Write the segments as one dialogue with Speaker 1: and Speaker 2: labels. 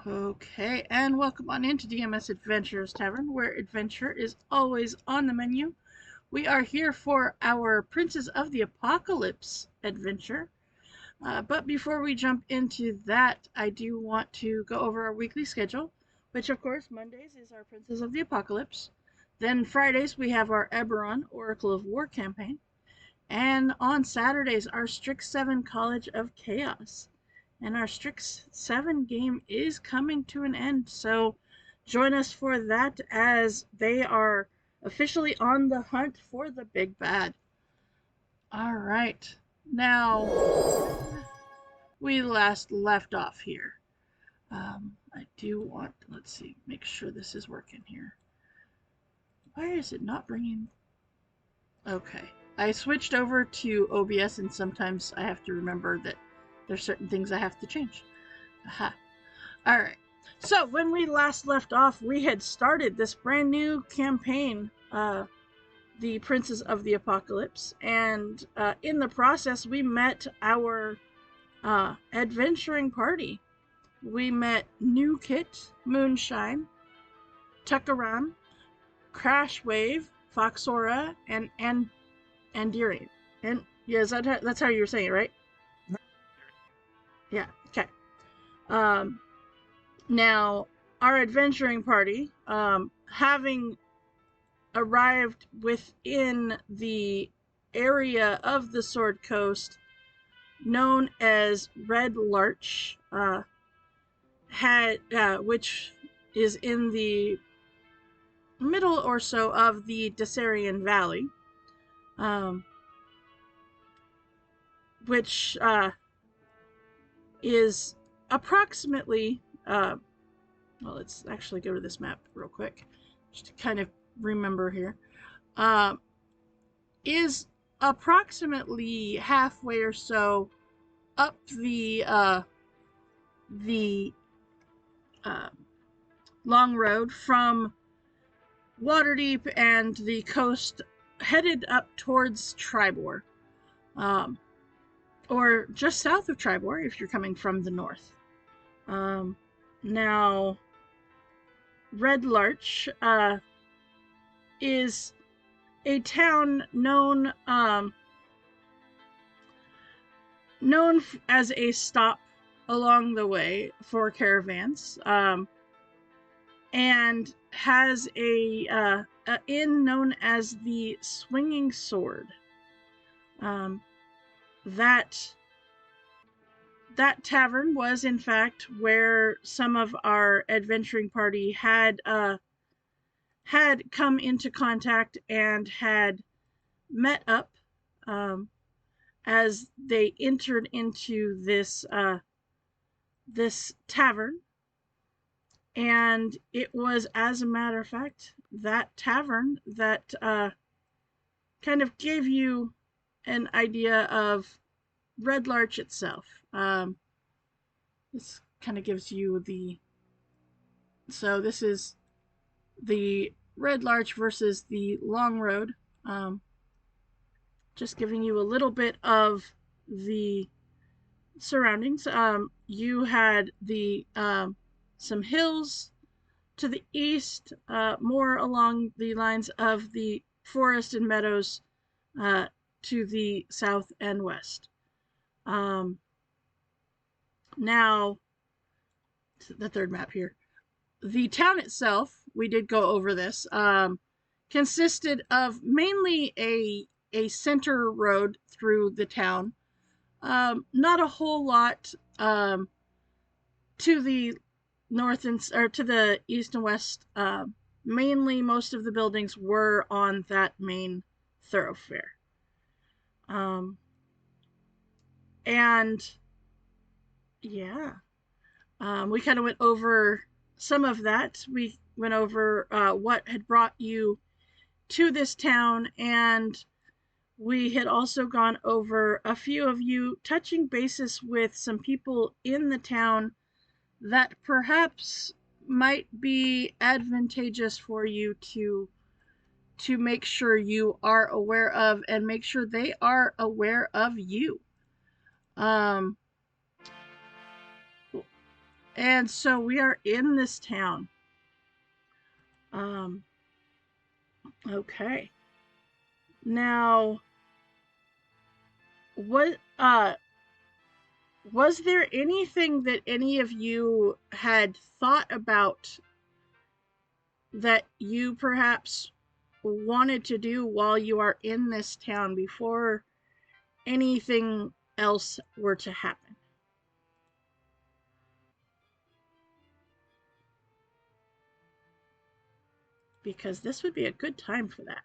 Speaker 1: Okay, and welcome on into DMS Adventurers Tavern, where adventure is always on the menu. We are here for our Princes of the Apocalypse adventure. But before we jump into that, I do want to go over our weekly schedule, which, of course, Mondays is our Princes of the Apocalypse. Then Fridays, we have our Eberron Oracle of War campaign. And on Saturdays, our Strix 7 College of Chaos. And our Strix 7 game is coming to an end, so join us for that as they are officially on the hunt for the big bad. All right. Now, we last left off here. I do want, let's see, make sure this is working here. Why is it not bringing? Okay. I switched over to OBS and sometimes I have to remember that there's certain things I have to change. Aha. Alright. So, when we last left off, we had started this brand new campaign, the Princes of the Apocalypse, and in the process, we met our adventuring party. We met New Kit, Moonshine, Tukaran, Crashwave, Foxora, and Andirian. And yeah, that's how you're saying it, right? Yeah. Okay. Um, Now, our adventuring party, having arrived within the area of the Sword Coast known as Red Larch, which is in the middle or so of the Desarian Valley, um, which is approximately well, let's actually go to this map real quick, just to kind of remember here. Uh, is approximately halfway or so up the uh, long road from Waterdeep and the coast, headed up towards Tribor, um, or just south of Tribor if you're coming from the north. Now, Red Larch is a town known as a stop along the way for caravans, and has a inn known as the Swinging Sword. That tavern was, in fact, where some of our adventuring party had come into contact and had met up, as they entered into this tavern. And it was, as a matter of fact, that tavern that kind of gave you an idea of Red Larch itself. This kind of gives you so this is the Red Larch versus the Long Road. Just giving you a little bit of the surroundings. You had some hills to the east, more along the lines of the forest and meadows to the south and west. Now, the third map here. The town itself, we did go over this, consisted of mainly a center road through the town. Not a whole lot to the north or to the east and west. Mainly, most of the buildings were on that main thoroughfare. And yeah, we kind of went over some of that. We went over what had brought you to this town, and we had also gone over a few of you touching bases with some people in the town that perhaps might be advantageous for you to make sure you are aware of, and make sure they are aware of you. Um, And so we are in this town. Um, okay. Now, what was there anything that any of you had thought about that you perhaps wanted to do while you are in this town before anything else were to happen? Because this would be a good time for that.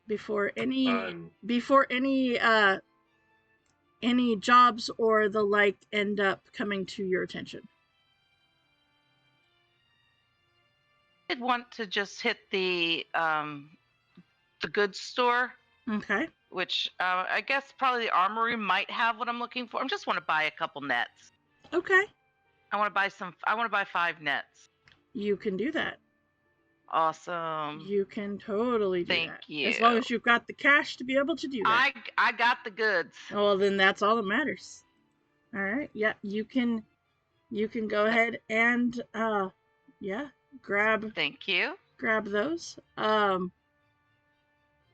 Speaker 1: Before any jobs or the like end up coming to your attention.
Speaker 2: I'd want to just hit the goods store,
Speaker 1: Okay.
Speaker 2: which I guess probably the armory might have what I'm looking for. I just want to buy a couple nets.
Speaker 1: Okay.
Speaker 2: I want to buy 5 nets.
Speaker 1: You can do that.
Speaker 2: Awesome.
Speaker 1: You can totally do
Speaker 2: Thank
Speaker 1: that.
Speaker 2: you.
Speaker 1: As long as you've got the cash to be able to do that.
Speaker 2: I got the goods.
Speaker 1: Well, then that's all that matters. All right. Yeah, you can go ahead and yeah, grab
Speaker 2: Thank you.
Speaker 1: Grab those.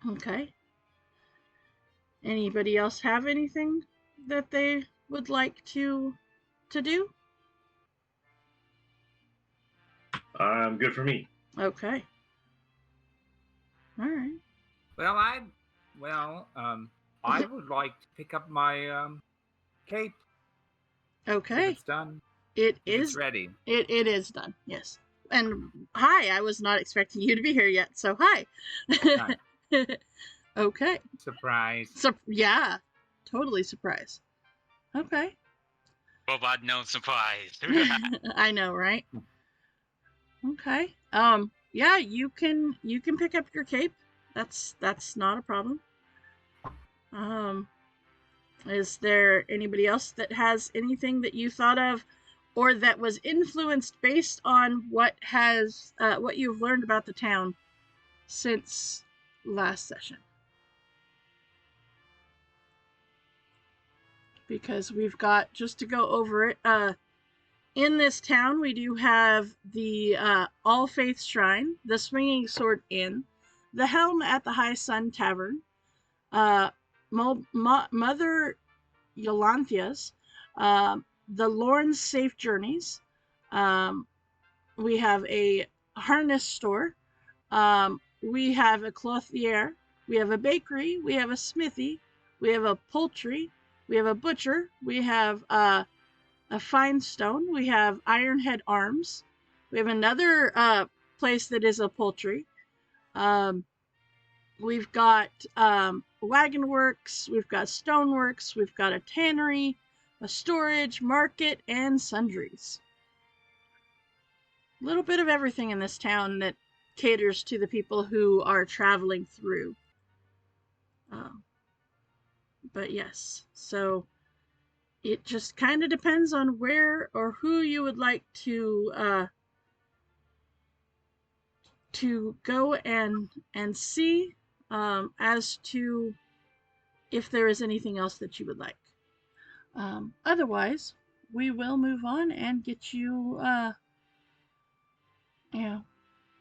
Speaker 1: Okay. Anybody else have anything that they would like to do?
Speaker 3: Good for me.
Speaker 1: Okay. All right.
Speaker 4: Well, I would like to pick up my cape.
Speaker 1: Okay.
Speaker 4: If it's done.
Speaker 1: It's
Speaker 4: ready.
Speaker 1: It is done. Yes. And hi, I was not expecting you to be here yet. So hi.
Speaker 4: Hi.
Speaker 1: Okay.
Speaker 4: Surprise.
Speaker 1: Yeah. Totally surprise. Okay.
Speaker 5: Robot no surprise.
Speaker 1: I know, right? Okay. Yeah, you can pick up your cape. That's not a problem. Is there anybody else that has anything that you thought of or that was influenced based on what you've learned about the town since last session? Because we've got, just to go over it, in this town we do have the All Faith Shrine, the Swinging Sword Inn, the Helm at the High Sun Tavern, Mother Yolanthia's, the Lorne's Safe Journeys. We have a harness store. We have a clothier. We have a bakery. We have a smithy. We have a poultry. We have a butcher. We have a fine stone. We have Ironhead Arms. We have another place that is a poultry. We've got wagon works. We've got stoneworks. We've got a tannery, a storage, market, and sundries. A little bit of everything in this town that caters to the people who are traveling through. But yes, so it just kind of depends on where or who you would like to go and see, as to if there is anything else that you would like. Otherwise, we will move on and get you,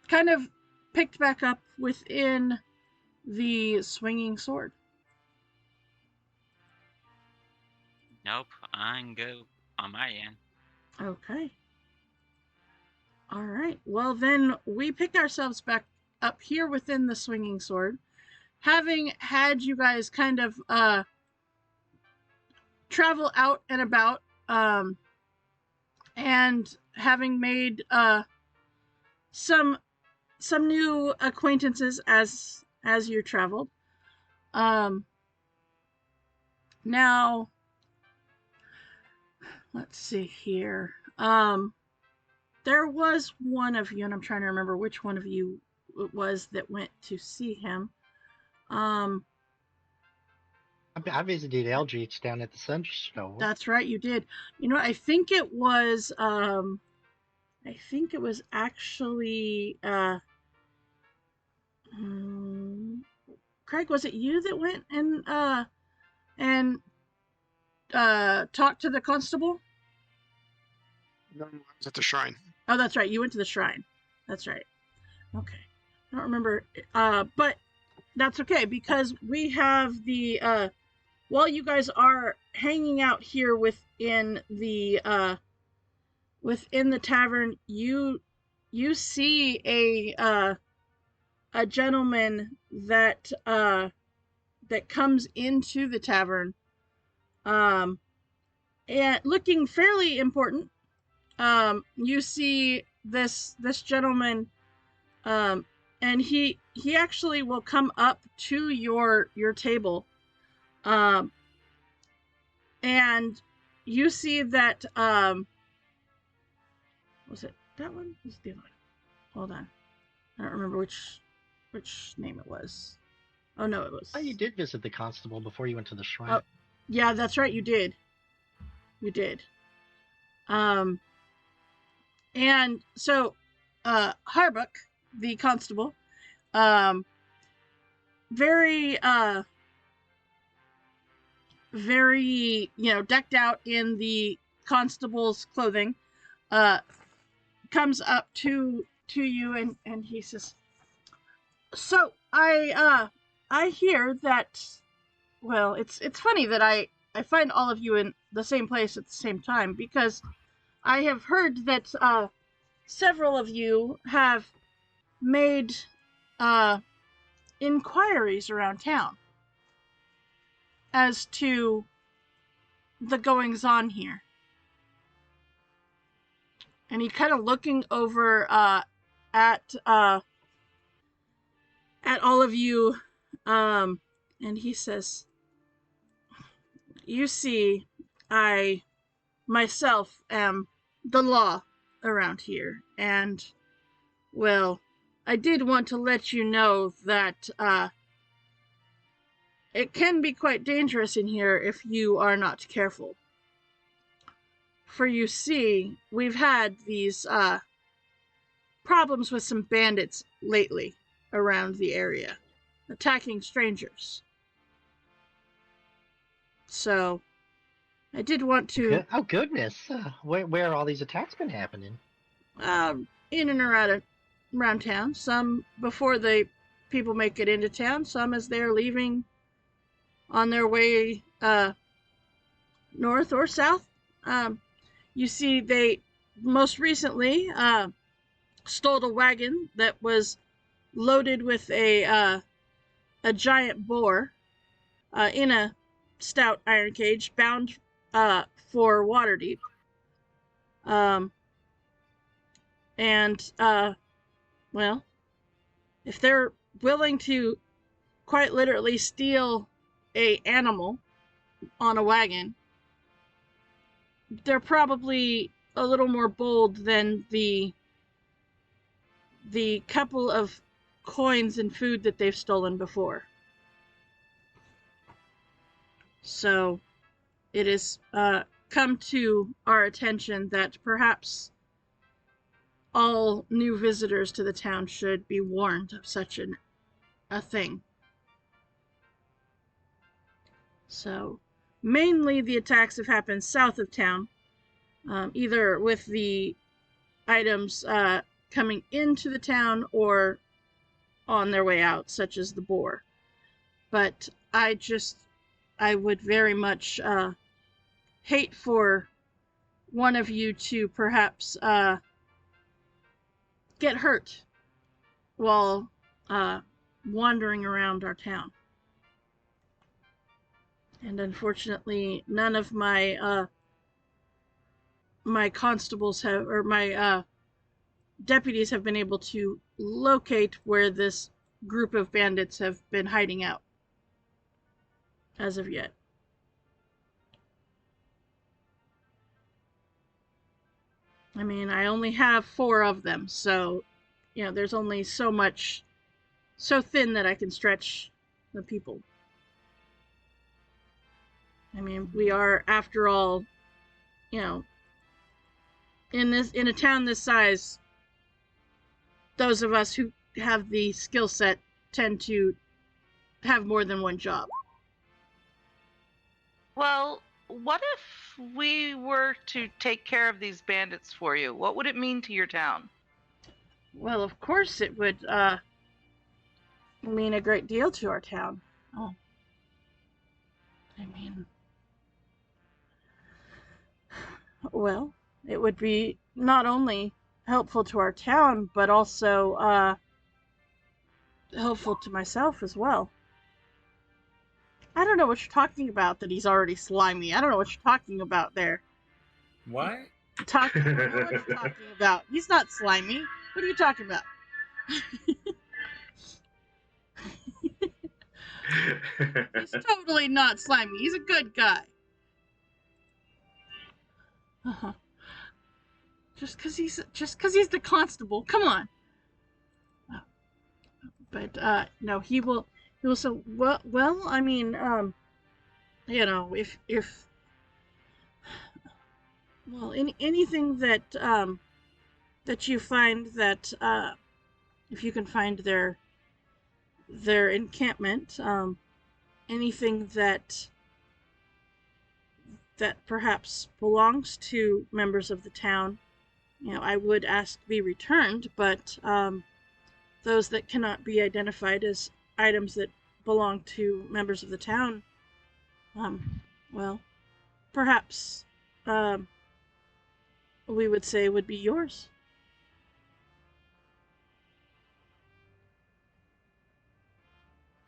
Speaker 1: kind of picked back up within the Swinging Sword.
Speaker 5: Nope, I'm good on my end.
Speaker 1: Okay. All right. Well, then we pick ourselves back up here within the Swinging Sword, having had you guys kind of travel out and about, and having made some new acquaintances as you traveled. Now, let's see here. There was one of you, and I'm trying to remember which one of you it was that went to see him.
Speaker 6: I visited Eldritch down at the Sun Store.
Speaker 1: That's right, you did. I think it was actually Craig, was it you that went and talk to the constable?
Speaker 7: No, I was at the shrine.
Speaker 1: Oh, that's right. You went to the shrine. That's right. Okay. I don't remember. But that's okay because we have the while you guys are hanging out here within the tavern, you see a gentleman that comes into the tavern, and looking fairly important. You see this gentleman, and he actually will come up to your table, and you see that was it that one? Was it the other one? Hold on, I don't remember which name it was. Oh no, it was.
Speaker 6: Oh, you did visit the constable before you went to the shrine.
Speaker 1: Oh, yeah, that's right. You did. And so, Harbuck, the constable, very, decked out in the constable's clothing, comes up to you and he says, "So I hear that. Well, it's funny that I find all of you in the same place at the same time because I have heard that several of you have made inquiries around town as to the goings on here." And he kind of looking over at all of you, and he says, "You see, I myself am the law around here, and, well, I did want to let you know that it can be quite dangerous in here if you are not careful. For you see, we've had these problems with some bandits lately around the area, attacking strangers. So, I did want to..."
Speaker 6: Oh, goodness. Where are all these attacks been happening?
Speaker 1: In and around town. Some before the people make it into town, some as they're leaving on their way north or south. You see, they most recently stole a wagon that was loaded with a giant boar in a stout iron cage, bound for Waterdeep. Well, if they're willing to quite literally steal a animal on a wagon, they're probably a little more bold than the couple of coins and food that they've stolen before. So it has come to our attention that perhaps all new visitors to the town should be warned of such a thing. So mainly the attacks have happened south of town, either with the items coming into the town or on their way out, such as the boar. But I would very much hate for one of you to perhaps get hurt while wandering around our town. And unfortunately, none of my my constables have, or my deputies have been able to locate where this group of bandits have been hiding out as of yet. I mean, I only have 4 of them, so, you know, there's only so thin that I can stretch the people. I mean, we are, after all, you know, in a town this size, those of us who have the skill set tend to have more than one job.
Speaker 2: Well, what if we were to take care of these bandits for you? What would it mean to your town?
Speaker 1: Well, of course it would mean a great deal to our town. Oh. I mean, well, it would be not only helpful to our town, but also helpful to myself as well. I don't know what you're talking about that he's already slimy. I don't know what you're talking about there.
Speaker 4: What?
Speaker 1: I don't know what you're talking about. He's not slimy. What are you talking about? He's totally not slimy. He's a good guy. Uh-huh. Just cause he's the constable. Come on. But no, he will so well, I mean, you know, if well, anything that that you find that if you can find their encampment, anything that perhaps belongs to members of the town, you know, I would ask to be returned, but those that cannot be identified as items that belong to members of the town, well, perhaps we would say would be yours.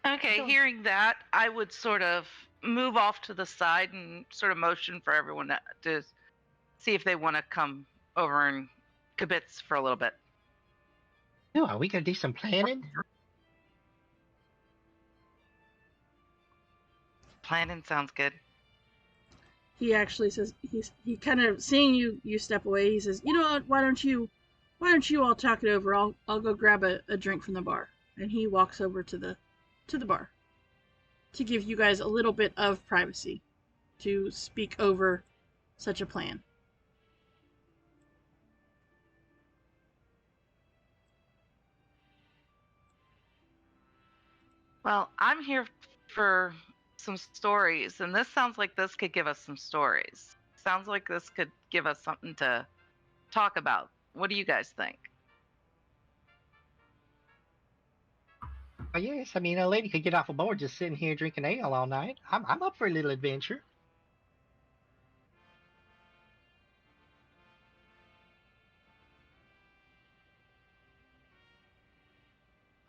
Speaker 2: Okay,
Speaker 1: Sure.
Speaker 2: hearing that, I would sort of move off to the side and sort of motion for everyone to see if they want to come over and kibitz for a little bit.
Speaker 6: Oh, are we gonna do some planning?
Speaker 2: Planning sounds good.
Speaker 1: He actually says he kind of seeing you step away. He says, "You know what? Why don't you all talk it over? I'll go grab a drink from the bar." And he walks over to the bar to give you guys a little bit of privacy to speak over such a plan.
Speaker 2: Well, I'm here for some stories, and this sounds like this could give us some stories. Sounds like this could give us something to talk about. What do you guys think?
Speaker 6: Oh, yes, I mean, a lady could get off a board just sitting here drinking ale all night. I'm up for a little adventure.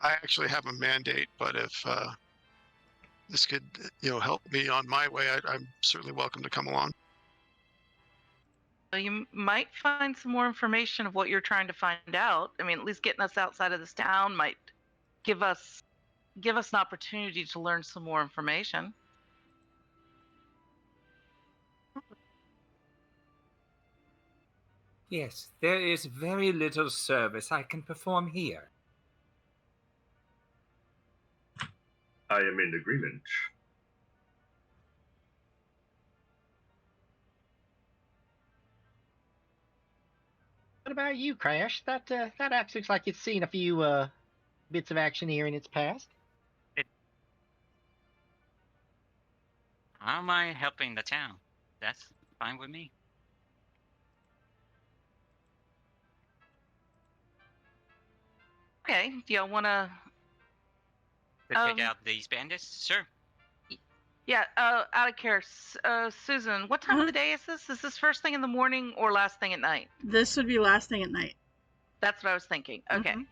Speaker 7: I actually have a mandate, but if this could, help me on my way, I'm certainly welcome to come along.
Speaker 2: Well, you might find some more information of what you're trying to find out. I mean, at least getting us outside of this town might give us an opportunity to learn some more information.
Speaker 4: Yes, there is very little service I can perform here.
Speaker 3: I am in agreement.
Speaker 6: What about you, Crash? That axe looks like it's seen a few bits of action here in its past.
Speaker 5: How am I helping the town? That's fine with me.
Speaker 2: Okay, do y'all want to?
Speaker 5: To take out these bandits? Sure.
Speaker 2: Yeah. Out of care, Susan. What time of the day is this? Is this first thing in the morning or last thing at night?
Speaker 1: This would be last thing at night.
Speaker 2: That's what I was thinking. Okay.
Speaker 1: Mhm.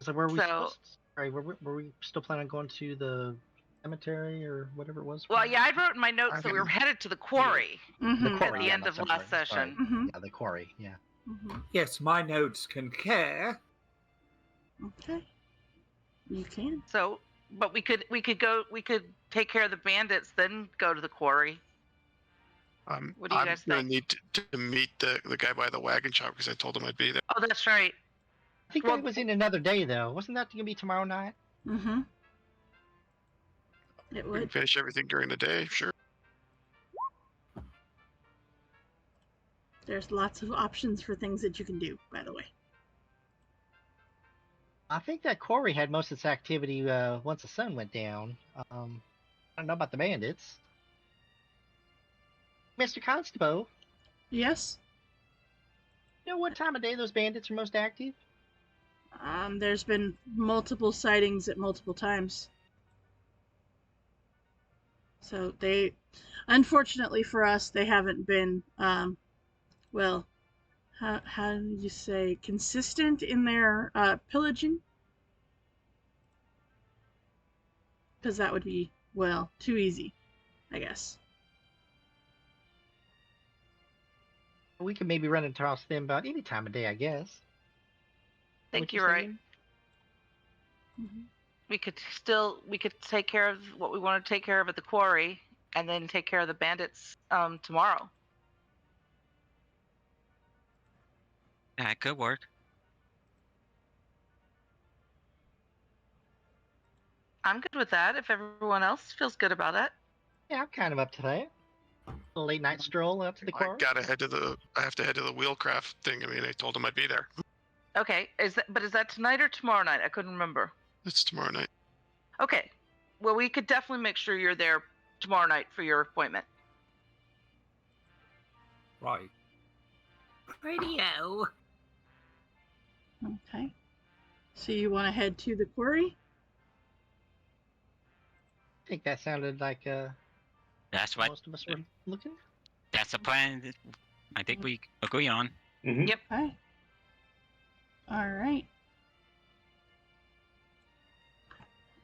Speaker 6: So were we
Speaker 2: So-
Speaker 6: supposed? Sorry, were we still planning on going to the cemetery or whatever it was?
Speaker 2: Well, yeah, I wrote in my notes that we were
Speaker 7: Okay.
Speaker 2: headed to the quarry.
Speaker 1: Mhm.
Speaker 6: The
Speaker 2: At
Speaker 6: quarry,
Speaker 2: the
Speaker 6: yeah,
Speaker 2: end
Speaker 6: not
Speaker 2: of last
Speaker 6: cemetery, sorry.
Speaker 2: session.
Speaker 1: Mhm.
Speaker 6: Yeah, the quarry. Yeah.
Speaker 1: Mhm.
Speaker 4: Yes, my notes concur.
Speaker 1: Okay. You can.
Speaker 2: So, but we could take care of the bandits, then go to the quarry. What do you
Speaker 7: I'm
Speaker 2: guys
Speaker 7: gonna
Speaker 2: think?
Speaker 7: need to meet the guy by the wagon shop because I told him I'd be there.
Speaker 2: Oh, that's right.
Speaker 6: I think
Speaker 2: Well-
Speaker 6: that was in another day though. Wasn't that going to be tomorrow night?
Speaker 1: Mhm. It
Speaker 7: We can
Speaker 1: would.
Speaker 7: finish everything during the day, sure.
Speaker 1: There's lots of options for things that you can do, by the way.
Speaker 6: I think that quarry had most of its activity once the sun went down. I don't know about the bandits. Mr. Constable,
Speaker 1: Yes.
Speaker 6: you know what time of day those bandits are most active?
Speaker 1: There's been multiple sightings at multiple times. So they, unfortunately for us, they haven't been, well, how do you say, consistent in their pillaging? Because that would be, well, too easy, I guess.
Speaker 6: We could maybe run across them about any time of day, I guess.
Speaker 2: I think
Speaker 6: What you
Speaker 2: you're right.
Speaker 6: saying?
Speaker 1: Mhm.
Speaker 2: We could take care of what we want to take care of at the quarry, and then take care of the bandits tomorrow.
Speaker 5: That could work.
Speaker 2: I'm good with that. If everyone else feels good about it.
Speaker 6: Yeah, I'm kind of up to that. A late night stroll up to the
Speaker 7: I
Speaker 6: quarry.
Speaker 7: gotta head to the. I have to head to the wheelcraft thing. I mean, I told him I'd be there.
Speaker 2: Okay. Is that tonight or tomorrow night? I couldn't remember.
Speaker 7: It's tomorrow night.
Speaker 2: Okay. Well, we could definitely make sure you're there tomorrow night for your appointment.
Speaker 4: Right.
Speaker 5: Radio.
Speaker 1: Okay. So you want to head to the quarry?
Speaker 6: I think that sounded like
Speaker 5: That's what.
Speaker 6: most of us were looking.
Speaker 5: That's the plan. I think we agree on.
Speaker 3: Mm-hmm.
Speaker 2: Yep.
Speaker 1: Okay. All right.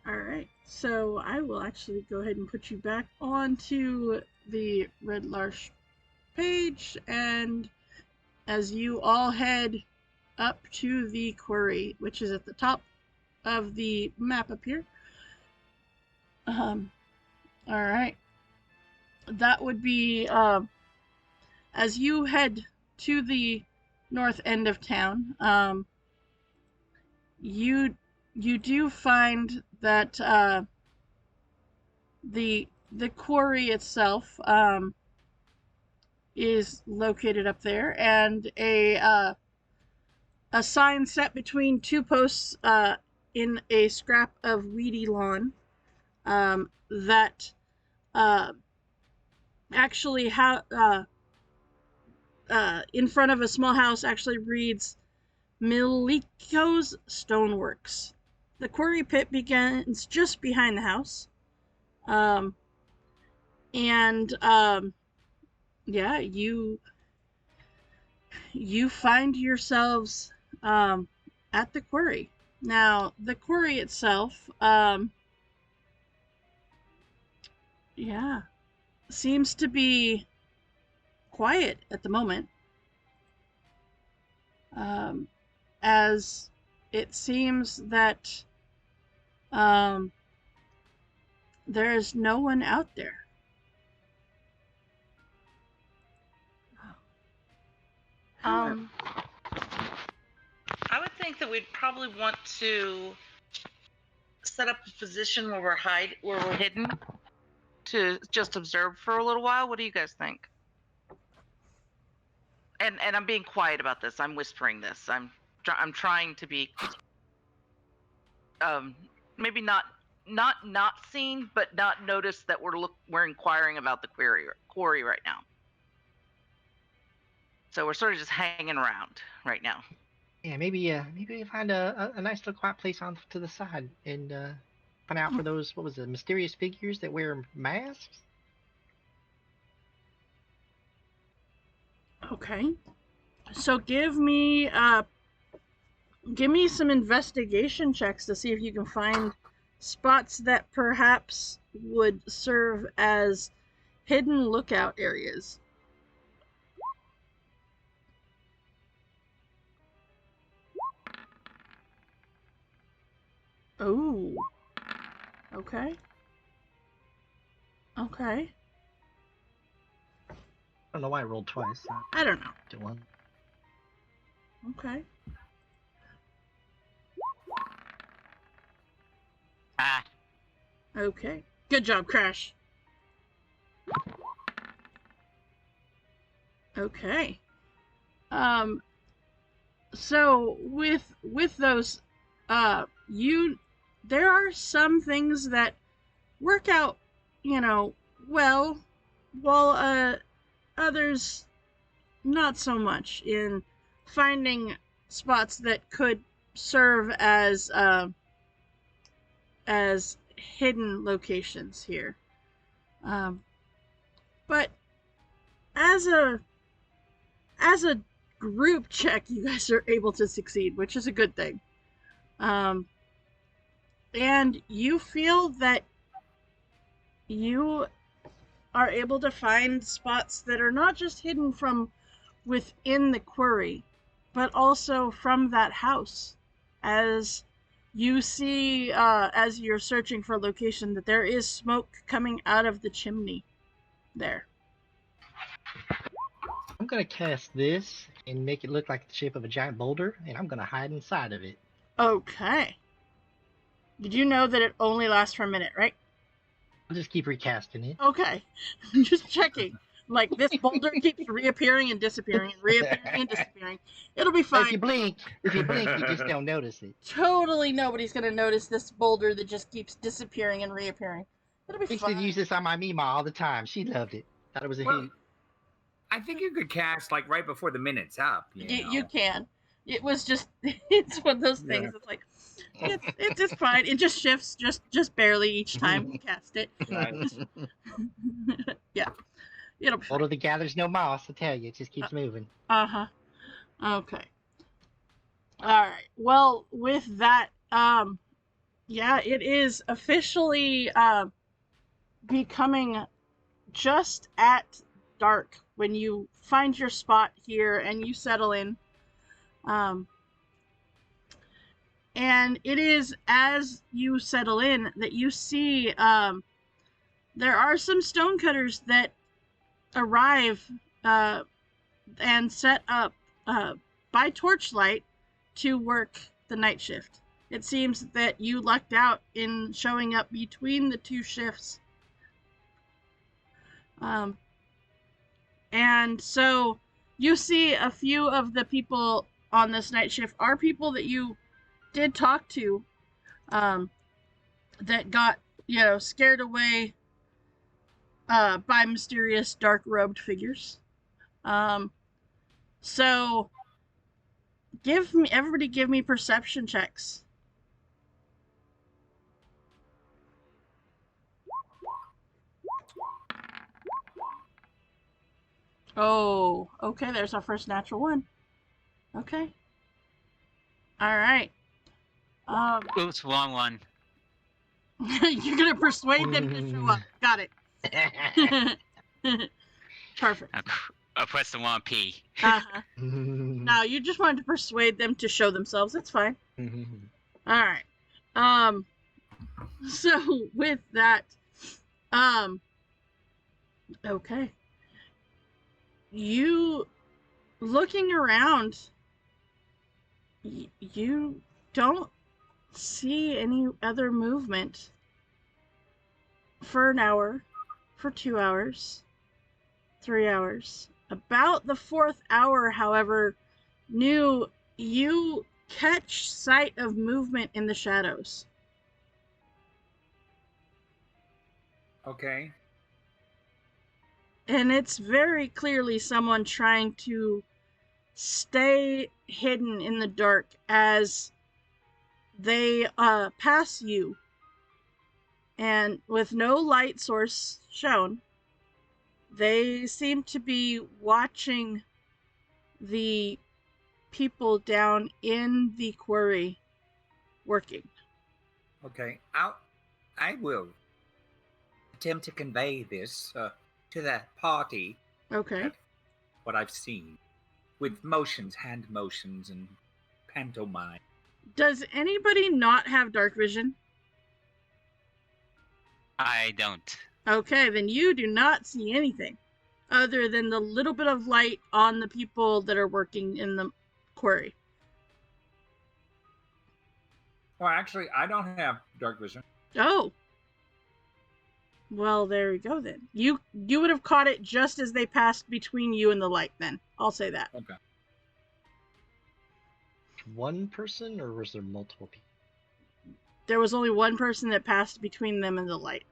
Speaker 1: All right. So I will actually go ahead and put you back onto the Red Larch page, and as you all head up to the quarry, which is at the top of the map up here. All right. That would be as you head to the north end of town. You do find that the quarry itself is located up there, and a sign set between two posts in a scrap of weedy lawn that actually in front of a small house actually reads Miliko's Stoneworks. The quarry pit begins just behind the house. Yeah, you find yourselves at the quarry. Now, the quarry itself, yeah, seems to be quiet at the moment. As it seems that there's no one out there.
Speaker 2: I would think that we'd probably want to set up a position where we're hidden, to just observe for a little while. What do you guys think? And I'm being quiet about this. I'm whispering this. I'm trying to be maybe not seen, but not notice that we're inquiring about the quarry right now. So we're sort of just hanging around right now.
Speaker 6: Yeah, maybe you find a nice little quiet place on to the side and find out for those, what was it, mysterious figures that wear masks?
Speaker 1: Okay. So give me some investigation checks to see if you can find spots that perhaps would serve as hidden lookout areas. Oh. Okay. Okay.
Speaker 6: I don't know why I rolled twice.
Speaker 1: I don't know.
Speaker 6: Did one.
Speaker 1: Okay.
Speaker 5: Ah,
Speaker 1: Okay. Good job, Crash. Okay. So with those, there are some things that work out, well, while others not so much in finding spots that could serve as hidden locations here. But as a group check, you guys are able to succeed, which is a good thing. And you feel that you are able to find spots that are not just hidden from within the quarry, but also from that house. As you see, as you're searching for a location, that there is smoke coming out of the chimney there.
Speaker 6: I'm gonna cast this and make it look like the shape of a giant boulder, and I'm gonna hide inside of it.
Speaker 1: Okay. Did you know that it only lasts for a minute, right?
Speaker 6: I'll just keep recasting it.
Speaker 1: Okay. I'm just checking. Like, this boulder keeps reappearing and disappearing and reappearing and disappearing. It'll be
Speaker 6: But if you
Speaker 1: fine.
Speaker 6: blink, you just don't notice it.
Speaker 1: Totally nobody's gonna notice this boulder that just keeps disappearing and reappearing. It'll be
Speaker 6: I used
Speaker 1: fine.
Speaker 6: to use this on my Mima all the time. She loved it. Thought it was a
Speaker 4: Well,
Speaker 6: hoot.
Speaker 4: I think you could cast like right before the minute's up.
Speaker 1: You can. It was just, it's one of those things.
Speaker 4: Yeah.
Speaker 1: It's like, it's just fine. It just shifts just barely each time you cast it.
Speaker 4: Right.
Speaker 1: Yeah. It'll be fine.
Speaker 6: Although the gathers no moss, I tell you, it just keeps moving.
Speaker 1: Uh-huh. Okay. Alright. Well, with that, yeah, it is officially becoming just at dark when you find your spot here and you settle in. And it is as you settle in that you see there are some stonecutters that arrive and set up by torchlight to work the night shift. It seems that you lucked out in showing up between the two shifts. And so you see a few of the people on this night shift are people that you did talk to that got, scared away by mysterious dark-robed figures. So everybody give me perception checks. Oh, okay, there's our first natural one. Okay. Alright.
Speaker 5: Oops, wrong one.
Speaker 1: You're gonna persuade them to show up. Got it. Perfect.
Speaker 5: I pressed the wrong P.
Speaker 1: Uh-huh. No, you just wanted to persuade them to show themselves. That's fine. Alright. So with that, okay. You looking around, you don't see any other movement for an hour, for 2 hours, 3 hours. About the 4th hour, however, you catch sight of movement in the shadows.
Speaker 4: Okay.
Speaker 1: And it's very clearly someone trying to stay hidden in the dark as they pass you. And with no light source shown, they seem to be watching the people down in the quarry working.
Speaker 4: Okay. I will attempt to convey this to the party.
Speaker 1: Okay.
Speaker 4: What I've seen with motions, hand motions, and pantomime.
Speaker 1: Does anybody not have dark vision?
Speaker 5: I don't.
Speaker 1: Okay, then you do not see anything other than the little bit of light on the people that are working in the quarry.
Speaker 4: Well, actually, I don't have dark vision.
Speaker 1: Oh. Well, there we go then. You would have caught it just as they passed between you and the light then. I'll say that.
Speaker 4: Okay.
Speaker 6: One person, or was there multiple people?
Speaker 1: There was only one person that passed between them and the light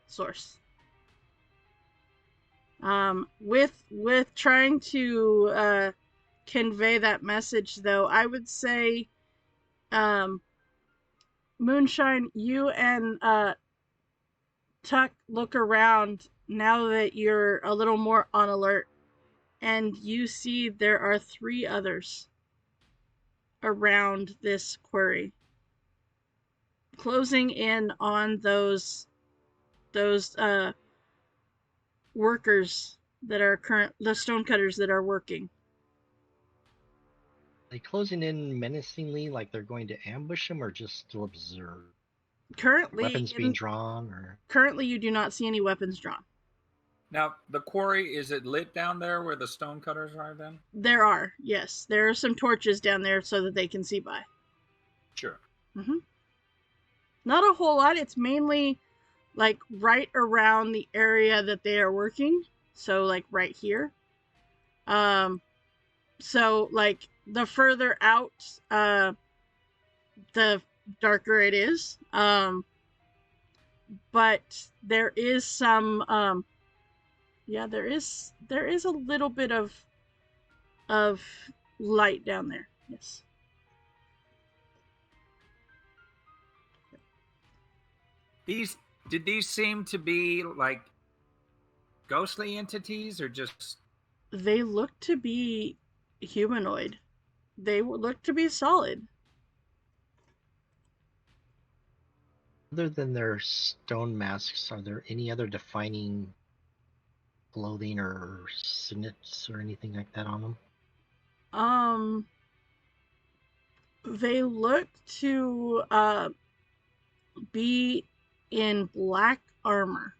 Speaker 1: source. With trying to convey that message, though, I would say, Moonshine, you and Tuck look around now that you're a little more on alert, and you see there are 3 others around this quarry, closing in on those workers that are the stonecutters that are working.
Speaker 6: They closing in menacingly, like they're going to ambush them, or just to observe? Weapons being drawn, or
Speaker 1: currently you do not see any weapons drawn.
Speaker 4: Now, the quarry, is it lit down there where the stonecutters are then?
Speaker 1: There are, yes. There are some torches down there so that they can see by.
Speaker 4: Sure.
Speaker 1: Mm-hmm. Not a whole lot. It's mainly like right around the area that they are working. So like right here. So like the further out, the darker it is. But there is some, yeah, there is a little bit of light down there. Yes.
Speaker 4: Did these seem to be like ghostly entities, or just?
Speaker 1: They look to be humanoid. They look to be solid.
Speaker 6: other than their stone masks, are there any other defining clothing or signets or anything like that on them?
Speaker 1: They look to be in black armor.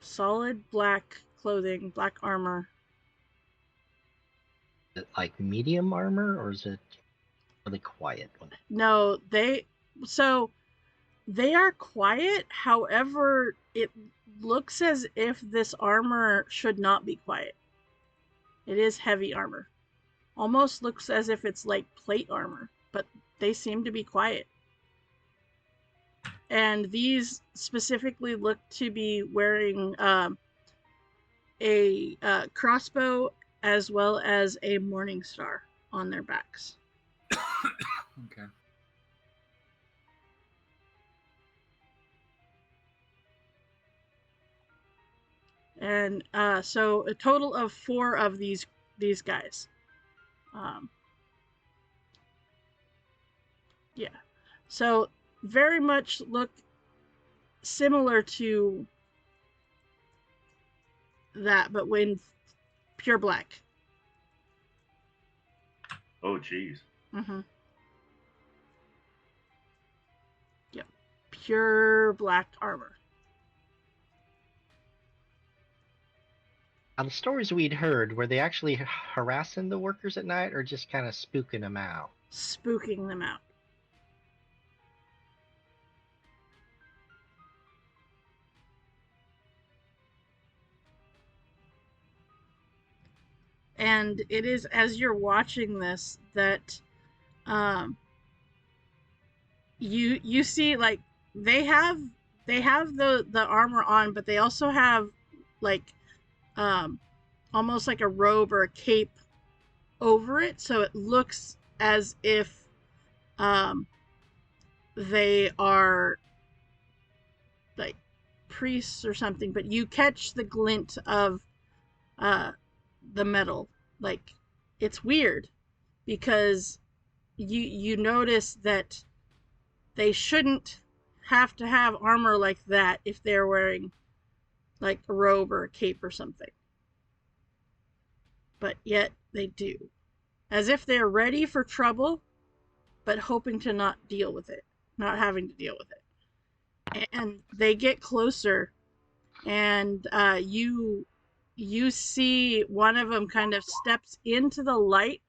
Speaker 1: Solid black clothing, black armor.
Speaker 6: Is it like medium armor, or is it really quiet one?
Speaker 1: No, they are quiet. However, it looks as if this armor should not be quiet. It is heavy armor. Almost looks as if it's like plate armor, but they seem to be quiet. And these specifically look to be wearing a crossbow as well as a morning star on their backs.
Speaker 4: Okay.
Speaker 1: And so a total of 4 of these guys. Yeah. So very much look similar to that, but when pure black.
Speaker 3: Oh, jeez.
Speaker 1: Mm-hmm. Yep. Pure black armor.
Speaker 6: On the stories we'd heard, were they actually harassing the workers at night, or just kind of spooking them out?
Speaker 1: Spooking them out. And it is as you're watching this that you see, like, they have the armor on, but they also have like almost like a robe or a cape over it, so it looks as if they are like priests or something, but you catch the glint of the metal. Like, it's weird because you notice that they shouldn't have to have armor like that if they're wearing like a robe or a cape or something, but yet they do, as if they're ready for trouble but hoping to not having to deal with it. And they get closer, and you see one of them kind of steps into the light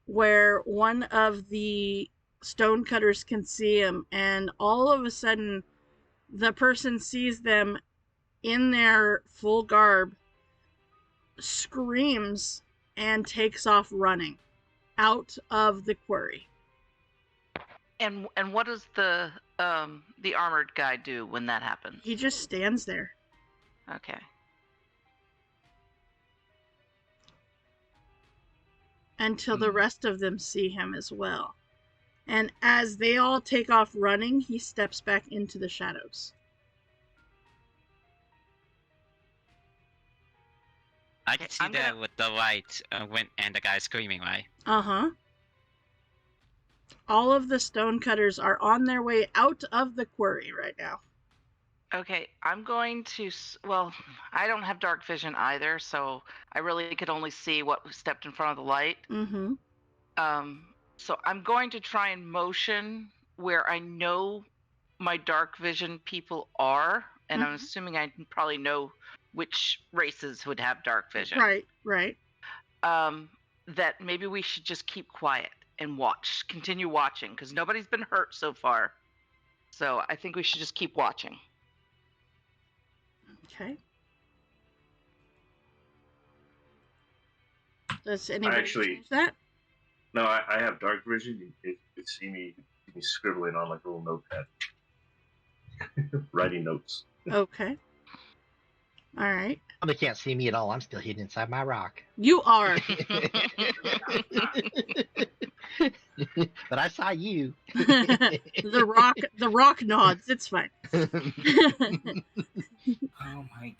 Speaker 1: where one of the stonecutters can see him, and all of a sudden the person sees them in their full garb, screams, and takes off running out of the quarry.
Speaker 2: And what does the armored guy do when that happens?
Speaker 1: He just stands there.
Speaker 2: Okay.
Speaker 1: Until the rest of them see him as well. And as they all take off running, he steps back into the shadows.
Speaker 5: I can see
Speaker 2: I'm
Speaker 5: that
Speaker 2: gonna-
Speaker 5: with the light and the guy screaming, right?
Speaker 1: Uh-huh. All of the stonecutters are on their way out of the quarry right now.
Speaker 2: Okay, I'm going to. Well, I don't have dark vision either, so I really could only see what stepped in front of the light.
Speaker 1: Mm-hmm.
Speaker 2: So I'm going to try and motion where I know my dark vision people are, and I'm
Speaker 1: Mhm.
Speaker 2: assuming I probably know which races would have dark vision.
Speaker 1: Right.
Speaker 2: That maybe we should just keep quiet and continue watching, because nobody's been hurt so far. So I think we should just keep watching.
Speaker 1: Okay. Does anybody
Speaker 3: actually-
Speaker 1: change that?
Speaker 3: No, I have dark vision. You could see me scribbling on like a little notepad, writing notes.
Speaker 1: Okay. All right.
Speaker 6: Oh, they can't see me at all. I'm still hidden inside my rock.
Speaker 1: You are.
Speaker 6: But I saw you.
Speaker 1: The rock nods. It's fine.
Speaker 4: Oh my.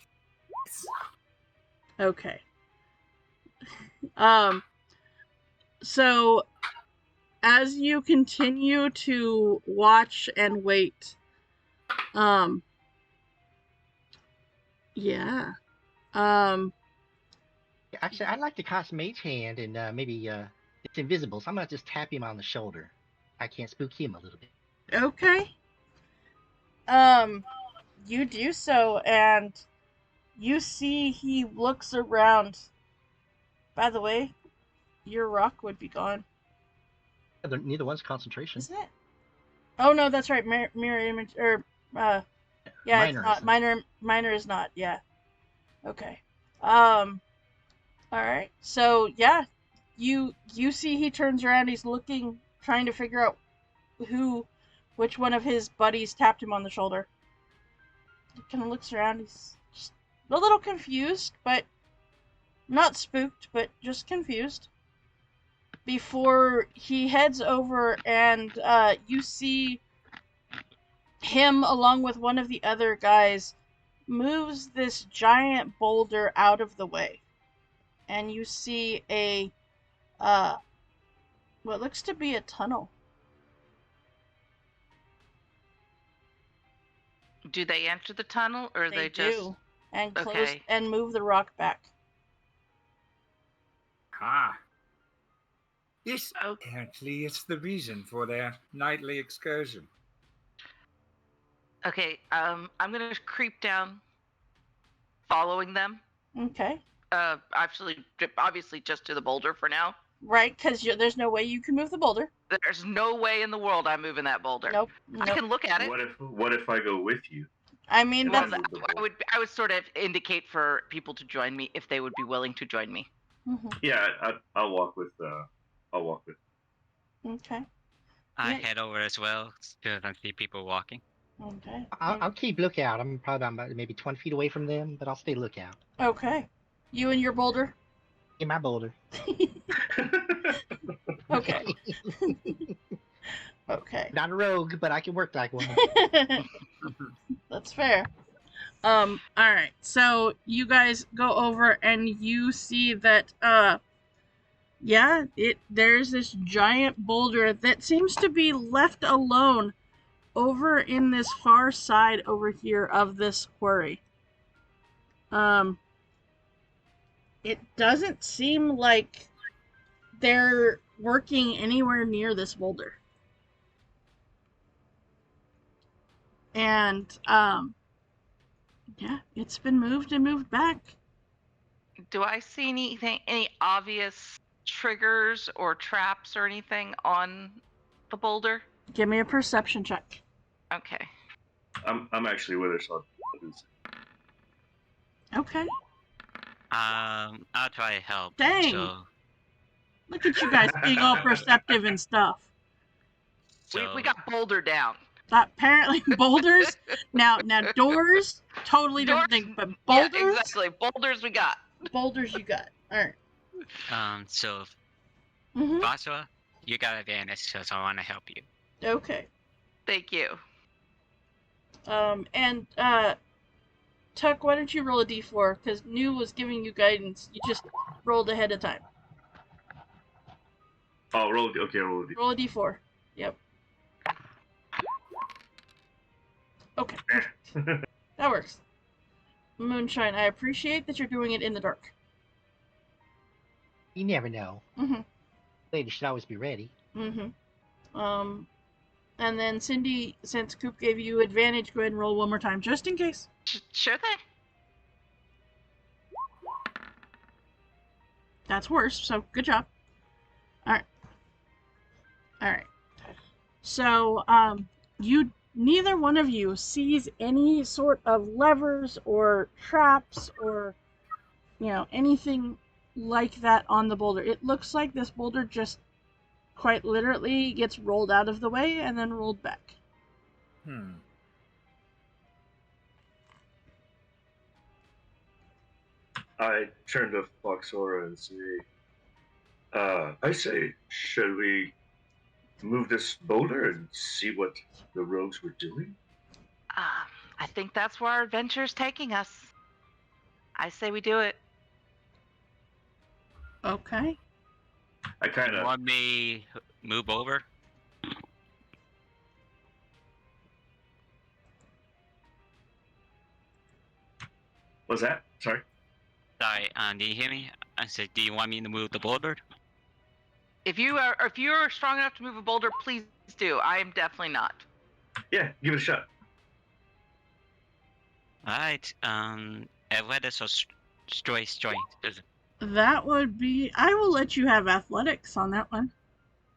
Speaker 1: Okay. So as you continue to watch and wait, yeah.
Speaker 6: Actually, I'd like to cast Mage Hand and maybe it's invisible, so I'm gonna just tap him on the shoulder. I can't spook him a little bit.
Speaker 1: Okay. You do so, and you see he looks around. By the way, your rock would be gone,
Speaker 6: Neither one's concentration.
Speaker 1: isn't it? Oh no, that's right. Mirror image, or yeah,
Speaker 6: Minor
Speaker 1: it's not.
Speaker 6: isn't.
Speaker 1: Minor is not. Yeah. Okay. All right. So yeah, you see he turns around. He's looking, trying to figure out which one of his buddies tapped him on the shoulder. He kind of looks around. He's just a little confused, but not spooked, but just confused. Before he heads over, and you see him along with one of the other guys moves this giant boulder out of the way, and you see a what looks to be a tunnel.
Speaker 2: Do they enter the tunnel, or they just?
Speaker 1: do, and close
Speaker 2: Okay.
Speaker 1: and move the rock back.
Speaker 4: Ah. This
Speaker 2: Oh.
Speaker 4: apparently is the reason for their nightly excursion.
Speaker 2: Okay. I'm gonna creep down, following them.
Speaker 1: Okay,
Speaker 2: Actually, obviously, just to the boulder for now.
Speaker 1: right? Because there's no way you can move the boulder.
Speaker 2: There's no way in the world I'm moving that boulder.
Speaker 1: Nope.
Speaker 2: I can look at it.
Speaker 3: What if I go with you?
Speaker 1: I mean,
Speaker 2: Well,
Speaker 1: that's.
Speaker 2: I would sort of indicate for people to join me if they would be willing to join me.
Speaker 1: Mhm.
Speaker 3: Yeah, I'll walk with. I'll walk with.
Speaker 1: Okay.
Speaker 5: I
Speaker 1: Yeah.
Speaker 5: head over as well because I see people walking.
Speaker 1: Okay.
Speaker 6: I'll keep lookout. I'm probably about maybe 20 feet away from them, but I'll stay lookout.
Speaker 1: Okay. You and your boulder.
Speaker 6: In my boulder.
Speaker 1: Okay. Okay.
Speaker 6: Not a rogue, but I can work like one.
Speaker 1: That's fair. All right. So you guys go over and you see that yeah, there's this giant boulder that seems to be left alone over in this far side over here of this quarry. It doesn't seem like they're working anywhere near this boulder. And yeah, it's been moved and moved back.
Speaker 2: Do I see any obvious triggers or traps or anything on the boulder?
Speaker 1: Give me a perception check.
Speaker 2: Okay.
Speaker 3: I'm actually with her, so I'll do the
Speaker 1: Okay.
Speaker 5: I'll try to help.
Speaker 1: Dang.
Speaker 5: So
Speaker 1: Look at you guys being all perceptive and stuff.
Speaker 5: So
Speaker 2: We got Boulder down.
Speaker 1: Apparently boulders. Now doors, totally different
Speaker 2: Doors-
Speaker 1: thing. But boulders,
Speaker 2: Yeah, exactly. Boulders we got.
Speaker 1: boulders you got. All right.
Speaker 5: so
Speaker 1: Mm-hmm.
Speaker 5: Basua, you got advantage, so I want to help you.
Speaker 1: Okay.
Speaker 2: Thank you.
Speaker 1: And Tuck, why don't you roll a d4? Because New was giving you guidance. You just rolled ahead of time.
Speaker 3: Oh, roll. Okay, roll.
Speaker 1: Roll a d4. Yep. Okay. That works. Moonshine, I appreciate that you're doing it in the dark.
Speaker 6: You never know.
Speaker 1: Mm-hmm.
Speaker 6: Lady should always be ready.
Speaker 1: Mm-hmm. And then Cindy, since Coop gave you advantage, go ahead and roll one more time, just in case.
Speaker 2: Sure thing.
Speaker 1: That's worse, so good job. Alright. Alright. So, neither one of you sees any sort of levers or traps or, anything like that on the boulder. It looks like this boulder just quite literally gets rolled out of the way and then rolled back.
Speaker 3: I turn to Foxora and say, I say, should we move this boulder and see what the rogues were doing?
Speaker 2: I think that's where our adventure's taking us. I say we do it.
Speaker 1: Okay.
Speaker 3: I kind
Speaker 5: You
Speaker 3: of.
Speaker 5: want me move over?
Speaker 3: What's that? Sorry.
Speaker 5: Sorry, did you hear me? I said, do you want me to move the boulder?
Speaker 2: If you are strong enough to move a boulder, please do. I am definitely not.
Speaker 3: Yeah, give it a shot.
Speaker 5: Alright, athletics or strength?
Speaker 1: That would be... I will let you have athletics on that one.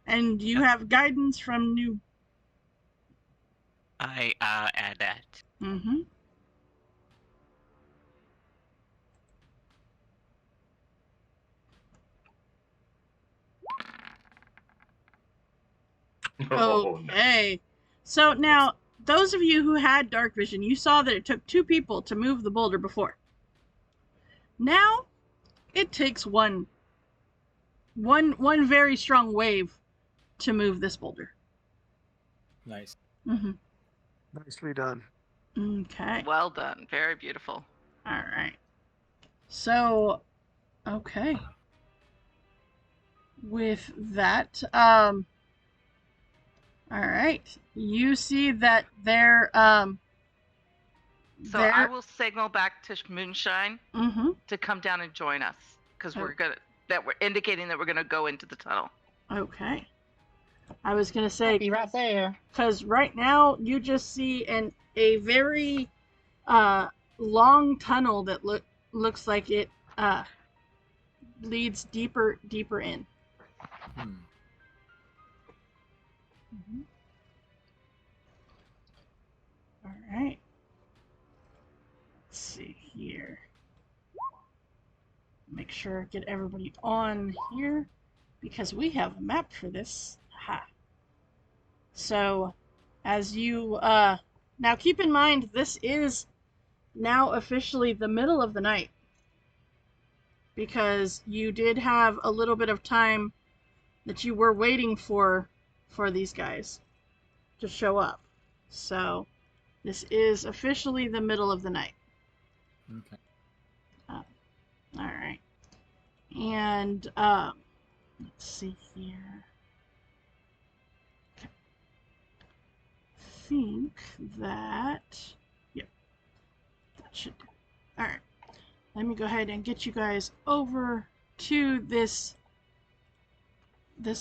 Speaker 1: And you have guidance from New.
Speaker 5: I'll add that.
Speaker 1: Mm-hmm.
Speaker 3: Oh, no.
Speaker 1: Okay. So now, those of you who had dark vision, you saw that it took 2 people to move the boulder before. Now, it takes one very strong wave to move this boulder.
Speaker 4: Nice.
Speaker 1: Mm-hmm.
Speaker 7: Nicely done.
Speaker 1: Okay.
Speaker 2: Well done. Very beautiful.
Speaker 1: All right. So, okay. With that, all right. You see that they're,
Speaker 2: So I will signal back to Moonshine
Speaker 1: Mm-hmm.
Speaker 2: to come down and join us because
Speaker 1: Oh.
Speaker 2: we're indicating that we're gonna go into the tunnel.
Speaker 1: Okay. I was gonna say,
Speaker 6: Be right there.
Speaker 1: because right now you just see a very long tunnel that looks like it leads deeper in. All right. Let's see here. Make sure get everybody on here because we have a map for this. Ha. So, as you now keep in mind, this is now officially the middle of the night because you did have a little bit of time that you were waiting for these guys to show up. So, this is officially the middle of the night.
Speaker 4: Okay.
Speaker 1: All right. And let's see here. I think that, yep, that should do. All right. Let me go ahead and get you guys over to this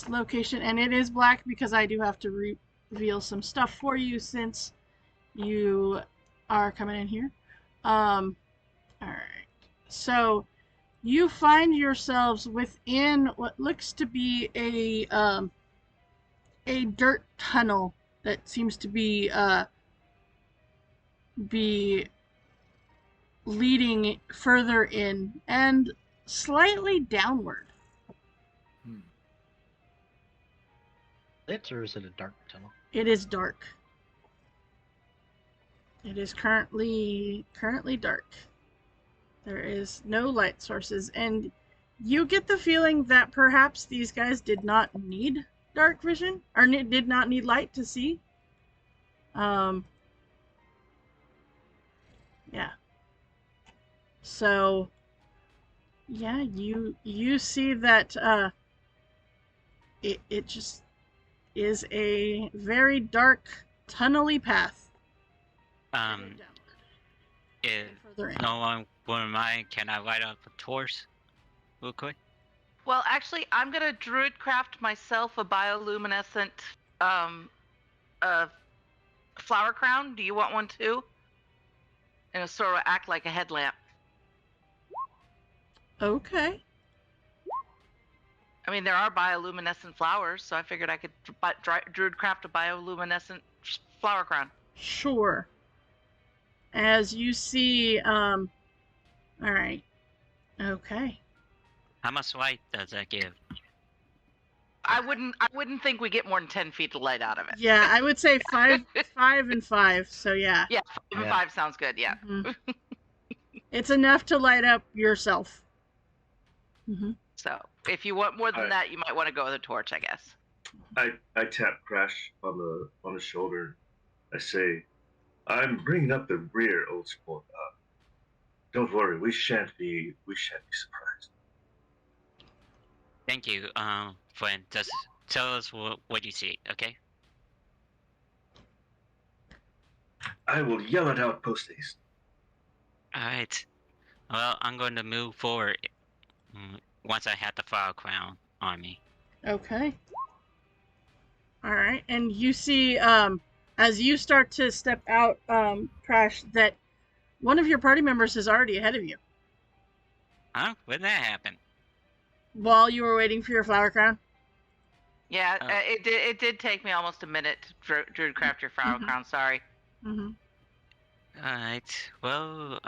Speaker 1: location, and it is black because I do have to reveal some stuff for you since you are coming in here. All right. So you find yourselves within what looks to be a dirt tunnel that seems to be leading further in and slightly downward.
Speaker 6: Lit, or is it a dark tunnel?
Speaker 1: It is dark. It is currently dark. There is no light sources, and you get the feeling that perhaps these guys did not need dark vision, or did not need light to see. Yeah. So, yeah, you see that it just is a very dark, tunnely path.
Speaker 5: If
Speaker 1: Further in.
Speaker 5: no one wouldn't mind, can I light up a torch real quick?
Speaker 2: Well, actually, I'm gonna druid craft myself a bioluminescent flower crown. Do you want one too? And it'll sort of act like a headlamp.
Speaker 1: Okay.
Speaker 2: I mean, there are bioluminescent flowers, so I figured I could druid craft a bioluminescent flower crown.
Speaker 1: Sure. As you see, all right. Okay.
Speaker 5: How much light does that give?
Speaker 2: I wouldn't think we get more than 10 feet of light out of it.
Speaker 1: Yeah, I would say 5 and 5. So yeah.
Speaker 2: Yeah, 5 and 5 sounds good. Yeah.
Speaker 1: Mhm. It's enough to light up yourself. Mm-hmm.
Speaker 2: So if you want more than
Speaker 3: Alright.
Speaker 2: that, you might want to go with a torch, I guess.
Speaker 3: I tap Crash on the shoulder. I say, "I'm bringing up the rear, old sport. Don't worry, we shan't be surprised."
Speaker 5: Thank you, friend. Just tell us what you see, okay?
Speaker 3: I will yell it out post haste.
Speaker 5: Alright. Well, I'm going to move forward once I have the flower crown on me.
Speaker 1: Okay. All right, and you see, as you start to step out, Crash, that one of your party members is already ahead of you.
Speaker 5: Huh? When did that happen?
Speaker 1: While you were waiting for your flower crown.
Speaker 2: Yeah,
Speaker 5: Oh.
Speaker 2: it did take me almost a minute to druid craft your flower
Speaker 1: Mhm.
Speaker 2: crown. Sorry.
Speaker 1: Mm-hmm.
Speaker 5: Alright. Well,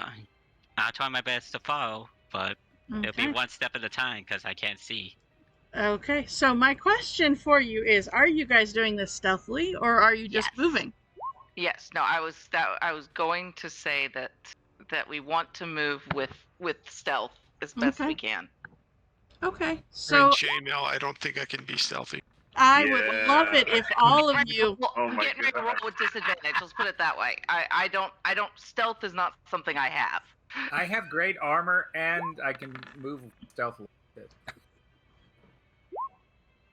Speaker 5: I'll try my best to follow, but it'll be one step at a time because I can't see.
Speaker 1: Okay, so my question for you is: are you guys doing this stealthily, or are you just
Speaker 2: Yes.
Speaker 1: moving?
Speaker 2: Yes. No, I was going to say that we want to move with stealth as best
Speaker 1: Okay.
Speaker 2: we can.
Speaker 1: Okay,
Speaker 7: So,
Speaker 1: so
Speaker 7: chainmail, I don't think I can be stealthy.
Speaker 1: I would love it
Speaker 3: Yeah.
Speaker 1: if all of you.
Speaker 3: Oh my
Speaker 2: Getting ready to roll
Speaker 3: God.
Speaker 2: with disadvantage. Let's put it that way. I don't. Stealth is not something I have.
Speaker 4: I have great armor and I can move stealthily.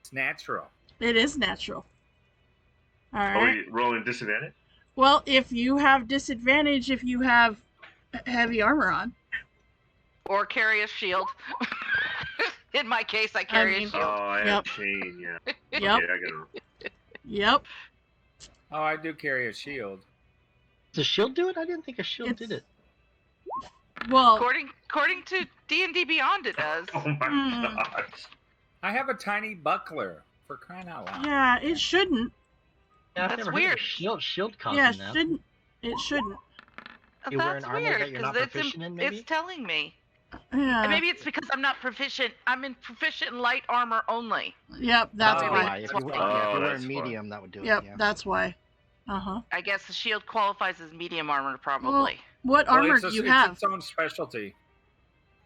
Speaker 4: It's natural.
Speaker 1: It is natural. All
Speaker 3: Are
Speaker 1: right.
Speaker 3: we rolling disadvantage?
Speaker 1: Well, if you have disadvantage, if you have heavy armor on.
Speaker 2: Or carry a shield. In my case, I carry
Speaker 1: mean-
Speaker 2: a
Speaker 3: Oh,
Speaker 2: shield.
Speaker 3: I have
Speaker 1: Yep.
Speaker 3: chain. Yeah.
Speaker 1: Yep.
Speaker 3: Okay, I gotta.
Speaker 1: Yep.
Speaker 4: Oh, I do carry a shield.
Speaker 6: Does a shield do it? I didn't think a shield did it.
Speaker 1: Well,
Speaker 2: According to D&D Beyond, it does.
Speaker 3: Oh my
Speaker 1: Hmm.
Speaker 3: God.
Speaker 4: I have a tiny buckler, for crying out loud.
Speaker 1: yeah, it shouldn't.
Speaker 6: Yeah, I've
Speaker 2: That's
Speaker 6: never
Speaker 2: weird.
Speaker 6: heard of shield causing
Speaker 1: Yeah,
Speaker 6: that.
Speaker 1: shouldn't. It shouldn't.
Speaker 6: You wear
Speaker 2: That's
Speaker 6: an armor
Speaker 2: weird
Speaker 6: that you're not
Speaker 2: because
Speaker 6: proficient in, maybe?
Speaker 2: it's telling me.
Speaker 1: Yeah.
Speaker 2: And maybe it's because I'm not proficient. I'm proficient in light armar only.
Speaker 1: Yep. That's
Speaker 6: Oh,
Speaker 1: why.
Speaker 6: why? If you were,
Speaker 2: Oh,
Speaker 6: yeah, if you were
Speaker 3: that's
Speaker 6: in
Speaker 3: why.
Speaker 6: medium, that would do
Speaker 1: Yep.
Speaker 6: it. Yeah.
Speaker 1: That's why. Uh-huh.
Speaker 2: I guess the shield qualifies as medium armor, probably.
Speaker 1: What
Speaker 4: Well,
Speaker 1: armor
Speaker 4: it's
Speaker 1: do you
Speaker 4: it's
Speaker 1: have?
Speaker 4: its own specialty.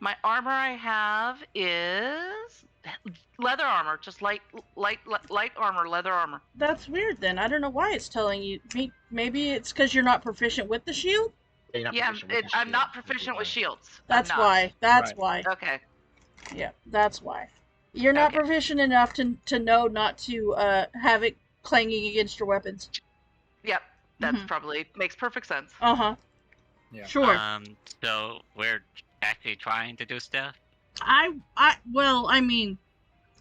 Speaker 2: My armor I have is leather armor, just light armor, leather armor.
Speaker 1: That's weird then. I don't know why it's telling you. Maybe it's because you're not proficient with the shield?
Speaker 6: You're not
Speaker 2: Yeah,
Speaker 6: proficient with the
Speaker 2: I'm not
Speaker 6: shield.
Speaker 2: proficient with shields. I'm
Speaker 1: That's
Speaker 2: not.
Speaker 1: why. That's
Speaker 4: Right.
Speaker 1: why.
Speaker 2: Okay.
Speaker 1: Yeah, that's why. You're not
Speaker 2: Okay.
Speaker 1: proficient enough to know not to have it clanging against your weapons.
Speaker 2: Yep. That's
Speaker 1: Mhm.
Speaker 2: probably makes perfect sense.
Speaker 1: Uh-huh.
Speaker 4: Yeah.
Speaker 1: Sure.
Speaker 5: So we're actually trying to do stuff?
Speaker 1: Well, I mean,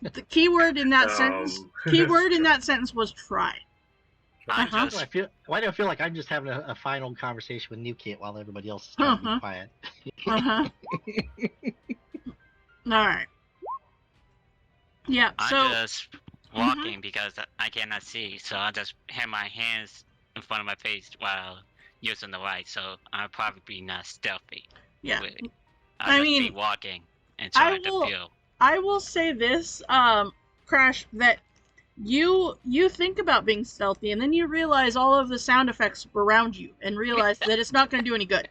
Speaker 1: the keyword in that sentence, keyword in that sentence was try.
Speaker 5: I'm
Speaker 1: Uh-huh.
Speaker 5: just
Speaker 6: Why do I feel like I'm just having a final conversation with New Kit while everybody else is trying to
Speaker 1: Uh-huh.
Speaker 6: be quiet?
Speaker 1: Uh-huh. All right. Yeah,
Speaker 5: I'm
Speaker 1: so
Speaker 5: just walking because I cannot see, so I just have my hands in front of my face while using the light, so I'll probably be not stealthy
Speaker 1: yeah.
Speaker 5: with it.
Speaker 1: I
Speaker 5: I'll just be
Speaker 1: mean,
Speaker 5: walking and
Speaker 1: I
Speaker 5: trying
Speaker 1: will-
Speaker 5: to feel.
Speaker 1: I will say this, Crash, that you think about being stealthy, and then you realize all of the sound effects around you, and realize that it's not going to do any good.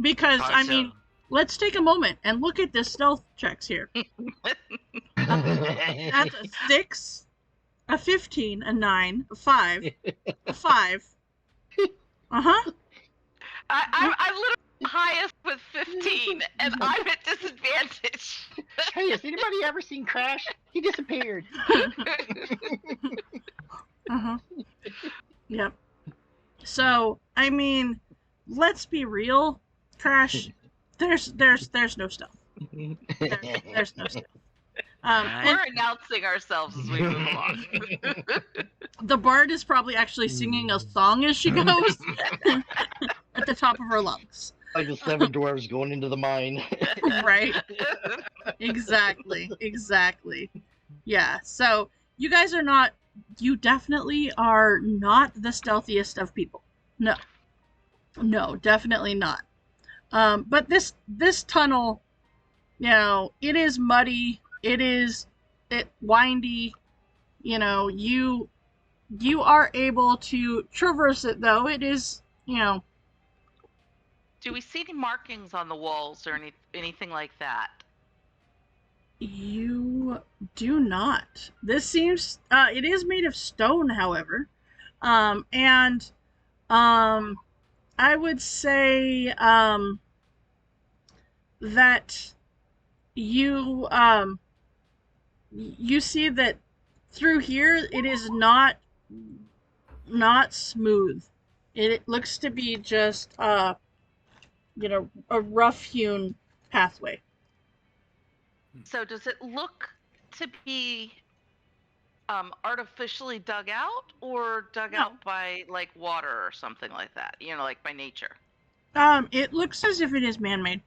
Speaker 1: Because
Speaker 5: How
Speaker 1: I
Speaker 5: so?
Speaker 1: mean, let's take a moment and look at the stealth checks here. That's a 6, a 15, a 9, a 5, a 5. Uh-huh.
Speaker 2: I'm literally the highest with 15, and I'm at disadvantage.
Speaker 6: Hey, has anybody ever seen Crash? He disappeared.
Speaker 1: Uh-huh. Yep. So, I mean, let's be real, Crash. There's no stealth. There's no stealth.
Speaker 5: Right.
Speaker 1: And
Speaker 2: We're announcing ourselves as we move along.
Speaker 1: the bard is probably actually singing a song as she goes at the top of her lungs.
Speaker 6: Like the 7 dwarves going into the mine.
Speaker 1: Right. Exactly. Yeah. So you guys are not. You definitely are not the stealthiest of people. No, definitely not. But this tunnel, you know, it is muddy. It windy. You know, you are able to traverse it, though. It is, you know.
Speaker 2: Do we see any markings on the walls or anything like that?
Speaker 1: You do not. This seems it is made of stone, however. And I would say that you you see that through here it is not smooth. It looks to be just you know, a rough-hewn pathway.
Speaker 2: So does it look to be artificially dug out, or dug
Speaker 1: No.
Speaker 2: out by like water or something like that? You know, like by nature.
Speaker 1: It looks as if it is man-made.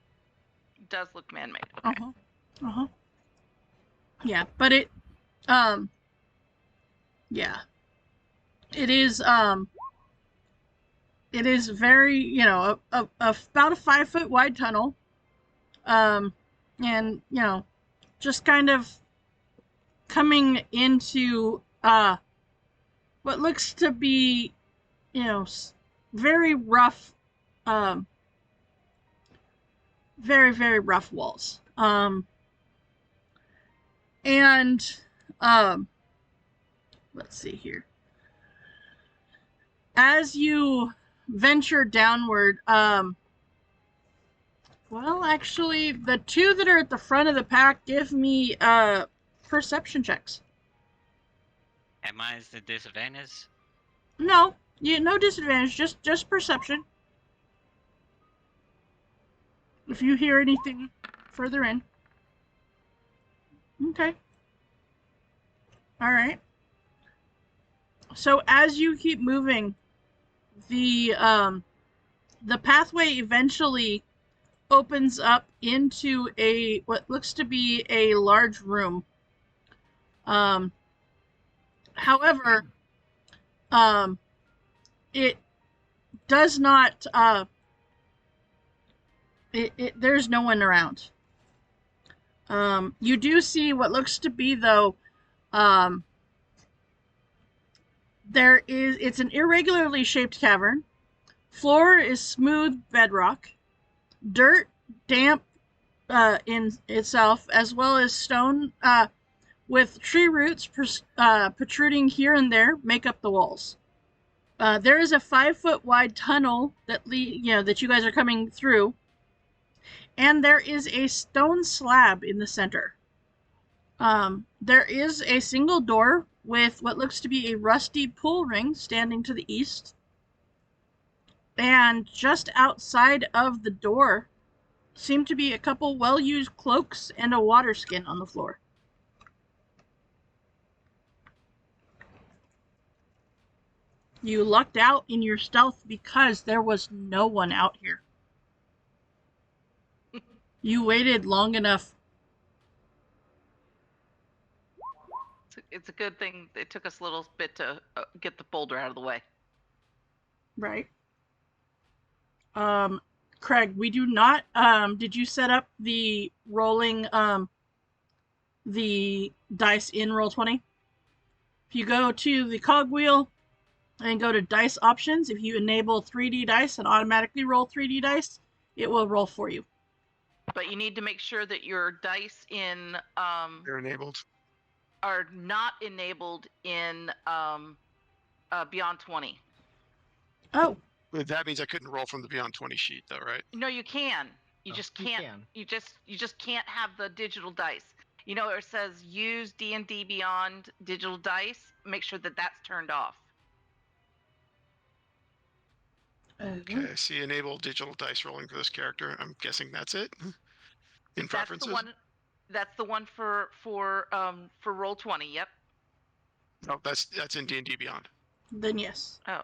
Speaker 2: It does look man-made. Okay.
Speaker 1: Yeah, but it yeah. It is very, you know, about a 5-foot wide tunnel. And, you know, just kind of coming into what looks to be, you know, very rough very, very rough walls. And let's see here. As you venture downward, well, actually, the two that are at the front of the pack give me perception checks.
Speaker 5: Am I the disadvantage?
Speaker 1: No, no disadvantage, just perception. If you hear anything further in. Okay. All right. So as you keep moving, the pathway eventually opens up into what looks to be a large room. However, it does not. There's no one around. You do see what looks to be, though. It's an irregularly shaped cavern. Floor is smooth bedrock. Dirt, damp in itself, as well as stone with tree roots protruding here and there, make up the walls. There is a 5-foot wide tunnel that that you guys are coming through, and there is a stone slab in the center. There is a single door with what looks to be a rusty pull ring standing to the east. And just outside of the door seem to be a couple well-used cloaks and a water skin on the floor. You lucked out in your stealth because there was no one out here. You waited long enough.
Speaker 2: It's a good thing it took us a little bit to get the boulder out of the way.
Speaker 1: Right. Craig, we do not, did you set up the rolling, the dice in Roll20. If you go to the cogwheel and go to dice options, if you enable 3D dice and automatically roll 3D dice, it will roll for you.
Speaker 2: But you need to make sure that your dice in
Speaker 7: They're enabled.
Speaker 2: are not enabled in Beyond 20.
Speaker 1: Oh,
Speaker 7: But that means I couldn't roll from the Beyond 20 sheet, though, right?
Speaker 2: No, you can. You
Speaker 6: Oh,
Speaker 2: just
Speaker 6: you
Speaker 2: can't.
Speaker 6: can.
Speaker 2: You just can't have the digital dice. You know, it says use D&D Beyond digital dice. Make sure that that's turned off.
Speaker 7: Okay, I see enable digital dice rolling for this character. I'm guessing that's it. In preferences.
Speaker 2: That's the one for Roll20. Yep.
Speaker 7: Oh, that's in D&D Beyond.
Speaker 1: Then yes.
Speaker 2: Oh,
Speaker 6: I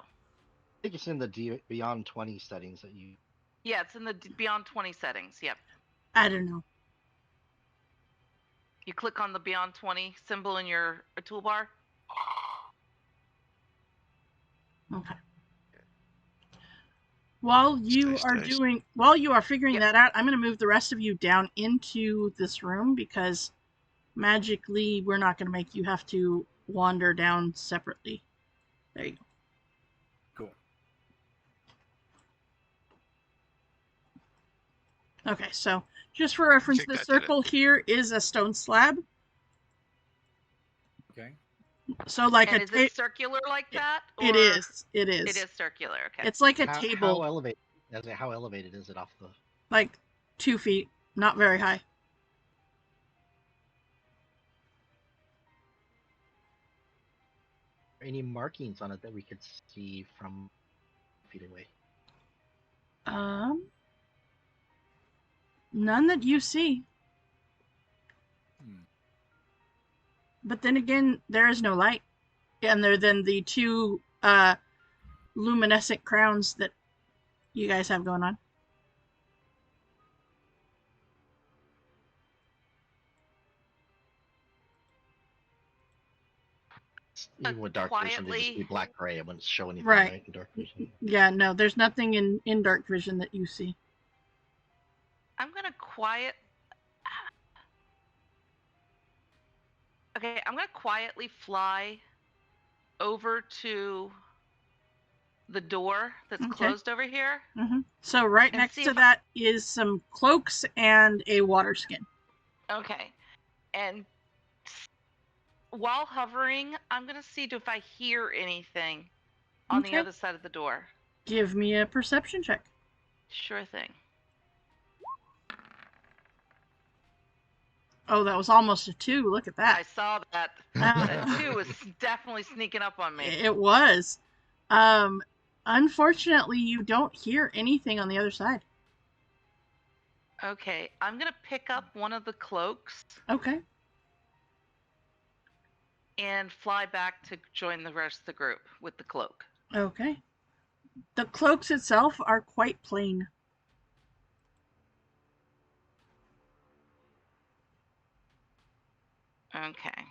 Speaker 6: think it's in the Beyond 20 settings that you.
Speaker 2: yeah, it's in the Beyond 20 settings. Yep.
Speaker 1: I don't know.
Speaker 2: You click on the Beyond 20 symbol in your toolbar.
Speaker 1: Okay. While you
Speaker 7: Dice,
Speaker 1: are
Speaker 7: dice.
Speaker 1: while you are figuring
Speaker 2: Yep.
Speaker 1: that out, I'm going to move the rest of you down into this room because magically we're not going to make you have to wander down separately. There you go.
Speaker 4: Cool.
Speaker 1: Okay, so just for reference,
Speaker 7: think
Speaker 1: the
Speaker 7: that did it.
Speaker 1: circle here is a stone slab.
Speaker 4: Okay.
Speaker 1: So like
Speaker 2: And
Speaker 1: a
Speaker 2: is it circular like that?
Speaker 1: it
Speaker 2: or-
Speaker 1: is. It is.
Speaker 2: It is circular. Okay.
Speaker 1: It's like a
Speaker 6: How
Speaker 1: table,
Speaker 6: elevated? How elevated is it off the?
Speaker 1: like 2 feet, not very high.
Speaker 6: Any markings on it that we could see from feet away?
Speaker 1: None that you see.
Speaker 4: Hmm.
Speaker 1: But then again, there is no light. Other than the two luminescent crowns that you guys have going on.
Speaker 6: Even with dark vision, they just be
Speaker 2: quietly-
Speaker 6: black gray. It wouldn't show anything,
Speaker 1: Right.
Speaker 6: right? In dark vision.
Speaker 1: Yeah, no, there's nothing in dark vision that you see.
Speaker 2: I'm gonna Okay, I'm gonna quietly fly over to the door that's
Speaker 1: Okay.
Speaker 2: closed over here.
Speaker 1: So right
Speaker 2: And
Speaker 1: next
Speaker 2: see
Speaker 1: to
Speaker 2: if-
Speaker 1: that is some cloaks and a water skin.
Speaker 2: Okay, and while hovering, I'm gonna see if I hear anything on the
Speaker 1: Okay.
Speaker 2: other side of the door.
Speaker 1: Give me a perception check.
Speaker 2: Sure thing.
Speaker 1: Oh, that was almost a 2. Look at
Speaker 2: I
Speaker 1: that.
Speaker 2: saw that.
Speaker 1: Ah.
Speaker 2: That 2 was definitely sneaking up on me.
Speaker 1: It was. Unfortunately, you don't hear anything on the other side.
Speaker 2: Okay, I'm gonna pick up one of the cloaks
Speaker 1: Okay.
Speaker 2: and fly back to join the rest of the group with the cloak.
Speaker 1: Okay. The cloaks itself are quite plain.
Speaker 2: Okay.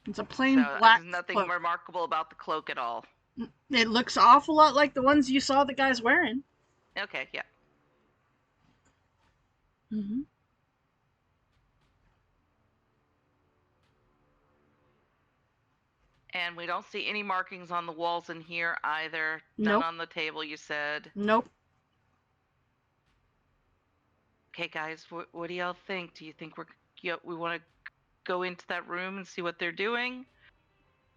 Speaker 1: It's a plain
Speaker 2: So
Speaker 1: black
Speaker 2: there's nothing
Speaker 1: cloak.
Speaker 2: remarkable about the cloak at all.
Speaker 1: It looks an awful lot like the ones you saw the guys wearing.
Speaker 2: Okay, yeah.
Speaker 1: Mm-hmm.
Speaker 2: And we don't see any markings on the walls in here either.
Speaker 1: Nope.
Speaker 2: None on the table, you said.
Speaker 1: Nope.
Speaker 2: Okay, guys, what do y'all think? Do you think we want to go into that room and see what they're doing,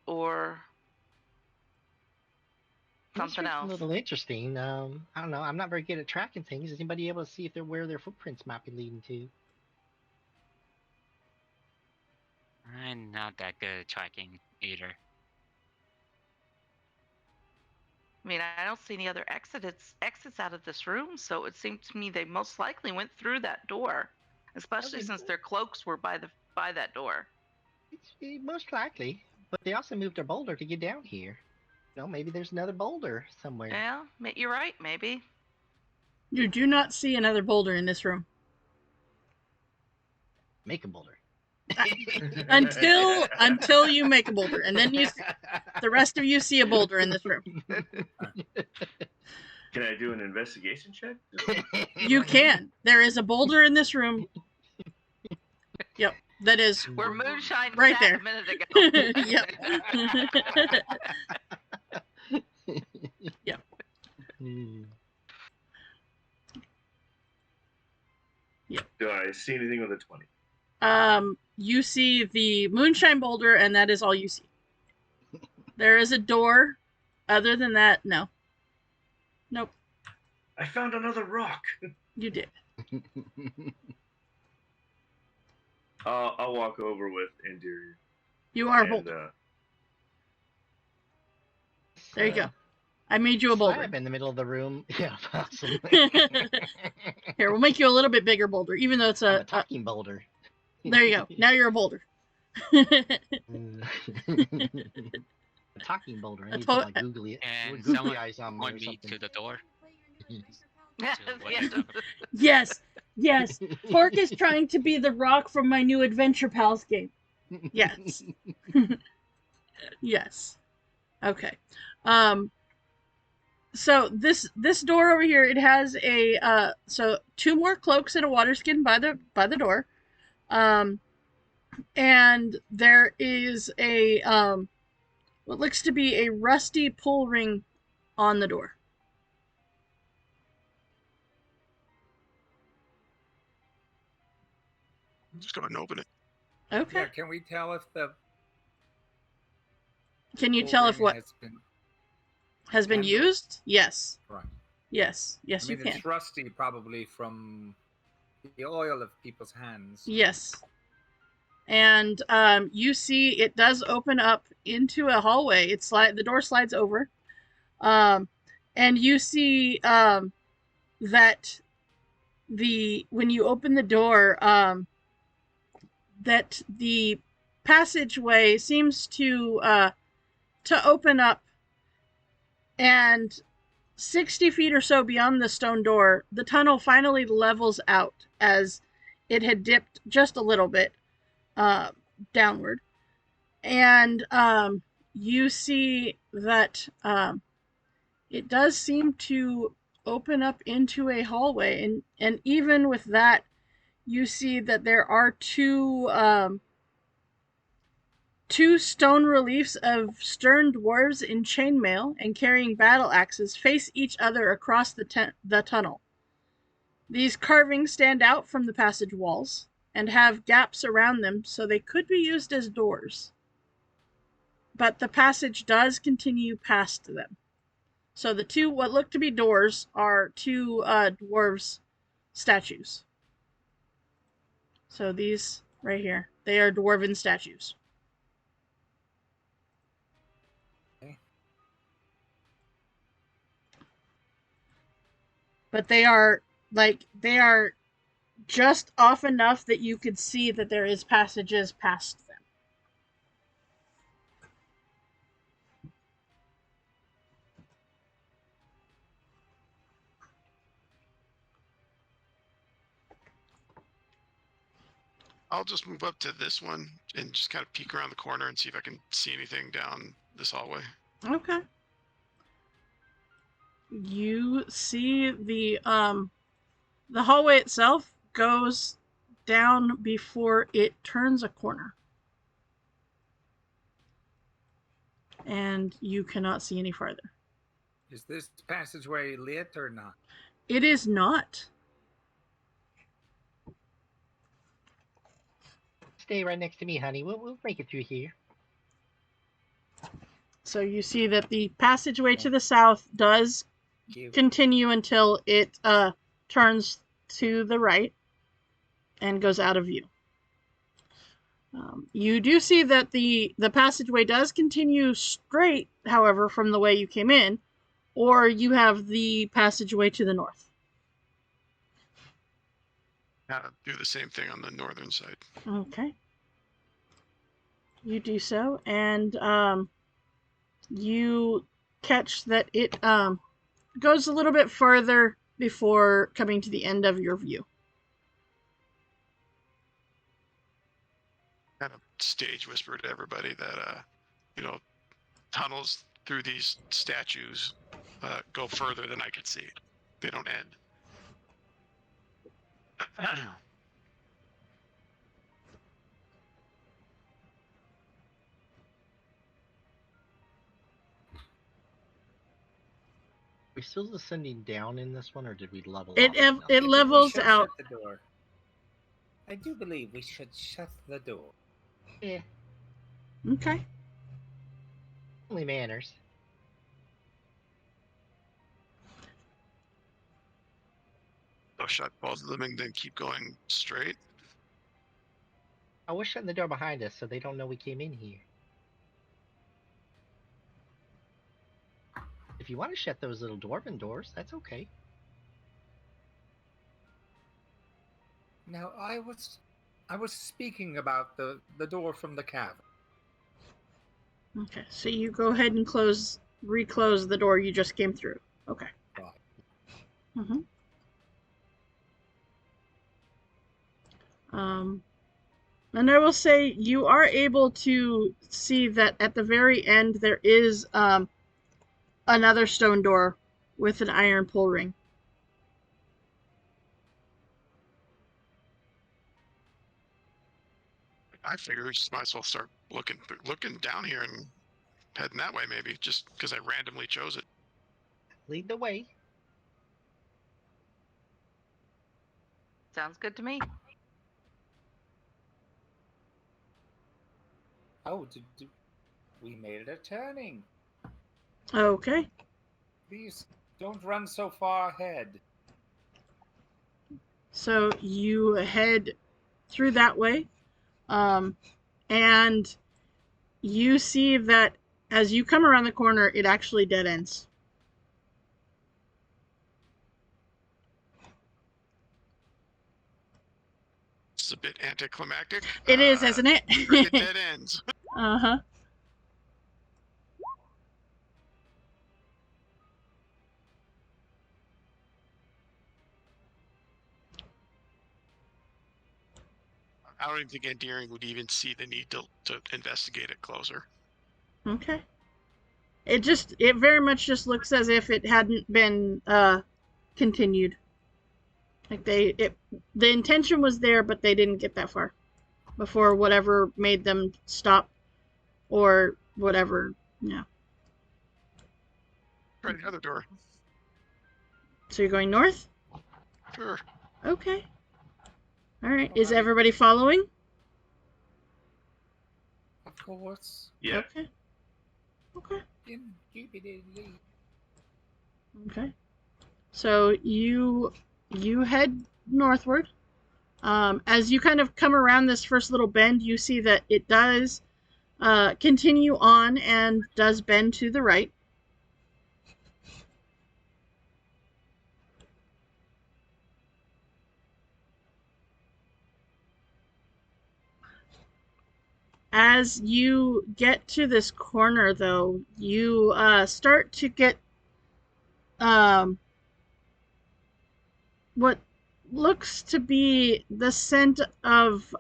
Speaker 2: or something
Speaker 6: It's a
Speaker 2: else?
Speaker 6: little interesting. I don't know. I'm not very good at tracking things. Is anybody able to see if they're where their footprints might be leading to?
Speaker 5: I'm not that good at tracking either.
Speaker 2: I mean, I don't see any other exits out of this room, so it seemed to me they most likely went through that door, especially
Speaker 6: would-
Speaker 2: since their cloaks were by that door.
Speaker 6: It's most likely, but they also moved their boulder to get down here. You know, maybe there's another boulder somewhere.
Speaker 2: Yeah, you're right, maybe.
Speaker 1: You do not see another boulder in this room.
Speaker 6: Make a boulder.
Speaker 1: Until you make a boulder, and then the rest of you see a boulder in this room.
Speaker 3: Can I do an investigation check?
Speaker 1: You can. There is a boulder in this room. Yep. That is
Speaker 2: Where moonshine
Speaker 1: Right
Speaker 2: sat
Speaker 1: there.
Speaker 2: a minute ago.
Speaker 6: Hmm.
Speaker 3: Do I see anything with a 20?
Speaker 1: You see the moonshine boulder, and that is all you see. There is a door. Other than that, no. Nope,
Speaker 3: I found another rock.
Speaker 1: you did.
Speaker 3: I'll walk over with Interior.
Speaker 1: You are a
Speaker 3: And,
Speaker 1: boulder. There you go. I made you a boulder.
Speaker 6: Slab in the middle of the room. Yeah, possibly.
Speaker 1: Here, we'll make you a little bit bigger boulder, even though it's
Speaker 6: I'm
Speaker 1: a
Speaker 6: a talking boulder.
Speaker 1: there you go. Now you're a boulder.
Speaker 6: A talking boulder. I
Speaker 1: A
Speaker 6: need
Speaker 1: to-
Speaker 6: to like googly,
Speaker 5: And
Speaker 6: googly
Speaker 5: someone
Speaker 6: eyes on me
Speaker 5: point
Speaker 6: or
Speaker 5: me
Speaker 6: something.
Speaker 5: to the door.
Speaker 2: Yes,
Speaker 5: To what
Speaker 2: yes.
Speaker 5: is up.
Speaker 1: Yes, yes. Fork is trying to be the rock from my new Adventure Pals game. Yes. Yes. Okay. So this door over here, it has a so 2 more cloaks and a water skin by the door. And there is a what looks to be a rusty pull ring on the door.
Speaker 7: I'm just going to open it.
Speaker 1: Okay.
Speaker 4: Yeah, can we tell if the
Speaker 1: Can you
Speaker 4: full
Speaker 1: tell if
Speaker 4: ring
Speaker 1: what
Speaker 4: has been
Speaker 1: been
Speaker 4: handled?
Speaker 1: used? Yes.
Speaker 4: right?
Speaker 1: Yes. Yes,
Speaker 4: I mean,
Speaker 1: you can.
Speaker 4: it's rusty probably from the oil of people's hands.
Speaker 1: Yes. And you see it does open up into a hallway. The door slides over. And you see that when you open the door, that the passageway seems to open up, and 60 feet or so beyond the stone door, the tunnel finally levels out as it had dipped just a little bit downward. And you see that it does seem to open up into a hallway. And even with that, you see that there are two stone reliefs of stern dwarves in chainmail and carrying battle axes face each other across the tunnel. These carvings stand out from the passage walls and have gaps around them, so they could be used as doors. But the passage does continue past them. So the two, what look to be doors, are 2 dwarves statues. So these right here, they are dwarven statues. But they are just off enough that you could see that there is passages past them.
Speaker 7: I'll just move up to this one and just kind of peek around the corner and see if I can see anything down this hallway.
Speaker 1: Okay. You see the hallway itself goes down before it turns a corner. And you cannot see any farther.
Speaker 4: Is this passageway lit or not?
Speaker 1: It is not.
Speaker 6: Stay right next to me, honey. We'll make it through here.
Speaker 1: So you see that the passageway to the south does continue until it turns to the right and goes out of view. You do see that the passageway does continue straight, however, from the way you came in, or you have the passageway to the north.
Speaker 7: Do the same thing on the northern side.
Speaker 1: Okay. You do so, and you catch that it goes a little bit further before coming to the end of your view.
Speaker 7: Kind of stage whisper to everybody that tunnels through these statues go further than I could see. They don't end.
Speaker 6: we still descending down in this one, or did we level
Speaker 1: It
Speaker 6: off?
Speaker 1: it
Speaker 6: enough?
Speaker 4: I think we
Speaker 1: levels
Speaker 4: should
Speaker 1: out.
Speaker 4: Shut the door. I do believe we should shut the door.
Speaker 6: Yeah,
Speaker 1: Okay.
Speaker 6: only manners.
Speaker 7: So shut both of them and then keep going straight.
Speaker 6: I was shutting the door behind us so they don't know we came in here. If you want to shut those little dwarven doors, that's okay.
Speaker 4: Now I was speaking about the door from the cavern.
Speaker 1: Okay. So you go ahead and reclose the door you just came through. Okay.
Speaker 4: Right.
Speaker 1: Mm-hmm. And I will say you are able to see that at the very end there is another stone door with an iron pull ring.
Speaker 7: I figure we just might as well start looking down here and heading that way, maybe, just because I randomly chose it.
Speaker 6: Lead the way.
Speaker 2: Sounds good to me.
Speaker 4: Oh, we made a turning.
Speaker 1: Okay.
Speaker 4: Please don't run so far ahead.
Speaker 1: So you head through that way. And you see that as you come around the corner, it actually dead ends.
Speaker 7: It's a bit anticlimactic.
Speaker 1: It is, isn't it?
Speaker 7: It dead ends.
Speaker 1: Uh-huh.
Speaker 7: I don't even think Endearing would even see the need to investigate it closer.
Speaker 1: Okay. It very much just looks as if it hadn't been continued. Like the intention was there, but they didn't get that far before whatever made them stop or whatever. Yeah.
Speaker 7: Try the other door.
Speaker 1: So you're going north?
Speaker 7: Sure.
Speaker 1: Okay. All right. Is everybody following?
Speaker 4: Of course.
Speaker 3: Yeah.
Speaker 1: Okay. Okay.
Speaker 4: Indubitably.
Speaker 1: Okay. So you head northward. As you kind of come around this first little bend, you see that it does continue on and does bend to the right. As you get to this corner, though, you start to get what looks to be the scent of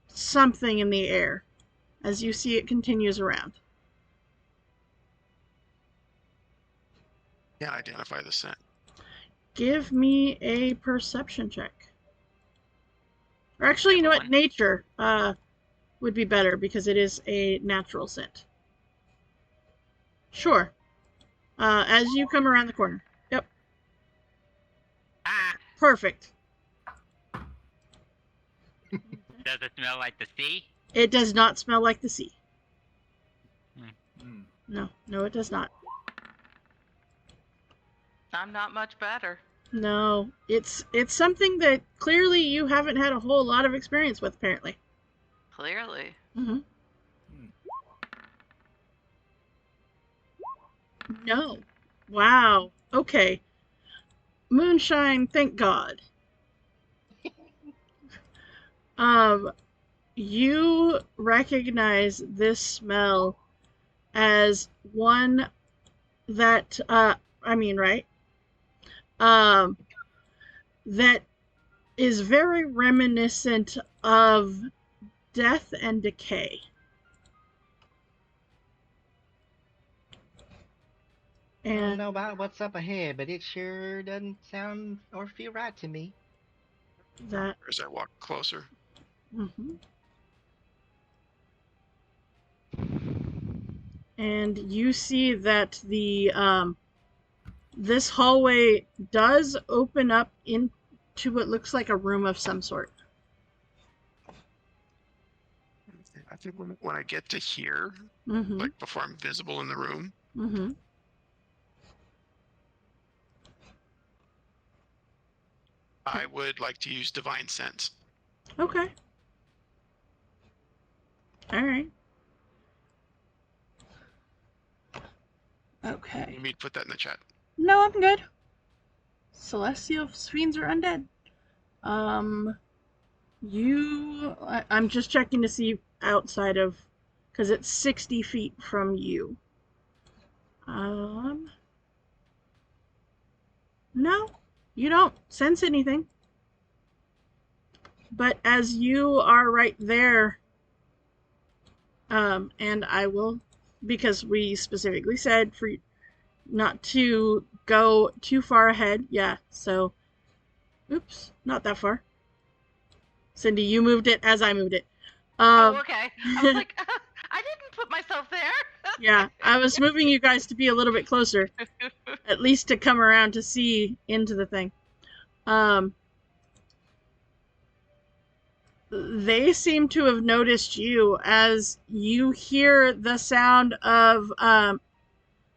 Speaker 1: something in the air as you see it continues around.
Speaker 7: Can't identify the scent.
Speaker 1: Give me a perception check. Or actually, you know what? Nature would be better because it is a natural scent. Sure. As you come around the corner. Yep.
Speaker 5: Ah!
Speaker 1: Perfect.
Speaker 5: Does it smell like the sea?
Speaker 1: It does not smell like the sea.
Speaker 4: Mm.
Speaker 1: No, it does not.
Speaker 2: I'm not much better.
Speaker 1: No, it's something that clearly you haven't had a whole lot of experience with, apparently.
Speaker 2: Clearly.
Speaker 1: Mm-hmm. No. Wow. Okay. Moonshine, thank God. You recognize this smell as one that, right? That is very reminiscent of death and decay.
Speaker 6: I don't
Speaker 1: And
Speaker 6: know about what's up ahead, but it sure doesn't sound or feel right to me.
Speaker 1: that.
Speaker 7: As I walk closer.
Speaker 1: Mm-hmm. And you see that the This hallway does open up into what looks like a room of some sort.
Speaker 7: I think when I get to here,
Speaker 1: Mm-hmm.
Speaker 7: like before I'm visible in the room,
Speaker 1: Mm-hmm.
Speaker 7: I would like to use Divine Sense.
Speaker 1: Okay. All right. Okay.
Speaker 7: You need me to put that in the chat.
Speaker 1: No, I'm good. Celestial fiends are undead. I'm just checking to see outside of, because it's 60 feet from you. No, you don't sense anything. But as you are right there, and I will, because we specifically said for not to go too far ahead. Yeah, so, oops, not that far. Cindy, you moved it as I moved it.
Speaker 2: Oh, okay. I was like, I didn't put myself there.
Speaker 1: Yeah, I was moving you guys to be a little bit closer, at least to come around to see into the thing. They seem to have noticed you as you hear the sound of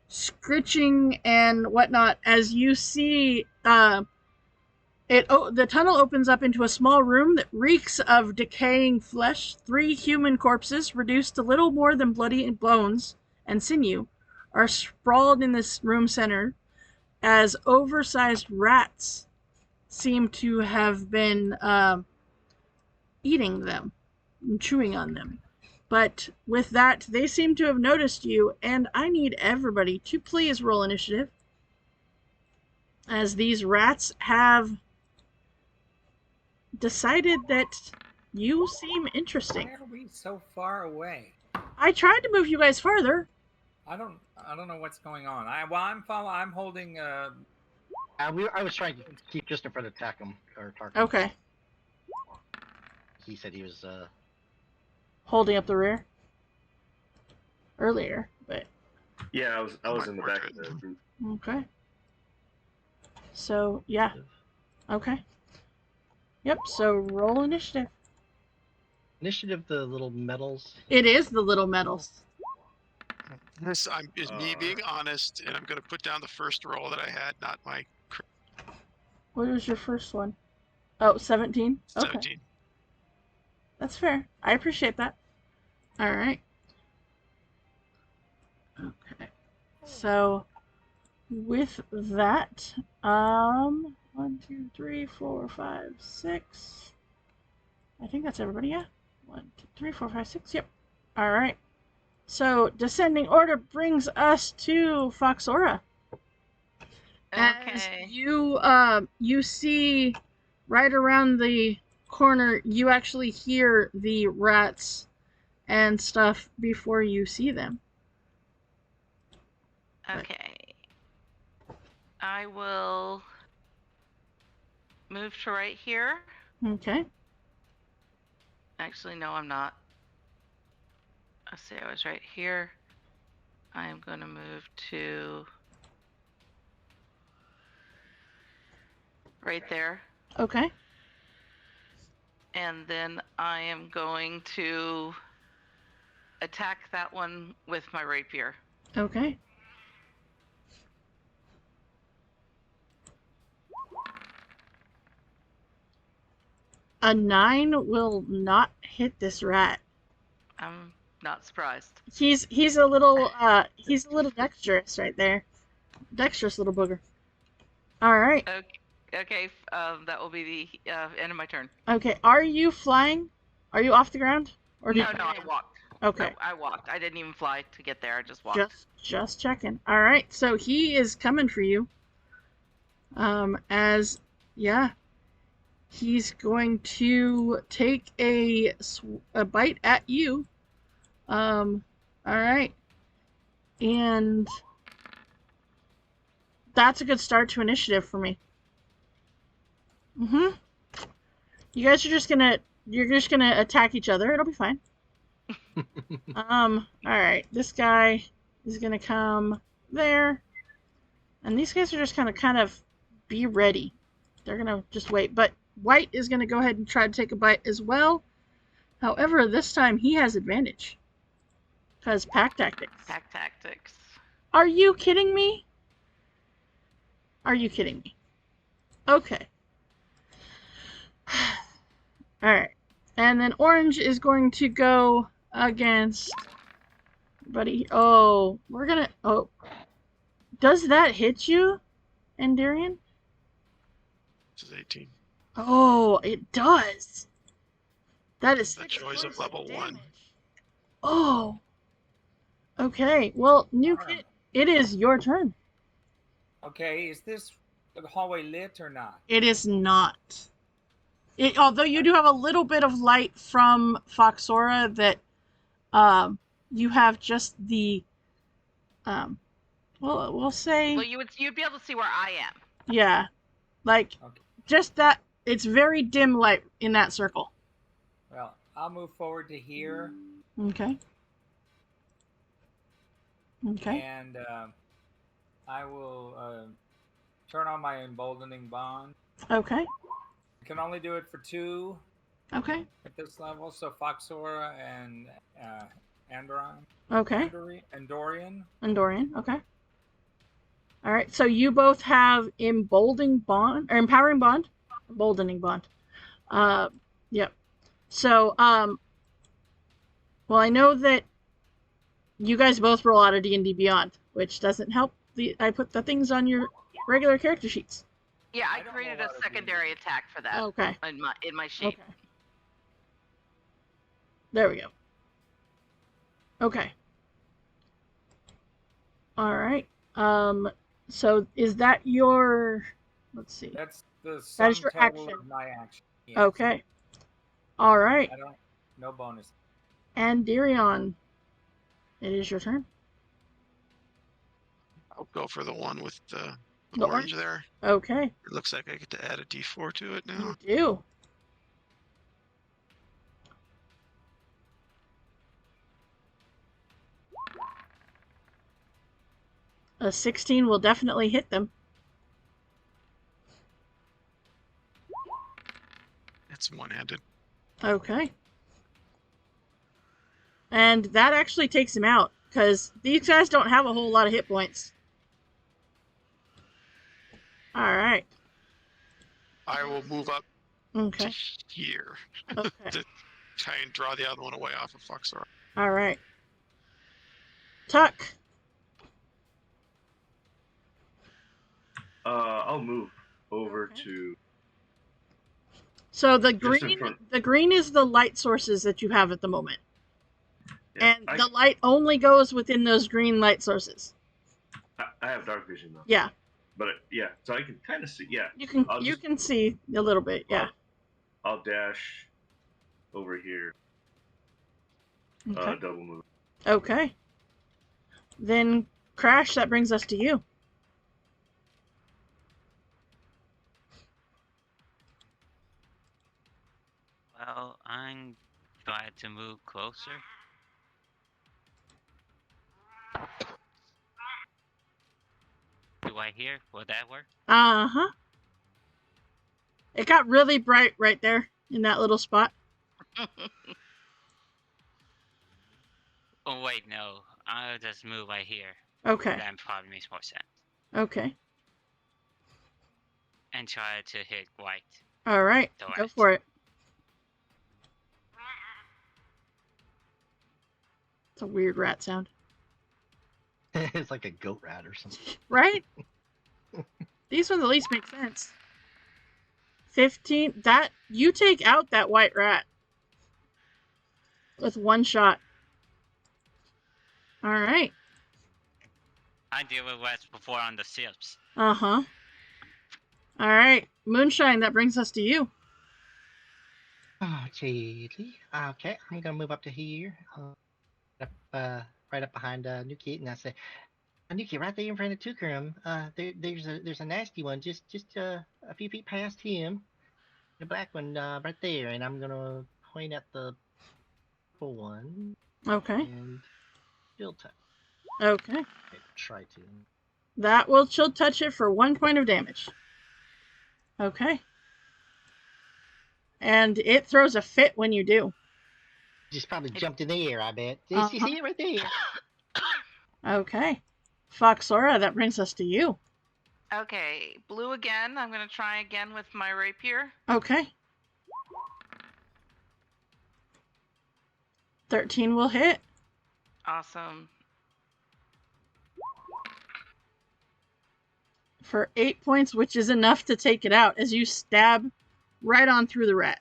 Speaker 1: scritching and whatnot as you see the tunnel opens up into a small room that reeks of decaying flesh. 3 human corpses, reduced to little more than bloody bones and sinew, are sprawled in this room center as oversized rats seem to have been eating them and chewing on them. But with that, they seem to have noticed you, and I need everybody to please roll initiative, as these rats have decided that you seem interesting.
Speaker 4: Why are we so far away?
Speaker 1: I tried to move you guys farther.
Speaker 4: I don't know what's going on. I'm holding.
Speaker 6: I was trying to keep just in front of Tarkham.
Speaker 1: Okay.
Speaker 6: He said he was
Speaker 1: Holding up the rear. Earlier, but
Speaker 3: Yeah, I was in the back of the group.
Speaker 1: okay. So yeah. Okay. Yep, so roll initiative.
Speaker 6: Initiative, the little medals.
Speaker 1: It is the little medals.
Speaker 7: This is me being honest, and I'm going to put down the first roll that I had, not my
Speaker 1: What was your first one? Oh, 17? Okay.
Speaker 7: 17.
Speaker 1: That's fair. I appreciate that. All right. Okay. So, with that, 1, 2, 3, 4, 5, 6. I think that's everybody, yeah? 1, 2, 3, 4, 5, 6. Yep. All right. So, descending order brings us to Foxora. As
Speaker 2: Okay.
Speaker 1: you see right around the corner, you actually hear the rats and stuff before you see them.
Speaker 2: Okay. I will move to right here.
Speaker 1: Okay.
Speaker 2: Actually, no, I'm not. Let's see, I was right here. I am going to move to right there.
Speaker 1: Okay.
Speaker 2: And then I am going to attack that one with my rapier.
Speaker 1: Okay. A 9 will not hit this rat.
Speaker 2: I'm not surprised.
Speaker 1: He's a little dexterous right there. Dexterous little booger. All right.
Speaker 2: Okay, that will be the end of my turn.
Speaker 1: Okay. Are you flying? Are you off the ground? Or
Speaker 2: No, I walked.
Speaker 1: Okay.
Speaker 2: No, I walked. I didn't even fly to get there. I just walked.
Speaker 1: Just checking. All right. So he is coming for you. He's going to take a bite at you. All right. And that's a good start to initiative for me. You guys are you're just gonna attack each other. It'll be fine. All right. This guy is gonna come there. And these guys are just gonna kind of be ready. They're gonna just wait. But White is gonna go ahead and try to take a bite as well. However, this time he has advantage. Because pack tactics.
Speaker 2: Pack tactics.
Speaker 1: Are you kidding me? Are you kidding me? Okay. Alright. And then Orange is going to go against... Buddy. Oh, we're gonna... Oh. Does that hit you, Endarian?
Speaker 7: This is 18.
Speaker 1: Oh, it does. That is
Speaker 7: The
Speaker 1: 6
Speaker 7: joys of
Speaker 1: points
Speaker 7: level 1.
Speaker 1: damage. Oh. Okay. Well, New Kid, it is your turn.
Speaker 4: Okay, is this the hallway lit or not?
Speaker 1: It is not. Although you do have a little bit of light from Foxora that you have just the well, we'll say
Speaker 2: Well, you'd be able to see where I am.
Speaker 1: yeah. Like
Speaker 4: Okay.
Speaker 1: just that it's very dim light in that circle.
Speaker 4: Well, I'll move forward to here,
Speaker 1: Okay. Okay.
Speaker 4: and I will turn on my emboldening bond.
Speaker 1: Okay.
Speaker 4: I can only do it for 2
Speaker 1: Okay.
Speaker 4: at this level, so Foxora and Andorian.
Speaker 1: Okay.
Speaker 4: Andorian.
Speaker 1: Andorian. Okay. All right. So you both have emboldening bond or empowering bond, emboldening bond. Yep. So well, I know that you guys both roll out of D&D Beyond, which doesn't help. I put the things on your regular character sheets.
Speaker 2: Yeah, I
Speaker 4: I don't
Speaker 2: created
Speaker 4: know
Speaker 2: a
Speaker 4: how to do
Speaker 2: secondary
Speaker 4: this.
Speaker 2: attack for that
Speaker 1: Okay.
Speaker 2: in my sheet.
Speaker 1: Okay. There we go. Okay. All right. So is that your? Let's see.
Speaker 4: That's the
Speaker 1: That
Speaker 4: sum
Speaker 1: is your
Speaker 4: total
Speaker 1: action.
Speaker 4: of my action. Yes.
Speaker 1: Okay. All right.
Speaker 4: I don't. No bonus.
Speaker 1: And Dirion, it is your turn.
Speaker 7: I'll go for the one with the
Speaker 1: The
Speaker 7: orange there.
Speaker 1: Okay.
Speaker 7: It looks like I get to add a d4 to it
Speaker 1: You
Speaker 7: now.
Speaker 1: do. A 16 will definitely hit them.
Speaker 7: It's one-handed.
Speaker 1: Okay. And that actually takes him out, because these guys don't have a whole lot of hit points. Alright.
Speaker 7: I will move up
Speaker 1: Okay.
Speaker 7: to here
Speaker 1: Okay.
Speaker 7: to try and draw the other one away off of Foxora.
Speaker 1: Alright. Tuck.
Speaker 3: I'll move over
Speaker 1: Okay.
Speaker 3: to.
Speaker 1: So the
Speaker 3: Just in
Speaker 1: green
Speaker 3: front.
Speaker 1: the green is the light sources that you have at the moment.
Speaker 3: Yeah,
Speaker 1: And the light only goes within those green light sources.
Speaker 3: I have dark vision though.
Speaker 1: Yeah.
Speaker 3: But yeah, so I can kind of see. Yeah,
Speaker 1: You can
Speaker 3: I'll
Speaker 1: you
Speaker 3: just-
Speaker 1: can see a little bit, yeah.
Speaker 3: I'll dash over here.
Speaker 1: Okay.
Speaker 3: Double move.
Speaker 1: Okay. Then Crash, that brings us to you.
Speaker 5: Well, I'm trying to move closer. Do I hear? Will that work?
Speaker 1: Uh-huh. It got really bright right there in that little spot.
Speaker 5: Oh wait, no. I'll just move right here.
Speaker 1: Okay.
Speaker 5: That probably makes more sense.
Speaker 1: Okay.
Speaker 5: And try to hit white.
Speaker 1: All right.
Speaker 5: The
Speaker 1: Go
Speaker 5: rat.
Speaker 1: for it. It's a weird rat sound.
Speaker 6: It's like a goat rat or something.
Speaker 1: Right? These ones at least make sense. 15. That you take out that white rat with one shot. All right.
Speaker 5: I deal with rats before on the ships.
Speaker 1: Uh-huh. All right. Moonshine, that brings us to you.
Speaker 6: Oh, Chadley. Okay, I'm gonna move up to here. Right up behind Nuki, and I say, Nuki, right there in front of Tukarum. There's a nasty one just a few feet past him. The black one right there, and I'm gonna point at the purple one
Speaker 1: Okay.
Speaker 6: and still touch.
Speaker 1: Okay.
Speaker 6: Try to.
Speaker 1: That will chill touch it for 1 point of damage. Okay. And it throws a fit when you do.
Speaker 6: Just probably jumped in the air, I bet.
Speaker 1: Uh-huh.
Speaker 6: You see it right there?
Speaker 1: Okay. Foxora, that brings us to you.
Speaker 2: Okay, blue again. I'm gonna try again with my rapier.
Speaker 1: Okay. 13 will hit.
Speaker 2: Awesome.
Speaker 1: For 8 points, which is enough to take it out as you stab right on through the rat.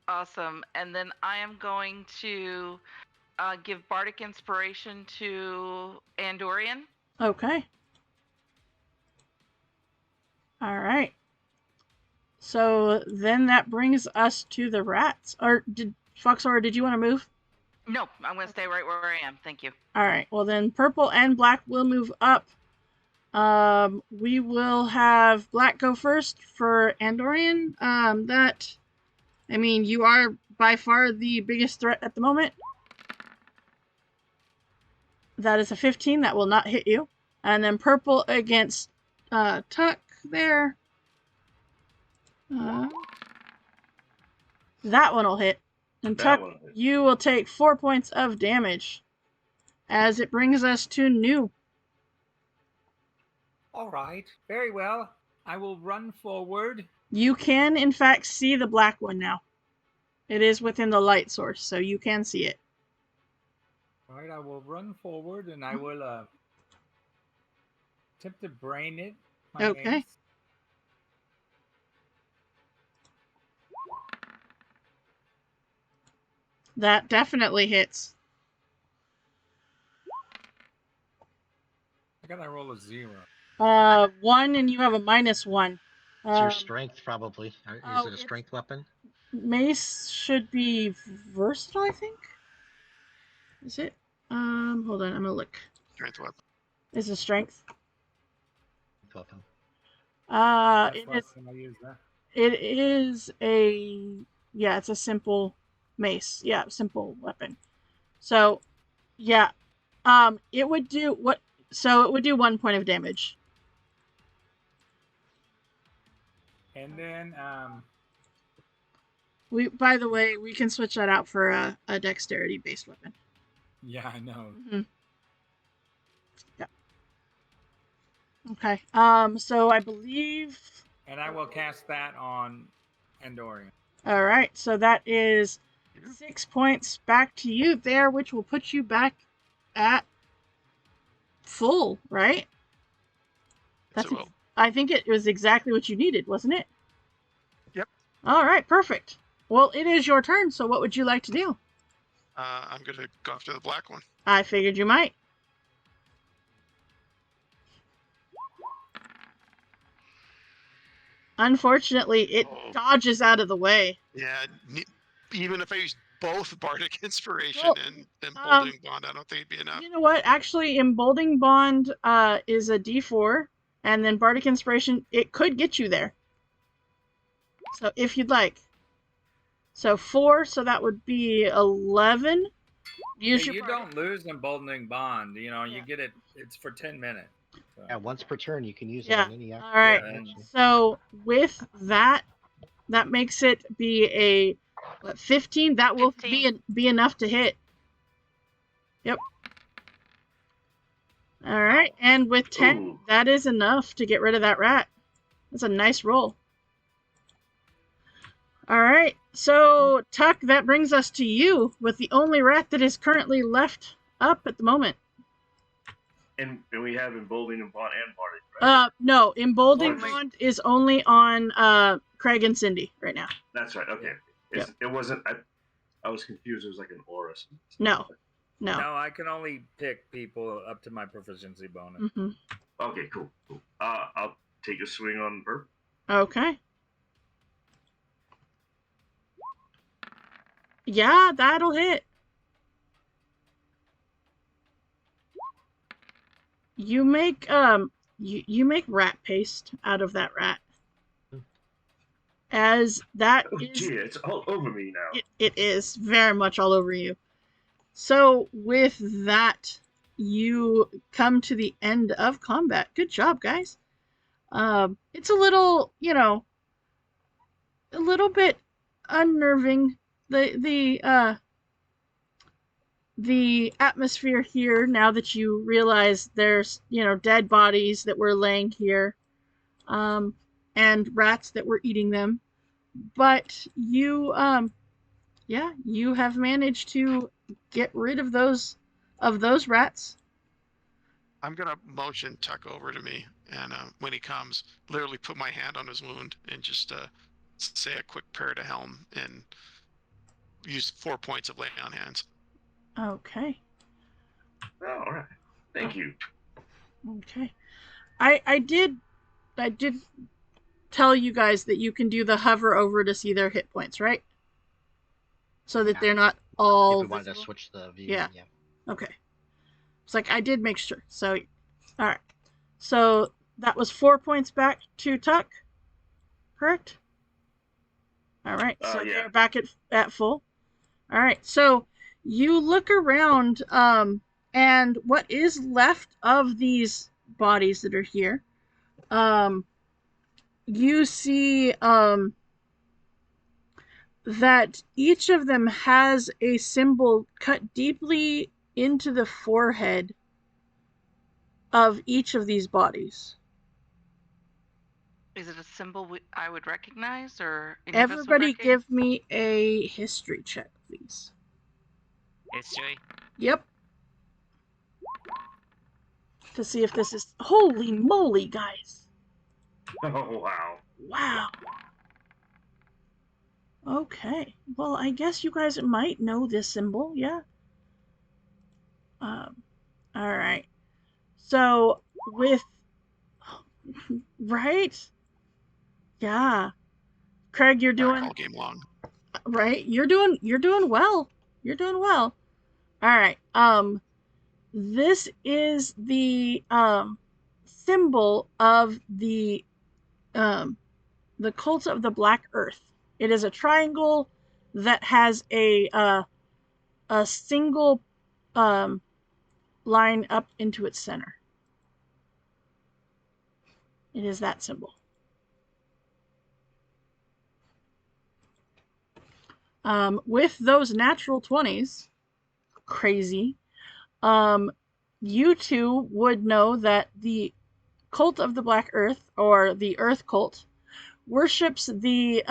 Speaker 2: Awesome. And then I am going to give Bardic Inspiration to Andorian.
Speaker 1: Okay. All right. So then that brings us to the rats. Or did Foxora, did you want to move?
Speaker 2: Nope, I'm going to stay right where I am. Thank you.
Speaker 1: All right. Well, then purple and black will move up. We will have black go first for Andorian. You are by far the biggest threat at the moment. That is a 15. That will not hit you. And then purple against Tuck there. That one will hit. And
Speaker 3: That
Speaker 1: Tuck,
Speaker 3: one hit.
Speaker 1: you will take 4 points of damage. As it brings us to New.
Speaker 4: All right, very well. I will run forward.
Speaker 1: You can, in fact, see the black one now. It is within the light source, so you can see it.
Speaker 4: All right, I will run forward and I will attempt to brain it. My
Speaker 1: Okay.
Speaker 4: mace.
Speaker 1: That definitely hits.
Speaker 4: I gotta roll a 0.
Speaker 1: 1, and you have a -1.
Speaker 6: It's your
Speaker 1: Um,
Speaker 6: strength, probably. Is
Speaker 1: oh,
Speaker 6: it a
Speaker 1: it's-
Speaker 6: strength weapon?
Speaker 1: Mace should be versatile, I think. Is it? Hold on, I'm gonna look.
Speaker 7: Strength weapon.
Speaker 1: Is it strength?
Speaker 6: Weapon.
Speaker 4: That's
Speaker 1: It
Speaker 4: last
Speaker 1: is.
Speaker 4: time I used that.
Speaker 1: It is a. Yeah, it's a simple mace. Yeah, simple weapon. So, yeah, it would do what? So it would do 1 point of damage.
Speaker 4: And then
Speaker 1: By the way, we can switch that out for a dexterity-based weapon.
Speaker 4: yeah, I know.
Speaker 1: Mm-hmm. Yeah. Okay. So I believe.
Speaker 4: And I will cast that on Andorian.
Speaker 1: All right. So that is 6 points back to you there, which will put you back at full, right?
Speaker 7: Yes, it will.
Speaker 1: I think it was exactly what you needed, wasn't it?
Speaker 7: Yep.
Speaker 1: All right. Perfect. Well, it is your turn. So what would you like to do?
Speaker 7: I'm gonna go after the black one.
Speaker 1: I figured you might. Unfortunately, it
Speaker 7: Oh.
Speaker 1: dodges out of the way.
Speaker 7: Yeah, even if I use both Bardic Inspiration
Speaker 1: Well,
Speaker 7: and Emboldening Bond, I don't think it'd be enough.
Speaker 1: You know what? Actually, Emboldening Bond is a D4, and then Bardic Inspiration, it could get you there. So if you'd like. So 4, so that would be 11. Use
Speaker 4: Hey,
Speaker 1: your
Speaker 4: you
Speaker 1: Bardic.
Speaker 4: don't lose Emboldening Bond. You know,
Speaker 1: Yeah.
Speaker 4: you get it. It's for 10 minutes. So.
Speaker 6: Yeah, once per turn you can use
Speaker 1: Yeah.
Speaker 6: it on any
Speaker 1: All right.
Speaker 6: action.
Speaker 1: So with that, that makes it be a 15. That will
Speaker 2: 15.
Speaker 1: be enough to hit. Yep. All right, and with 10,
Speaker 3: Ooh.
Speaker 1: that is enough to get rid of that rat. That's a nice roll. All right, so Tuck, that brings us to you with the only rat that is currently left up at the moment.
Speaker 3: And we have Emboldening Bond and Bardic, right?
Speaker 1: No, Emboldening
Speaker 3: Only-
Speaker 1: Bond is only on Craig and Cindy right now.
Speaker 3: That's right. Okay. It wasn't. I was confused. It was like an aura.
Speaker 1: No. No.
Speaker 4: No, I can only pick people up to my proficiency bonus.
Speaker 1: Mm-hmm.
Speaker 3: Okay. Cool. I'll take a swing on her.
Speaker 1: Okay. Yeah, that'll hit. You make you make rat paste out of that rat. As that
Speaker 3: Oh,
Speaker 1: is
Speaker 3: gee, it's all over me now.
Speaker 1: it is very much all over you. So with that, you come to the end of combat. Good job, guys. It's a little, a little bit unnerving. The atmosphere here, now that you realize there's, dead bodies that were laying here, and rats that were eating them. But you, you have managed to get rid of those rats.
Speaker 7: I'm gonna motion Tuck over to me, and when he comes, literally put my hand on his wound and just say a quick prayer to Helm and use 4 points of lay on hands.
Speaker 1: Okay.
Speaker 3: All right. Thank you.
Speaker 1: Okay. I did tell you guys that you can do the hover over to see their hit points, right? So that they're not all
Speaker 6: If we wanted to
Speaker 1: visible?
Speaker 6: switch the view,
Speaker 1: Yeah. Okay. It's like I did make sure. So, all right. So that was 4 points back to Tuck, correct? All right. So
Speaker 3: Yeah.
Speaker 1: they're back at full. All right. So you look around, and what is left of these bodies that are here, you see, that each of them has a symbol cut deeply into the forehead of each of these bodies.
Speaker 2: Is it a symbol I would recognize, or any of us would
Speaker 1: Everybody
Speaker 2: recognize?
Speaker 1: give me a history check, please.
Speaker 5: History.
Speaker 1: Yep. To see if this is... Holy moly, guys.
Speaker 3: Oh, wow.
Speaker 1: Wow. Okay. Well, I guess you guys might know this symbol, yeah. Alright. So, with... Right? Yeah. Craig, you're doing...
Speaker 7: All game long.
Speaker 1: Right? You're doing well. You're doing well. Alright. This is the, symbol of the cult of the Black Earth. It is a triangle that has a single line up into its center. It is that symbol. With those natural 20s, crazy, you two would know that the cult of the Black Earth, or the Earth Cult, worships the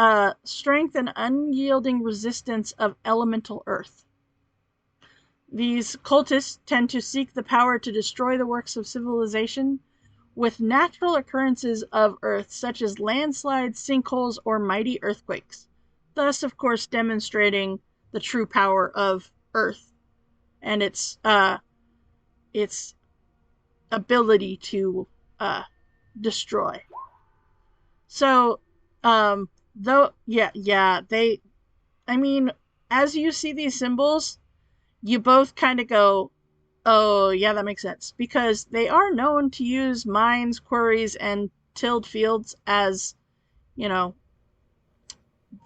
Speaker 1: strength and unyielding resistance of elemental Earth. These cultists tend to seek the power to destroy the works of civilization with natural occurrences of Earth, such as landslides, sinkholes, or mighty earthquakes, thus, of course, demonstrating the true power of Earth and its ability to destroy. So, as you see these symbols, you both kind of go, oh, yeah, that makes sense. Because they are known to use mines, quarries, and tilled fields as,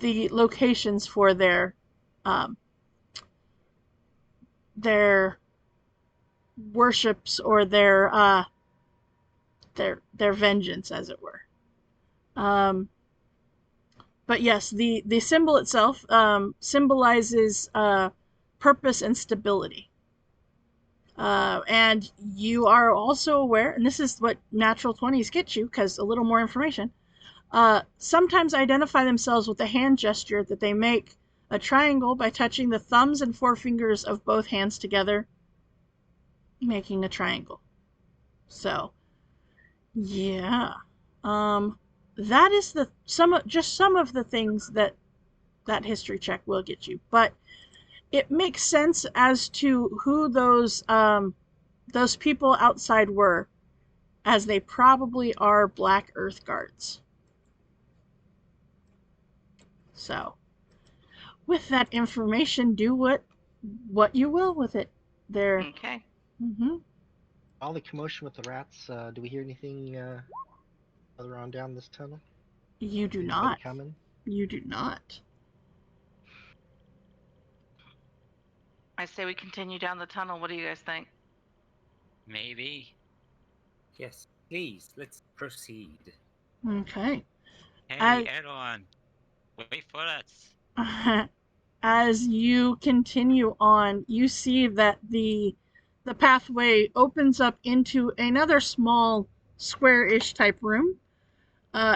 Speaker 1: the locations for their worships, or their vengeance, as it were. But yes, the symbol itself symbolizes purpose and stability. And you are also aware, and this is what natural 20s get you, because a little more information, sometimes identify themselves with a hand gesture that they make a triangle by touching the thumbs and forefingers of both hands together, making a triangle. So, yeah. That is some of the things that history check will get you, but it makes sense as to who those people outside were, as they probably are Black Earth guards. So, with that information, do what you will with it. There.
Speaker 2: Okay.
Speaker 1: Mm-hmm.
Speaker 6: All the commotion with the rats. Do we hear anything further on down this tunnel?
Speaker 1: You do
Speaker 6: Anybody
Speaker 1: not.
Speaker 6: coming?
Speaker 1: You do not.
Speaker 2: I say we continue down the tunnel. What do you guys think?
Speaker 5: Maybe.
Speaker 4: Yes, please, let's proceed.
Speaker 1: Okay.
Speaker 5: Hey, everyone. Wait for us.
Speaker 1: As you continue on, you see that the pathway opens up into another small square-ish type room.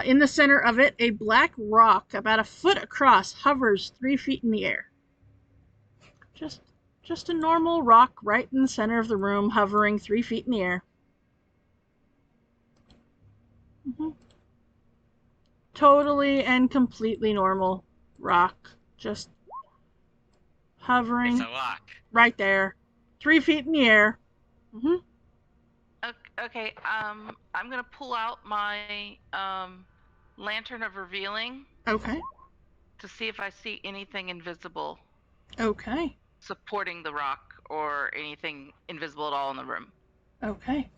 Speaker 1: In the center of it, a black rock about a foot across hovers 3 feet in the air. Just a normal rock right in the center of the room, hovering 3 feet in the air. Totally and completely normal rock. Just hovering
Speaker 5: It's a rock.
Speaker 1: right there. 3 feet in the air.
Speaker 2: Okay, I'm gonna pull out my lantern of revealing
Speaker 1: Okay.
Speaker 2: to see if I see anything invisible
Speaker 1: Okay.
Speaker 2: supporting the rock or anything invisible at all in the room.
Speaker 1: Okay.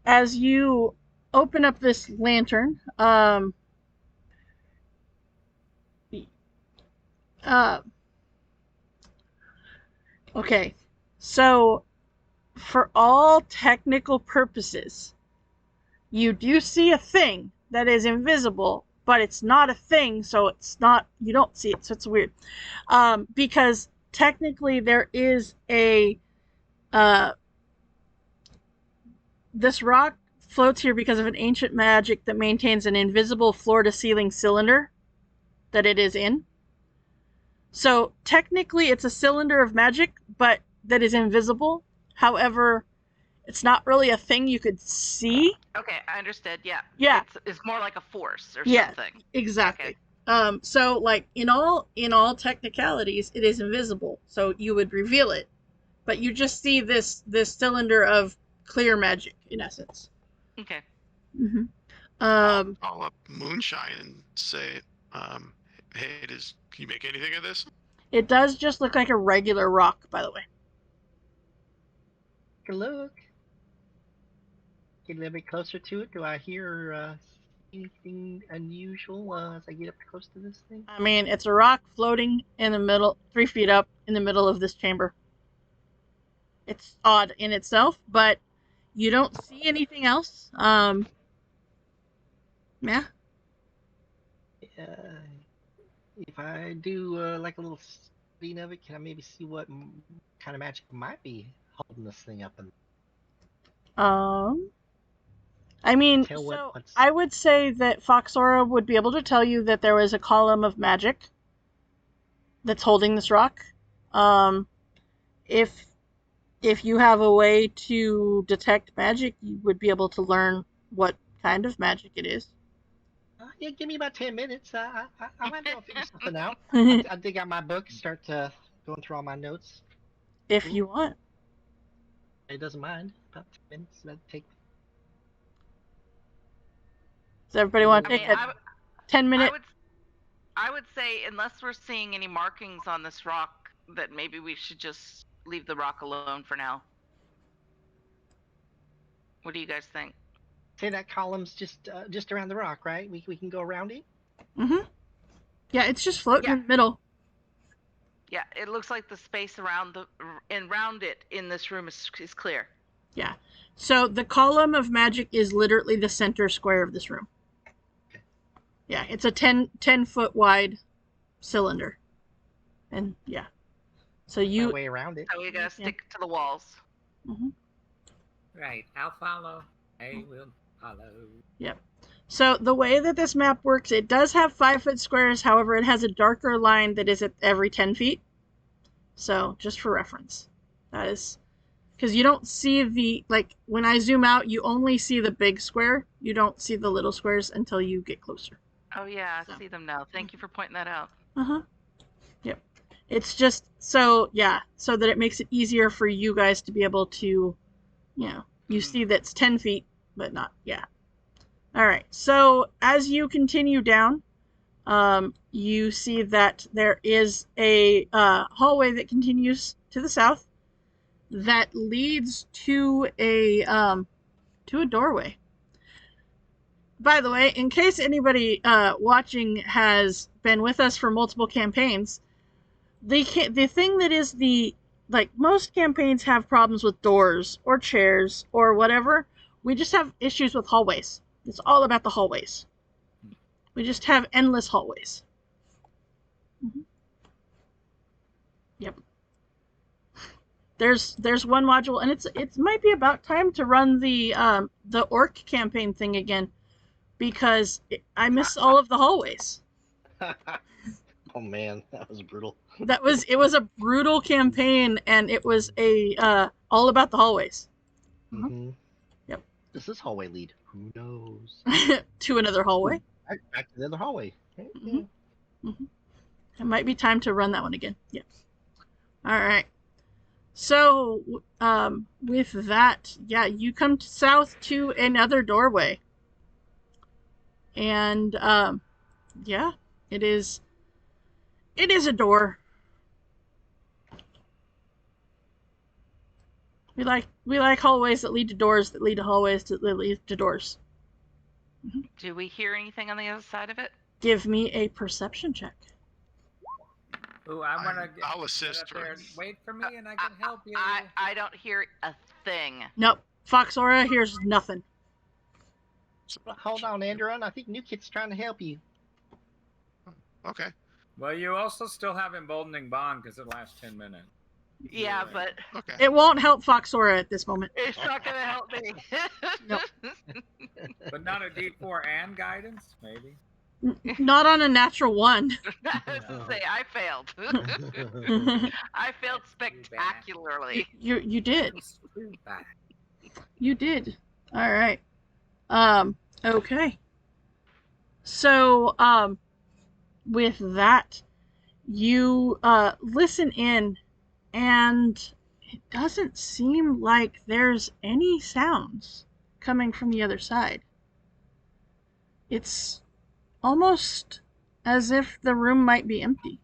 Speaker 1: As you open up this lantern, okay. So, for all technical purposes, you do see a thing that is invisible, but it's not a thing, so it's not, you don't see it, so it's weird. Because technically there is a, this rock floats here because of an ancient magic that maintains an invisible floor-to-ceiling cylinder that it is in. So technically it's a cylinder of magic, but that is invisible. However, it's not really a thing you could see.
Speaker 2: Okay, I understood. Yeah.
Speaker 1: Yeah.
Speaker 2: It's more like a force or
Speaker 1: Yeah,
Speaker 2: something.
Speaker 1: exactly.
Speaker 2: Okay.
Speaker 1: So like in all technicalities, it is invisible. So you would reveal it, but you just see this cylinder of clear magic in essence.
Speaker 2: Okay.
Speaker 1: Mm-hmm.
Speaker 7: I'll up Moonshine and say, hey, can you make anything of this?
Speaker 1: It does just look like a regular rock, by the way.
Speaker 6: Take a look. Get a little bit closer to it. Do I hear anything unusual as I get up close to this thing?
Speaker 1: I mean, it's a rock floating in the middle, 3 feet up in the middle of this chamber. It's odd in itself, but you don't see anything else. Yeah.
Speaker 6: If I do like a little study of it, can I maybe see what kind of magic might be holding this thing up?
Speaker 1: I mean,
Speaker 6: Tell
Speaker 1: so
Speaker 6: what's...
Speaker 1: I would say that Foxora would be able to tell you that there was a column of magic that's holding this rock. If you have a way to detect magic, you would be able to learn what kind of magic it is.
Speaker 6: Yeah, give me about 10 minutes. I might be able to figure something out. I'll dig out my book, start going through all my notes.
Speaker 1: If you want.
Speaker 6: It doesn't mind. About 10 minutes. That'd take.
Speaker 1: Does everybody want to take a 10-minute?
Speaker 2: I would say, unless we're seeing any markings on this rock, that maybe we should just leave the rock alone for now. What do you guys think?
Speaker 6: Say that column's just around the rock, right? We can go around it?
Speaker 1: Mm-hmm. Yeah, it's just floating in the middle.
Speaker 2: Yeah, it looks like the space around it in this room is clear.
Speaker 1: Yeah. So the column of magic is literally the center square of this room.
Speaker 6: Okay.
Speaker 1: Yeah, it's a 10-foot wide cylinder. And yeah. So you
Speaker 6: my way around it.
Speaker 2: So we gotta stick to the walls.
Speaker 1: Mm-hmm.
Speaker 4: Right, I'll follow. I will follow.
Speaker 1: Yep. So the way that this map works, it does have 5-foot squares. However, it has a darker line that is at every 10 feet. So just for reference, that is because you don't see the, like when I zoom out, you only see the big square. You don't see the little squares until you get closer.
Speaker 2: Oh yeah, I see them now. Thank you for pointing that out.
Speaker 1: Uh-huh. Yep. It's just so that it makes it easier for you guys to be able to, you see that's 10 feet, but not, All right. So as you continue down, you see that there is a hallway that continues to the south that leads to a doorway. By the way, in case anybody watching has been with us for multiple campaigns, the thing that is the like most campaigns have problems with doors or chairs or whatever. We just have issues with hallways. It's all about the hallways. We just have endless hallways. Yep. There's one module, and it might be about time to run the orc campaign thing again, because I miss all of the hallways.
Speaker 6: Oh man, that was brutal.
Speaker 1: It was a brutal campaign, and it was all about the hallways.
Speaker 6: Mm-hmm.
Speaker 1: Yep.
Speaker 6: Does this hallway lead? Who knows?
Speaker 1: To another hallway.
Speaker 6: Back to the other hallway.
Speaker 1: It might be time to run that one again. Yeah. All right. So, with that, yeah, you come south to another doorway. And, yeah, it is a door. We like hallways that lead to doors that lead to hallways that lead to doors.
Speaker 2: Do we hear anything on the other side of it?
Speaker 1: Give me a perception check.
Speaker 4: Ooh, I want to
Speaker 7: I'll assist
Speaker 4: up there
Speaker 7: her.
Speaker 4: and wait for me, and I can help you.
Speaker 2: I don't hear a thing.
Speaker 1: Nope. Foxora hears nothing.
Speaker 6: Hold on, Andron. I think New Kid's trying to help you.
Speaker 7: Okay.
Speaker 4: Well, you also still have Emboldening Bond because it lasts 10 minutes.
Speaker 2: Yeah,
Speaker 4: Anyway.
Speaker 2: but
Speaker 7: Okay.
Speaker 1: It won't help Foxora at this moment.
Speaker 2: it's not gonna help me.
Speaker 1: Nope.
Speaker 4: But not a D4 and guidance, maybe.
Speaker 1: Not on a natural one.
Speaker 2: I was to say I failed. I failed spectacularly.
Speaker 1: You did.
Speaker 4: It's too bad.
Speaker 1: You did. All right. Okay. So, with that, you listen in, and it doesn't seem like there's any sounds coming from the other side. It's almost as if the room might be empty.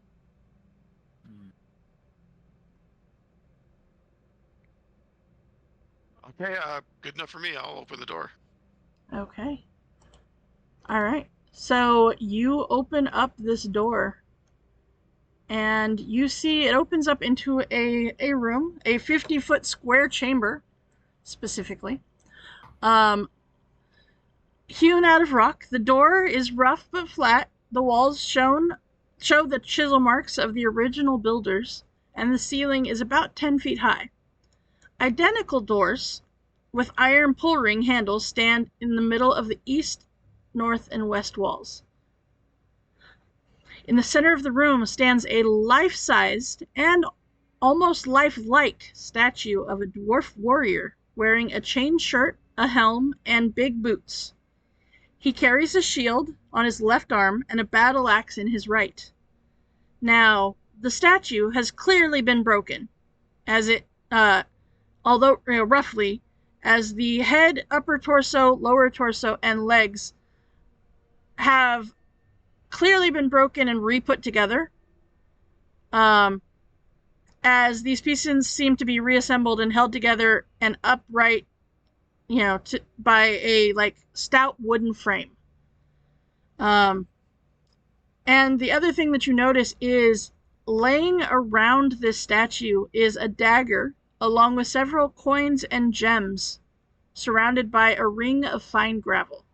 Speaker 7: Okay, good enough for me. I'll open the door.
Speaker 1: Okay. All right. So you open up this door, and you see it opens up into a room, a 50-foot square chamber, specifically. Hewn out of rock. The door is rough but flat. The walls show the chisel marks of the original builders, and the ceiling is about 10 feet high. Identical doors with iron pull ring handles stand in the middle of the east, north, and west walls. In the center of the room stands a life-sized and almost lifelike statue of a dwarf warrior wearing a chain shirt, a helm, and big boots. He carries a shield on his left arm and a battle axe in his right. Now, the statue has clearly been broken, as it, although roughly, as the head, upper torso, lower torso, and legs have clearly been broken and re-put together, as these pieces seem to be reassembled and held together and upright, by a stout wooden frame. And the other thing that you notice is laying around this statue is a dagger, along with several coins and gems, surrounded by a ring of fine gravel.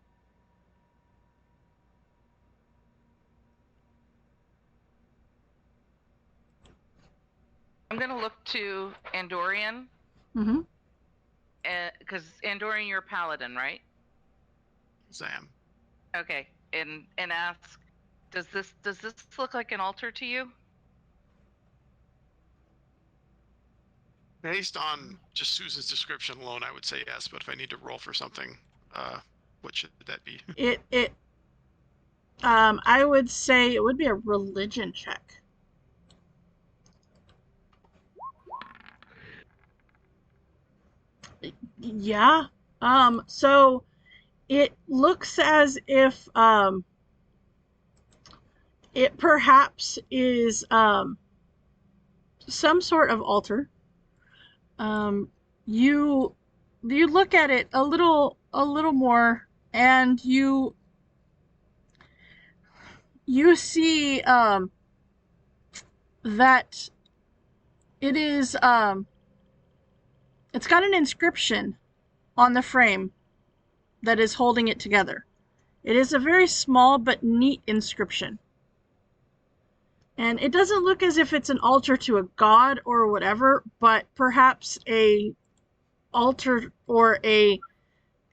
Speaker 2: I'm gonna look to Andorian,
Speaker 1: Mm-hmm.
Speaker 2: because Andorian, you're a paladin, right?
Speaker 7: Zam.
Speaker 2: Okay, and ask, does this look like an altar to you?
Speaker 7: Based on just Susan's description alone, I would say yes. But if I need to roll for something, what should that be?
Speaker 1: I would say it would be a religion check. Yeah. So it looks as if it perhaps is some sort of altar. You look at it a little more, and you see that It is it's got an inscription on the frame that is holding it together. It is a very small but neat inscription. And it doesn't look as if it's an altar to a god or whatever, but perhaps a altar or a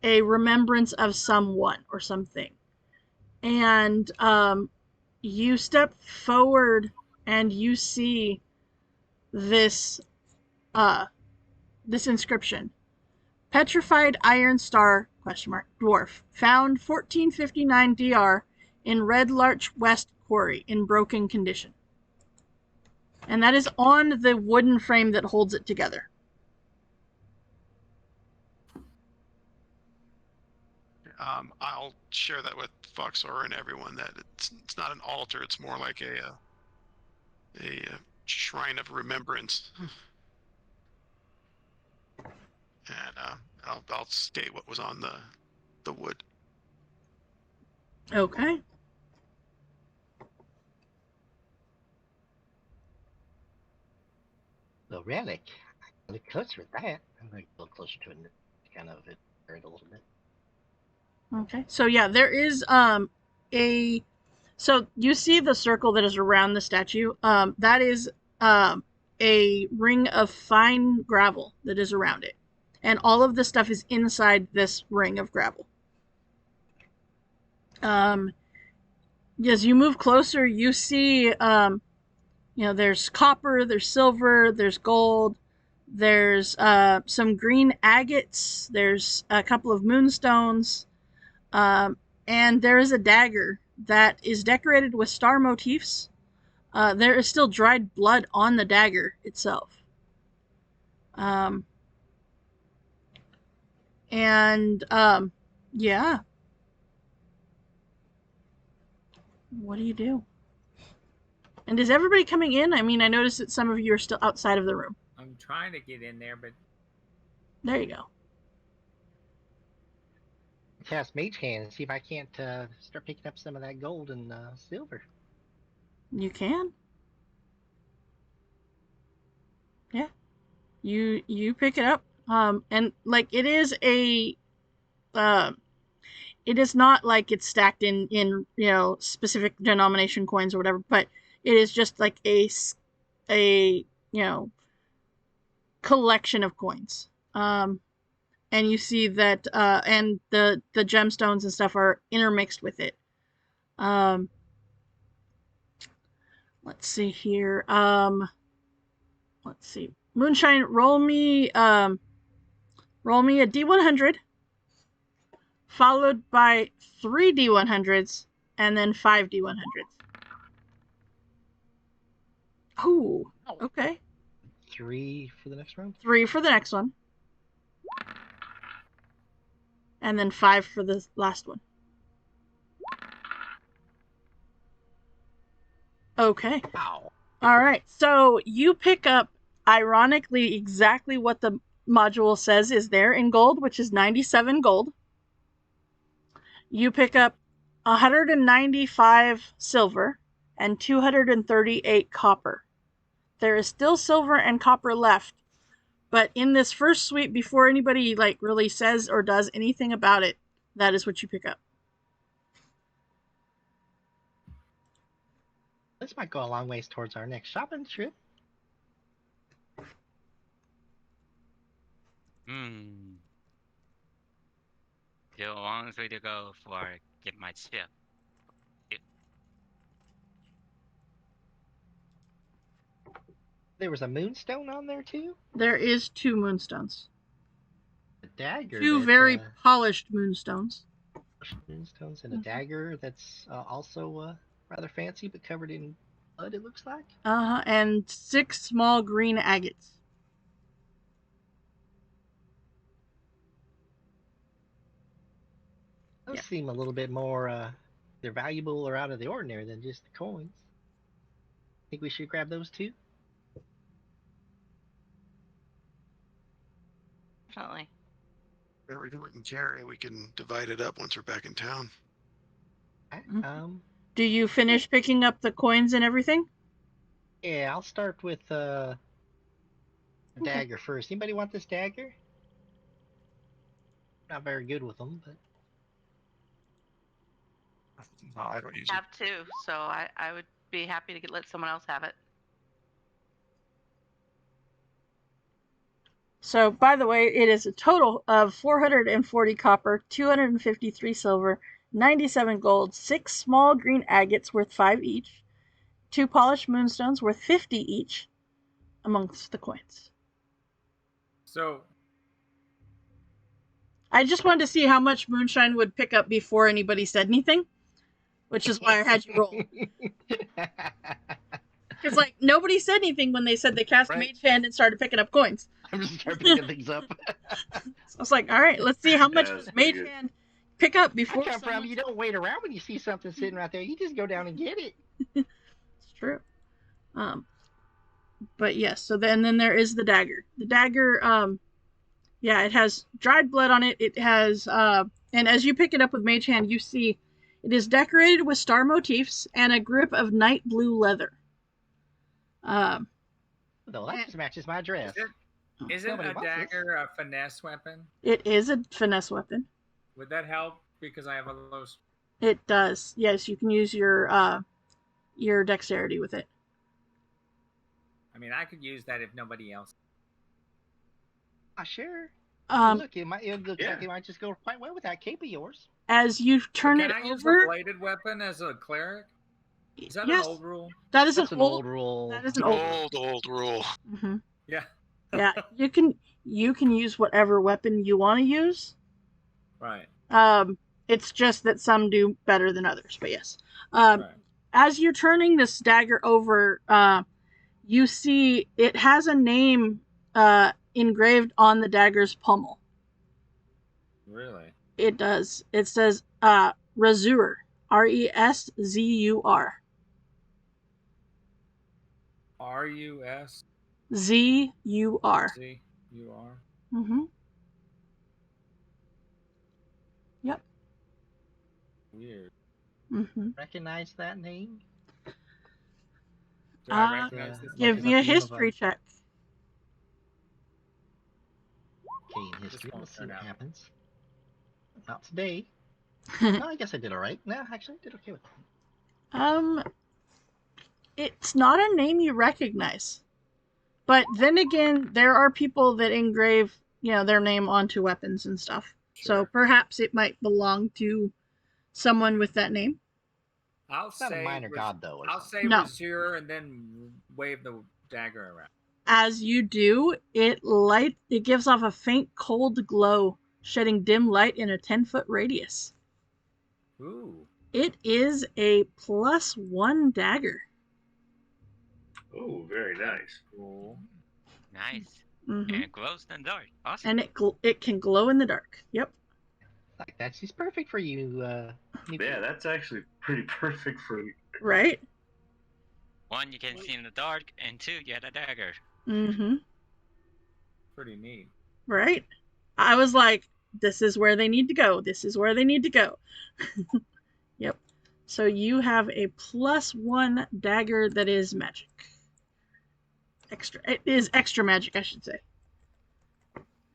Speaker 1: remembrance of someone or something. And you step forward and you see this this inscription: Petrified Iron Star ? Dwarf, found 1459 DR in Red Larch West Quarry in broken condition. And that is on the wooden frame that holds it together.
Speaker 7: I'll share that with Foxora and everyone that it's not an altar. It's more like a shrine of remembrance. And I'll state what was on the wood.
Speaker 1: Okay.
Speaker 6: The relic. I look closer at that. I'm going to look closer to it and kind of it a little bit.
Speaker 1: Okay. So yeah, there is a so you see the circle that is around the statue. That is a ring of fine gravel that is around it. And all of the stuff is inside this ring of gravel. As you move closer, you see there's copper, there's silver, there's gold, there's some green agates, there's a couple of moonstones. And there is a dagger that is decorated with star motifs. There is still dried blood on the dagger itself. Yeah. What do you do? And is everybody coming in? I mean, I noticed that some of you are still outside of the room.
Speaker 4: I'm trying to get in there, but
Speaker 1: There you go.
Speaker 6: Cast Mage Hand and see if I can't start picking up some of that gold and silver.
Speaker 1: You can. Yeah. You pick it up. And like it is a it is not like it's stacked in specific denomination coins or whatever, but it is just like a collection of coins. And you see that and the gemstones and stuff are intermixed with it. Let's see here. Let's see. Moonshine, roll me a D100, followed by 3 D100s, and then 5 D100s. Oh, okay.
Speaker 6: 3 for the next round?
Speaker 1: 3 for the next one. And then 5 for the last one. Okay.
Speaker 6: Wow.
Speaker 1: All right. So you pick up, ironically, exactly what the module says is there in gold, which is 97 gold. You pick up 195 silver and 238 copper. There is still silver and copper left, but in this first sweep, before anybody really says or does anything about it, that is what you pick up.
Speaker 6: This might go a long ways towards our next shopping trip.
Speaker 5: Still a long way to go before I get my ship.
Speaker 6: There was a moonstone on there too?
Speaker 1: There is 2 moonstones.
Speaker 6: A dagger.
Speaker 1: 2 very polished moonstones.
Speaker 6: Moonstones and a dagger that's also rather fancy but covered in blood, it looks like.
Speaker 1: And 6 small green agates.
Speaker 6: Those seem a little bit more they're valuable or out of the ordinary than just the coins. Think we should grab those too?
Speaker 2: Definitely.
Speaker 7: Whatever we can carry, we can divide it up once we're back in town.
Speaker 1: Do you finish picking up the coins and everything?
Speaker 6: Yeah, I'll start with a dagger first. Anybody want this dagger? Not very good with them, but
Speaker 7: No, I don't use it.
Speaker 2: Have two, so I would be happy to let someone else have it.
Speaker 1: So, by the way, it is a total of 440 copper, 253 silver, 97 gold, 6 small green agates worth 5 each, 2 polished moonstones worth 50 each amongst the coins.
Speaker 4: So,
Speaker 1: I just wanted to see how much moonshine would pick up before anybody said anything, which is why I had you roll. Because, like, nobody said anything when they said they cast
Speaker 6: Right.
Speaker 1: Mage Hand and started picking up coins.
Speaker 6: I'm just start picking things up.
Speaker 1: So I was like, all right, let's see how much
Speaker 3: Yeah,
Speaker 1: does
Speaker 3: that's
Speaker 1: Mage
Speaker 3: pretty good.
Speaker 1: Hand pick up
Speaker 6: I
Speaker 1: before
Speaker 6: come from.
Speaker 1: someone...
Speaker 6: You don't wait around when you see something sitting right there. You just go down and get it.
Speaker 1: It's true. But yes, so then there is the dagger. The dagger, yeah, it has dried blood on it. It has, and as you pick it up with Mage Hand, you see it is decorated with star motifs and a grip of night blue leather.
Speaker 6: No, that just matches my dress.
Speaker 4: isn't
Speaker 6: Nobody
Speaker 4: a
Speaker 6: wants this.
Speaker 4: dagger a finesse weapon?
Speaker 1: It is a finesse weapon.
Speaker 4: Would that help? Because I have a low.
Speaker 1: It does. Yes, you can use your dexterity with it.
Speaker 4: I mean, I could use that if nobody else.
Speaker 6: Sure.
Speaker 1: Look,
Speaker 6: It looks like it might just go quite well with that cape of yours.
Speaker 1: as you turn
Speaker 4: Can
Speaker 1: it
Speaker 4: I use a
Speaker 1: over,
Speaker 4: bladed weapon as a cleric? Is that
Speaker 1: yes,
Speaker 4: an old rule?
Speaker 1: that is
Speaker 6: That's
Speaker 1: an
Speaker 6: an
Speaker 1: old.
Speaker 6: old rule.
Speaker 1: That is an old.
Speaker 7: Old rule.
Speaker 1: hmm
Speaker 4: Yeah.
Speaker 1: Yeah, you can use whatever weapon you want to use.
Speaker 4: Right.
Speaker 1: It's just that some do better than others. But yes,
Speaker 4: Right.
Speaker 1: as you're turning this dagger over, you see it has a name engraved on the dagger's pommel.
Speaker 4: Really?
Speaker 1: It does. It says Rezur, Reszur,
Speaker 4: R-U-S-Z-U-R.
Speaker 1: Zur. Mm-hmm. Yep.
Speaker 4: Weird.
Speaker 1: Mm-hmm.
Speaker 6: Recognize that name?
Speaker 4: Do I recognize this?
Speaker 1: Give
Speaker 6: Looks
Speaker 1: me a
Speaker 6: like the name of
Speaker 1: history check.
Speaker 6: Okay, in history.
Speaker 4: won't
Speaker 6: Let's see
Speaker 4: turn
Speaker 6: what
Speaker 4: out.
Speaker 6: happens. Not today. No, I guess I did all right. No, actually, I did okay with that.
Speaker 1: It's not a name you recognize. But then again, there are people that engrave, their name onto weapons and stuff. So
Speaker 4: Sure.
Speaker 1: perhaps it might belong to someone with that name.
Speaker 4: I'll
Speaker 6: It's not a
Speaker 4: say
Speaker 6: minor god, though. Or
Speaker 4: I'll
Speaker 6: something.
Speaker 4: say
Speaker 1: No.
Speaker 4: Razur and then wave the dagger around.
Speaker 1: As you do, it gives off a faint cold glow, shedding dim light in a 10-foot radius.
Speaker 4: Ooh.
Speaker 1: It is a +1 dagger.
Speaker 3: Oh, very nice.
Speaker 4: Cool.
Speaker 5: Nice.
Speaker 1: hmm
Speaker 5: And it glows in the dark. Awesome.
Speaker 1: And it can glow in the dark. Yep.
Speaker 6: Like that's just perfect for you.
Speaker 3: Yeah, that's actually pretty perfect for me.
Speaker 1: Right?
Speaker 5: One, you can see in the dark, and two, you had a dagger.
Speaker 1: Mm-hmm.
Speaker 4: Pretty neat.
Speaker 1: Right? I was like, this is where they need to go. This is where they need to go. Yep. So you have a +1 dagger that is magic. It is extra magic, I should say.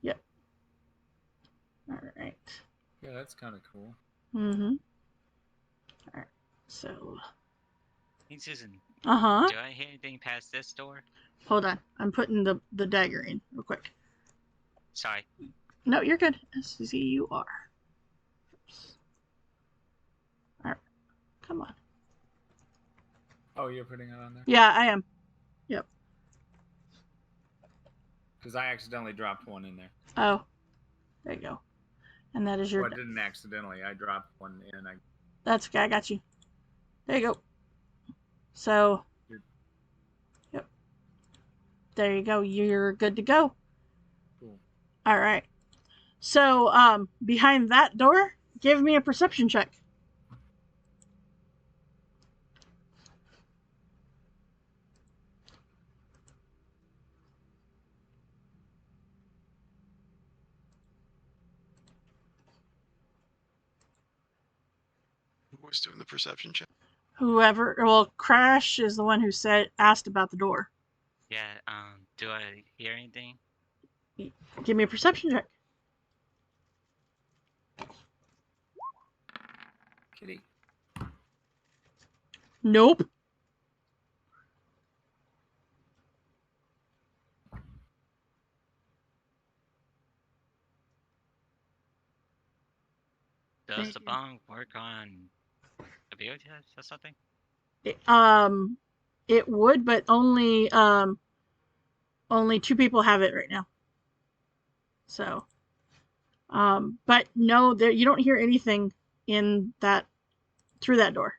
Speaker 1: Yep. All right.
Speaker 4: Yeah, that's kind of cool.
Speaker 1: Mm-hmm. All right. So.
Speaker 5: Hey, Susan,
Speaker 1: Uh-huh.
Speaker 5: do I hear anything past this door?
Speaker 1: Hold on. I'm putting the dagger in real quick.
Speaker 5: Sorry.
Speaker 1: No, you're good. Szur. All right. Come on.
Speaker 4: Oh, you're putting it on there?
Speaker 1: Yeah, I am. Yep.
Speaker 4: Because I accidentally dropped one in there.
Speaker 1: Oh. There you go. And that is your...
Speaker 4: Well, I didn't accidentally. I dropped one in.
Speaker 1: That's okay. I got you. There you go. So... Yep. There you go. You're good to go.
Speaker 4: Cool.
Speaker 1: All right. So, behind that door, give me a perception check.
Speaker 7: Who was doing the perception check?
Speaker 1: Crash is the one who asked about the door.
Speaker 5: Yeah. Do I hear anything?
Speaker 1: Give me a perception check.
Speaker 4: Kitty.
Speaker 1: Nope.
Speaker 5: Does the bomb work on abilities or something?
Speaker 1: It would, but only 2 people have it right now. So, but no, there you don't hear anything in that through that door.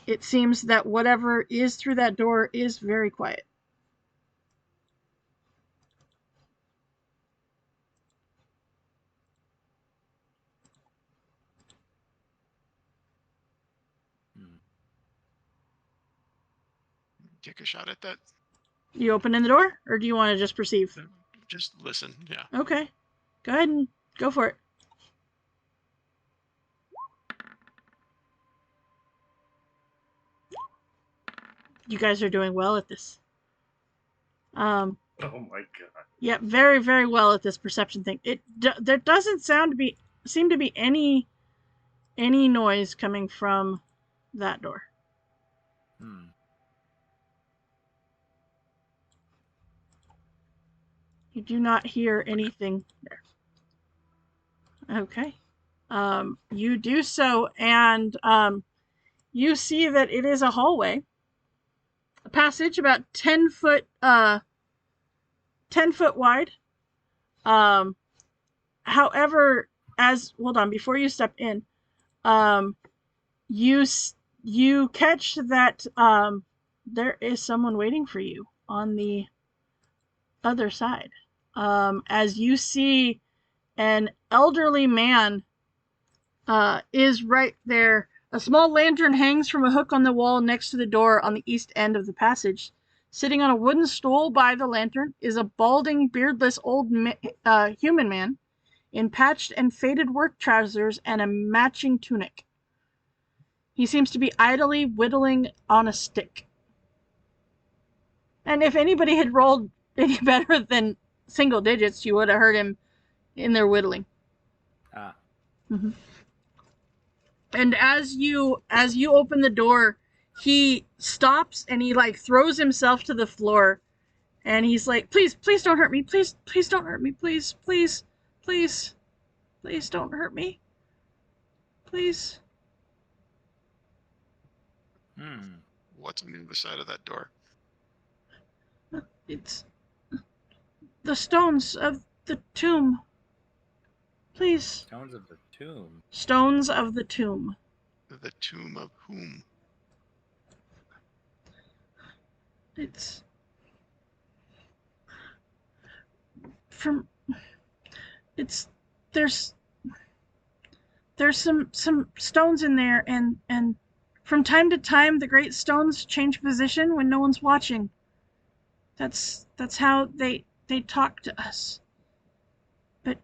Speaker 1: It seems that whatever is through that door is very quiet.
Speaker 7: Take a shot at that.
Speaker 1: You opening the door, or do you want to just perceive?
Speaker 7: Just listen. Yeah.
Speaker 1: Okay, go ahead and go for it. You guys are doing well at this.
Speaker 3: Oh my god.
Speaker 1: Yeah, very, very well at this perception thing. There doesn't seem to be any noise coming from that door. You do not hear anything there. Okay. You do so, and you see that it is a hallway, a passage about 10 foot wide. However, hold on, before you step in, you catch that there is someone waiting for you on the other side. As you see, an elderly man is right there. A small lantern hangs from a hook on the wall next to the door on the east end of the passage. Sitting on a wooden stool by the lantern is a balding, beardless old human man in patched and faded work trousers and a matching tunic. He seems to be idly whittling on a stick. And if anybody had rolled any better than single digits, you would have heard him in there whittling. Mm-hmm. And as you open the door, he stops and he throws himself to the floor, and he's like, please don't hurt me, please don't hurt me, please don't hurt me, please.
Speaker 7: What's on the other side of that door?
Speaker 1: It's the stones of the tomb. Please.
Speaker 4: Stones of the tomb.
Speaker 1: Stones of the tomb.
Speaker 7: The tomb of whom?
Speaker 1: It's from. It's there's some stones in there, and from time to time the great stones change position when no one's watching. That's how they talk to us. But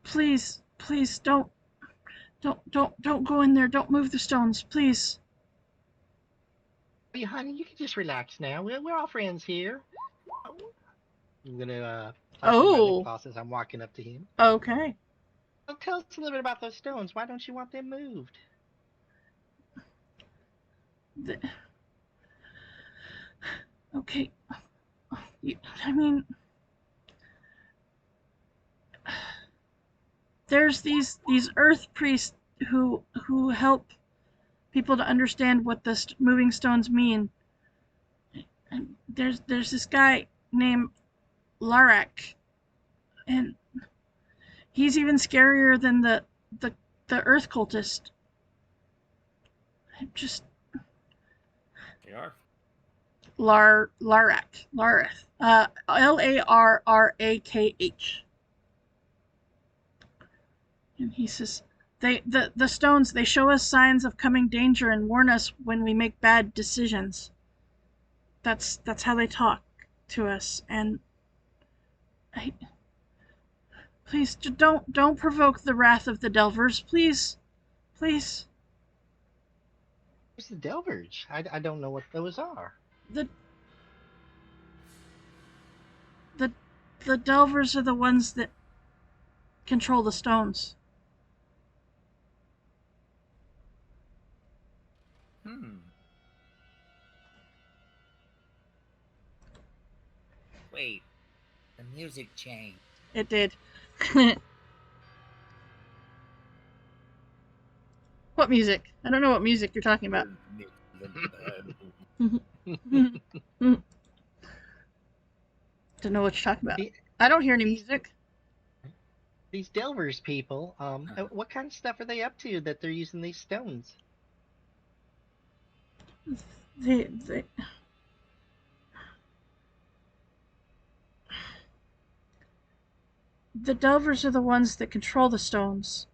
Speaker 1: please don't go in there. Don't move the stones, please.
Speaker 6: Hey, honey, you can just relax now. We're all friends here. I'm gonna flash my lip gloss as I'm walking up to him.
Speaker 1: Okay.
Speaker 6: Well, tell us a little bit about those stones. Why don't you want them moved?
Speaker 1: Okay. I mean, there's these earth priests who help people to understand what the moving stones mean. And there's this guy named Larak, and he's even scarier than the earth cultist.
Speaker 4: They are.
Speaker 1: Larak. Larrakh. And he says, the stones, they show us signs of coming danger and warn us when we make bad decisions. That's how they talk to us. And please don't provoke the wrath of the Delvers, please.
Speaker 6: What's the Delverge? I don't know what those are.
Speaker 1: The the Delvers are the ones that control the stones.
Speaker 4: Wait, the music changed.
Speaker 1: It did. What music? I don't know what music you're talking about. Don't know what you're talking about. I don't hear any music.
Speaker 6: These Delvers people, what kind of stuff are they up to that they're using these stones?
Speaker 1: They the Delvers are the ones that control the stones.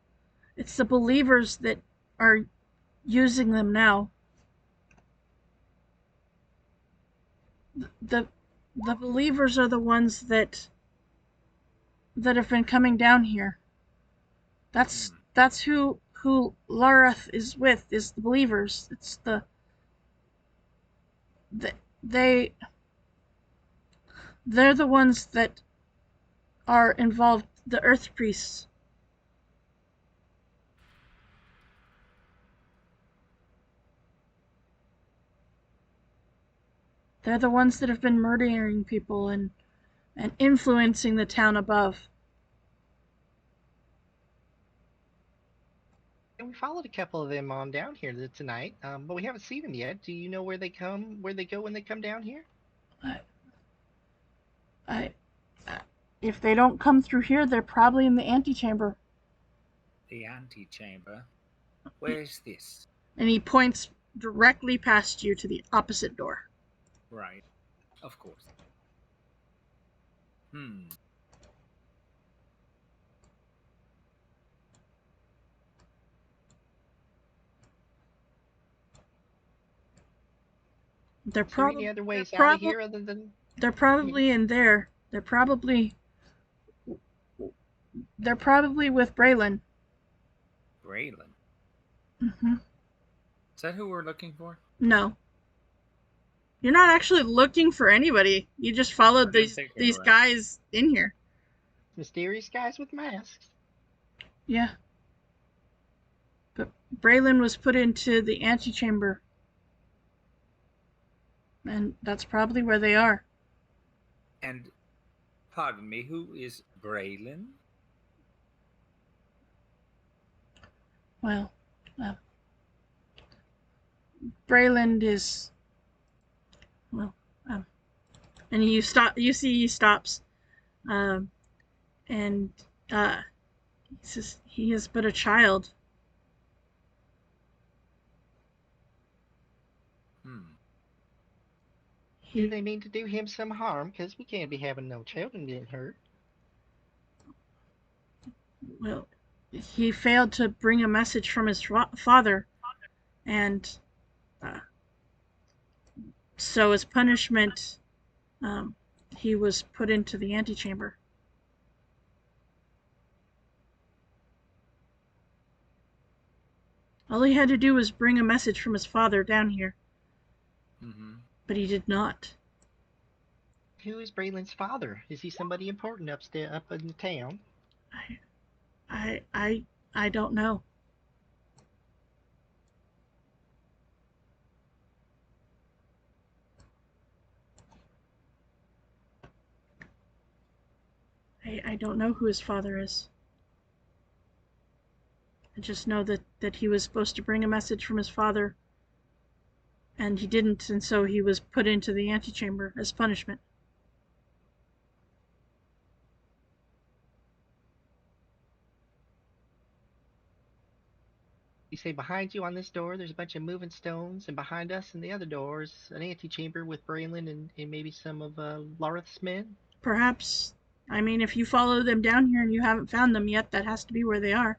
Speaker 1: It's the believers that are using them now. The believers are the ones that have been coming down here. That's who Larath is with, is the believers. It's they're the ones that are involved, the Earth Priests. They're the ones that have been murdering people and influencing the town above.
Speaker 6: And we followed a couple of them on down here tonight, but we haven't seen them yet. Do you know where they go when they come down here?
Speaker 1: If they don't come through here, they're probably in the antechamber.
Speaker 4: The antechamber? Where is this?
Speaker 1: And he points directly past you to the opposite door.
Speaker 4: Right. Of course.
Speaker 1: They're
Speaker 6: Is there any other ways out of here other than...
Speaker 1: They're probably in there. They're probably with Braylon.
Speaker 4: Braylon?
Speaker 1: Mm-hmm.
Speaker 4: Is that who we're looking for?
Speaker 1: No. You're not actually looking for anybody. You just followed these guys in here.
Speaker 6: Mysterious guys with masks.
Speaker 1: Yeah. But Braylon was put into the antechamber. And that's probably where they are.
Speaker 4: And, pardon me, who is Braylon?
Speaker 1: Well, Braylon is... and you see he stops. And he says he is but a child.
Speaker 6: Do they mean to do him some harm? Because we can't be having no children getting hurt.
Speaker 1: Well, he failed to bring a message from his father, and so as punishment, he was put into the antechamber. All he had to do was bring a message from his father down here. But he did not.
Speaker 6: Who is Braylon's father? Is he somebody important up in the town?
Speaker 1: I don't know. I don't know who his father is. I just know that he was supposed to bring a message from his father, and he didn't, and so he was put into the antechamber as punishment.
Speaker 6: You say behind you on this door there's a bunch of moving stones, and behind us in the other doors an antechamber with Braylon and maybe some of Larath's men?
Speaker 1: Perhaps. I mean, if you follow them down here and you haven't found them yet, that has to be where they are.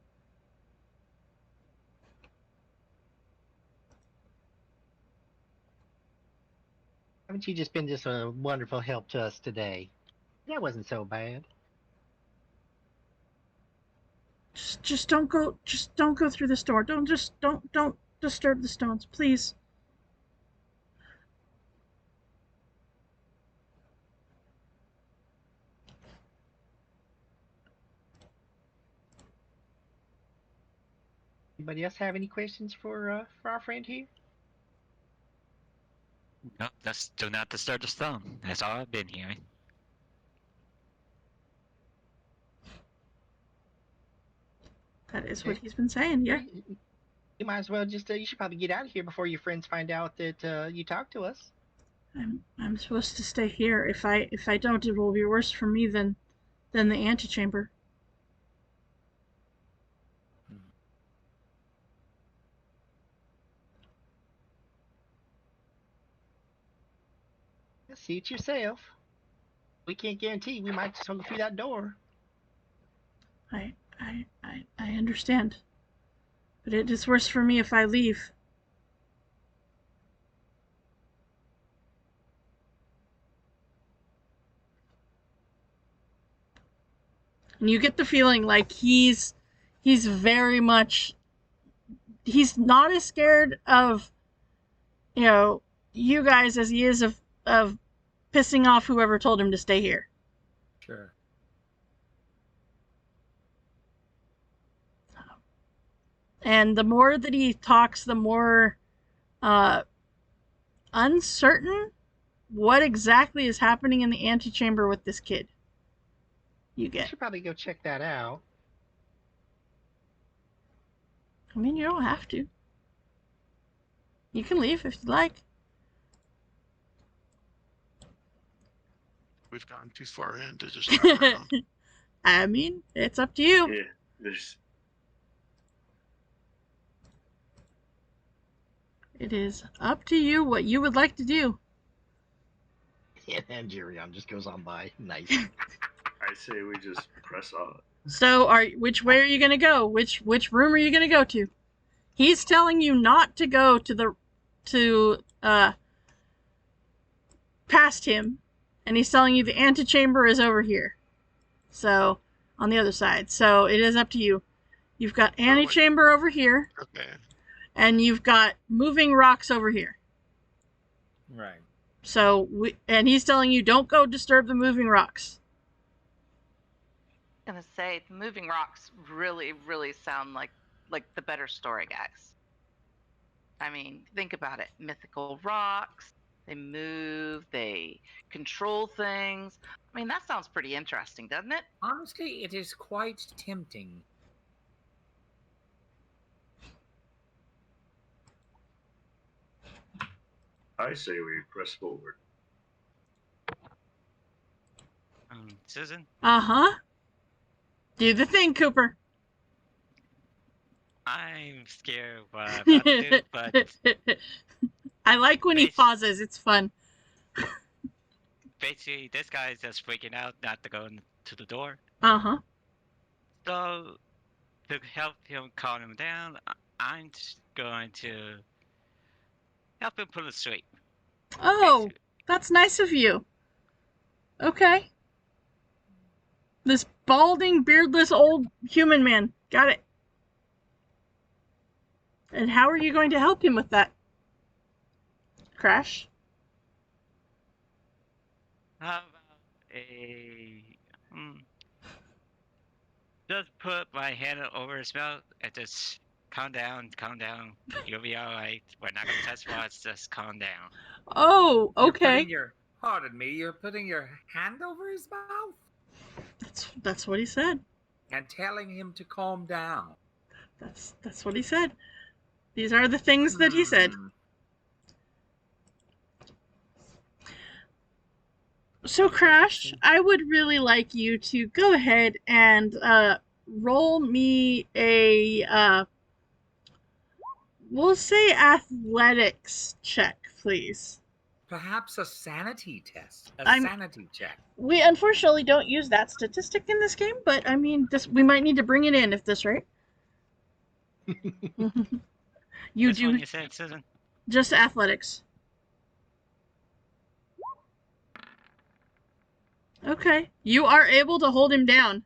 Speaker 6: Haven't you just been just a wonderful help to us today? That wasn't so bad.
Speaker 1: Just don't go through this door. Don't disturb the stones, please.
Speaker 6: Anybody else have any questions for our friend here?
Speaker 5: No, let's do not disturb the stone. That's all I've been hearing.
Speaker 1: That is what he's been saying. Yeah.
Speaker 6: You might as well just you should probably get out of here before your friends find out that you talked to us.
Speaker 1: I'm supposed to stay here. If I don't, it will be worse for me than the antechamber.
Speaker 6: See it yourself. We can't guarantee we might just go through that door.
Speaker 1: I understand. But it is worse for me if I leave. And you get the feeling like he's very much, he's not as scared of, you guys as he is of pissing off whoever told him to stay here.
Speaker 4: Sure.
Speaker 1: And the more that he talks, the more uncertain what exactly is happening in the antechamber with this kid you
Speaker 6: You
Speaker 1: get.
Speaker 6: should probably go check that out.
Speaker 1: I mean, you don't have to. You can leave if you like.
Speaker 7: We've gone too far in to just turn around.
Speaker 1: I mean, it's up to you.
Speaker 3: Yeah, there's
Speaker 1: It is up to you what you would like to do.
Speaker 6: And Jirion just goes on by. Nice.
Speaker 3: I say we just press on.
Speaker 1: So, which way are you gonna go? Which room are you gonna go to? He's telling you not to go to past him, and he's telling you the antechamber is over here. So, on the other side. So it is up to you. You've got antechamber over here,
Speaker 7: Okay.
Speaker 1: and you've got moving rocks over here.
Speaker 4: Right.
Speaker 1: So and he's telling you don't go disturb the moving rocks.
Speaker 2: I'm gonna say the moving rocks really, really sound like the better story, guys. I mean, think about it. Mythical rocks, they move, they control things. I mean, that sounds pretty interesting, doesn't it?
Speaker 4: Honestly, it is quite tempting.
Speaker 3: I say we press forward.
Speaker 5: Susan?
Speaker 1: Uh-huh. Do the thing, Cooper.
Speaker 5: I'm scared what I'm about to do, but
Speaker 1: I like when he
Speaker 5: Base-
Speaker 1: pauses. It's fun.
Speaker 5: basically, this guy is just freaking out not to go to the door.
Speaker 1: Uh-huh.
Speaker 5: So, to help him calm him down, I'm just going to help him put it straight.
Speaker 1: Oh,
Speaker 5: basically.
Speaker 1: that's nice of you. Okay. This balding, beardless old human man. Got it. And how are you going to help him with that? Crash?
Speaker 5: How about just put my hand over his mouth and just calm down, you'll be alright. We're not gonna touch rocks, just calm down.
Speaker 1: Oh, okay.
Speaker 4: Pardon me, you're putting your hand over his mouth
Speaker 1: That's what he said.
Speaker 4: and telling him to calm down.
Speaker 1: That's what he said. These are the things that he said.
Speaker 4: Hmm.
Speaker 1: So, Crash, I would really like you to go ahead and roll me a, we'll say athletics check, please.
Speaker 4: Perhaps a sanity test.
Speaker 1: I'm-
Speaker 4: Sanity check.
Speaker 1: We unfortunately don't use that statistic in this game, but I mean, we might need to bring it in if this right. You
Speaker 5: Which one
Speaker 1: do
Speaker 5: you said, Susan?
Speaker 1: just athletics. Okay. You are able to hold him down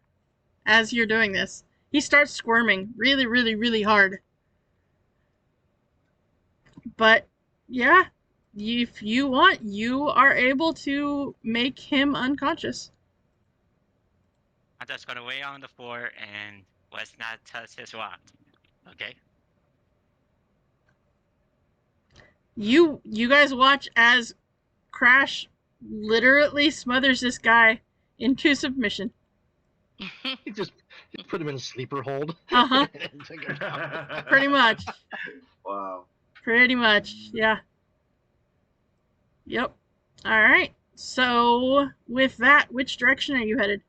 Speaker 1: as you're doing this. He starts squirming really, really, really hard. But yeah, if you want, you are able to make him unconscious.
Speaker 5: I'm just gonna lay on the floor and let's not touch his rock. Okay?
Speaker 1: You guys watch as Crash literally smothers this guy into submission.
Speaker 6: You just put him in a sleeper hold.
Speaker 1: Uh-huh. Pretty much.
Speaker 3: Wow.
Speaker 1: Pretty much, yeah. Yep. All right. So, with that, which direction are you headed?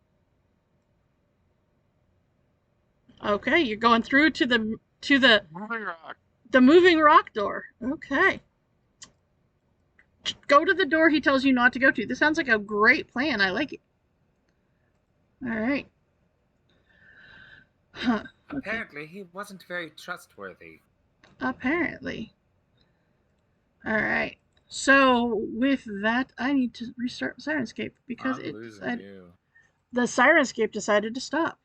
Speaker 1: Okay, you're going through to the
Speaker 7: Moving rock.
Speaker 1: moving rock door. Okay. Go to the door he tells you not to go to. This sounds like a great plan. I like it. All right. Huh.
Speaker 4: Apparently, he wasn't very trustworthy.
Speaker 1: Apparently. All right. So with that, I need to restart Sirenscape because
Speaker 4: I'm losing you.
Speaker 1: the Sirenscape decided to stop.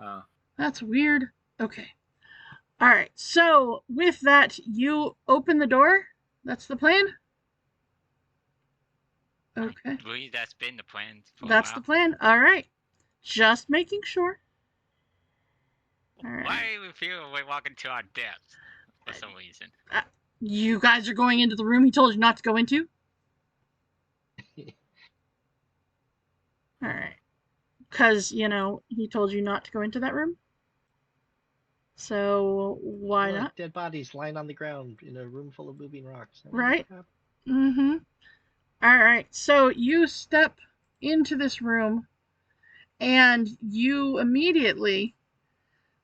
Speaker 4: Oh.
Speaker 1: That's weird. Okay. All right. So with that, you open the door. That's the plan. Okay.
Speaker 5: I believe that's been the plan for
Speaker 1: That's
Speaker 5: a
Speaker 1: the
Speaker 5: while.
Speaker 1: plan. All right. Just making sure. All right.
Speaker 5: Why do we feel we're walking to our deaths for some reason?
Speaker 1: You guys are going into the room he told you not to go into? All right. Because, he told you not to go into that room. So, why
Speaker 6: Look,
Speaker 1: not?
Speaker 6: dead bodies lying on the ground in a room full of moving rocks.
Speaker 1: Right. Mm-hmm. All right. So, you step into this room, and you immediately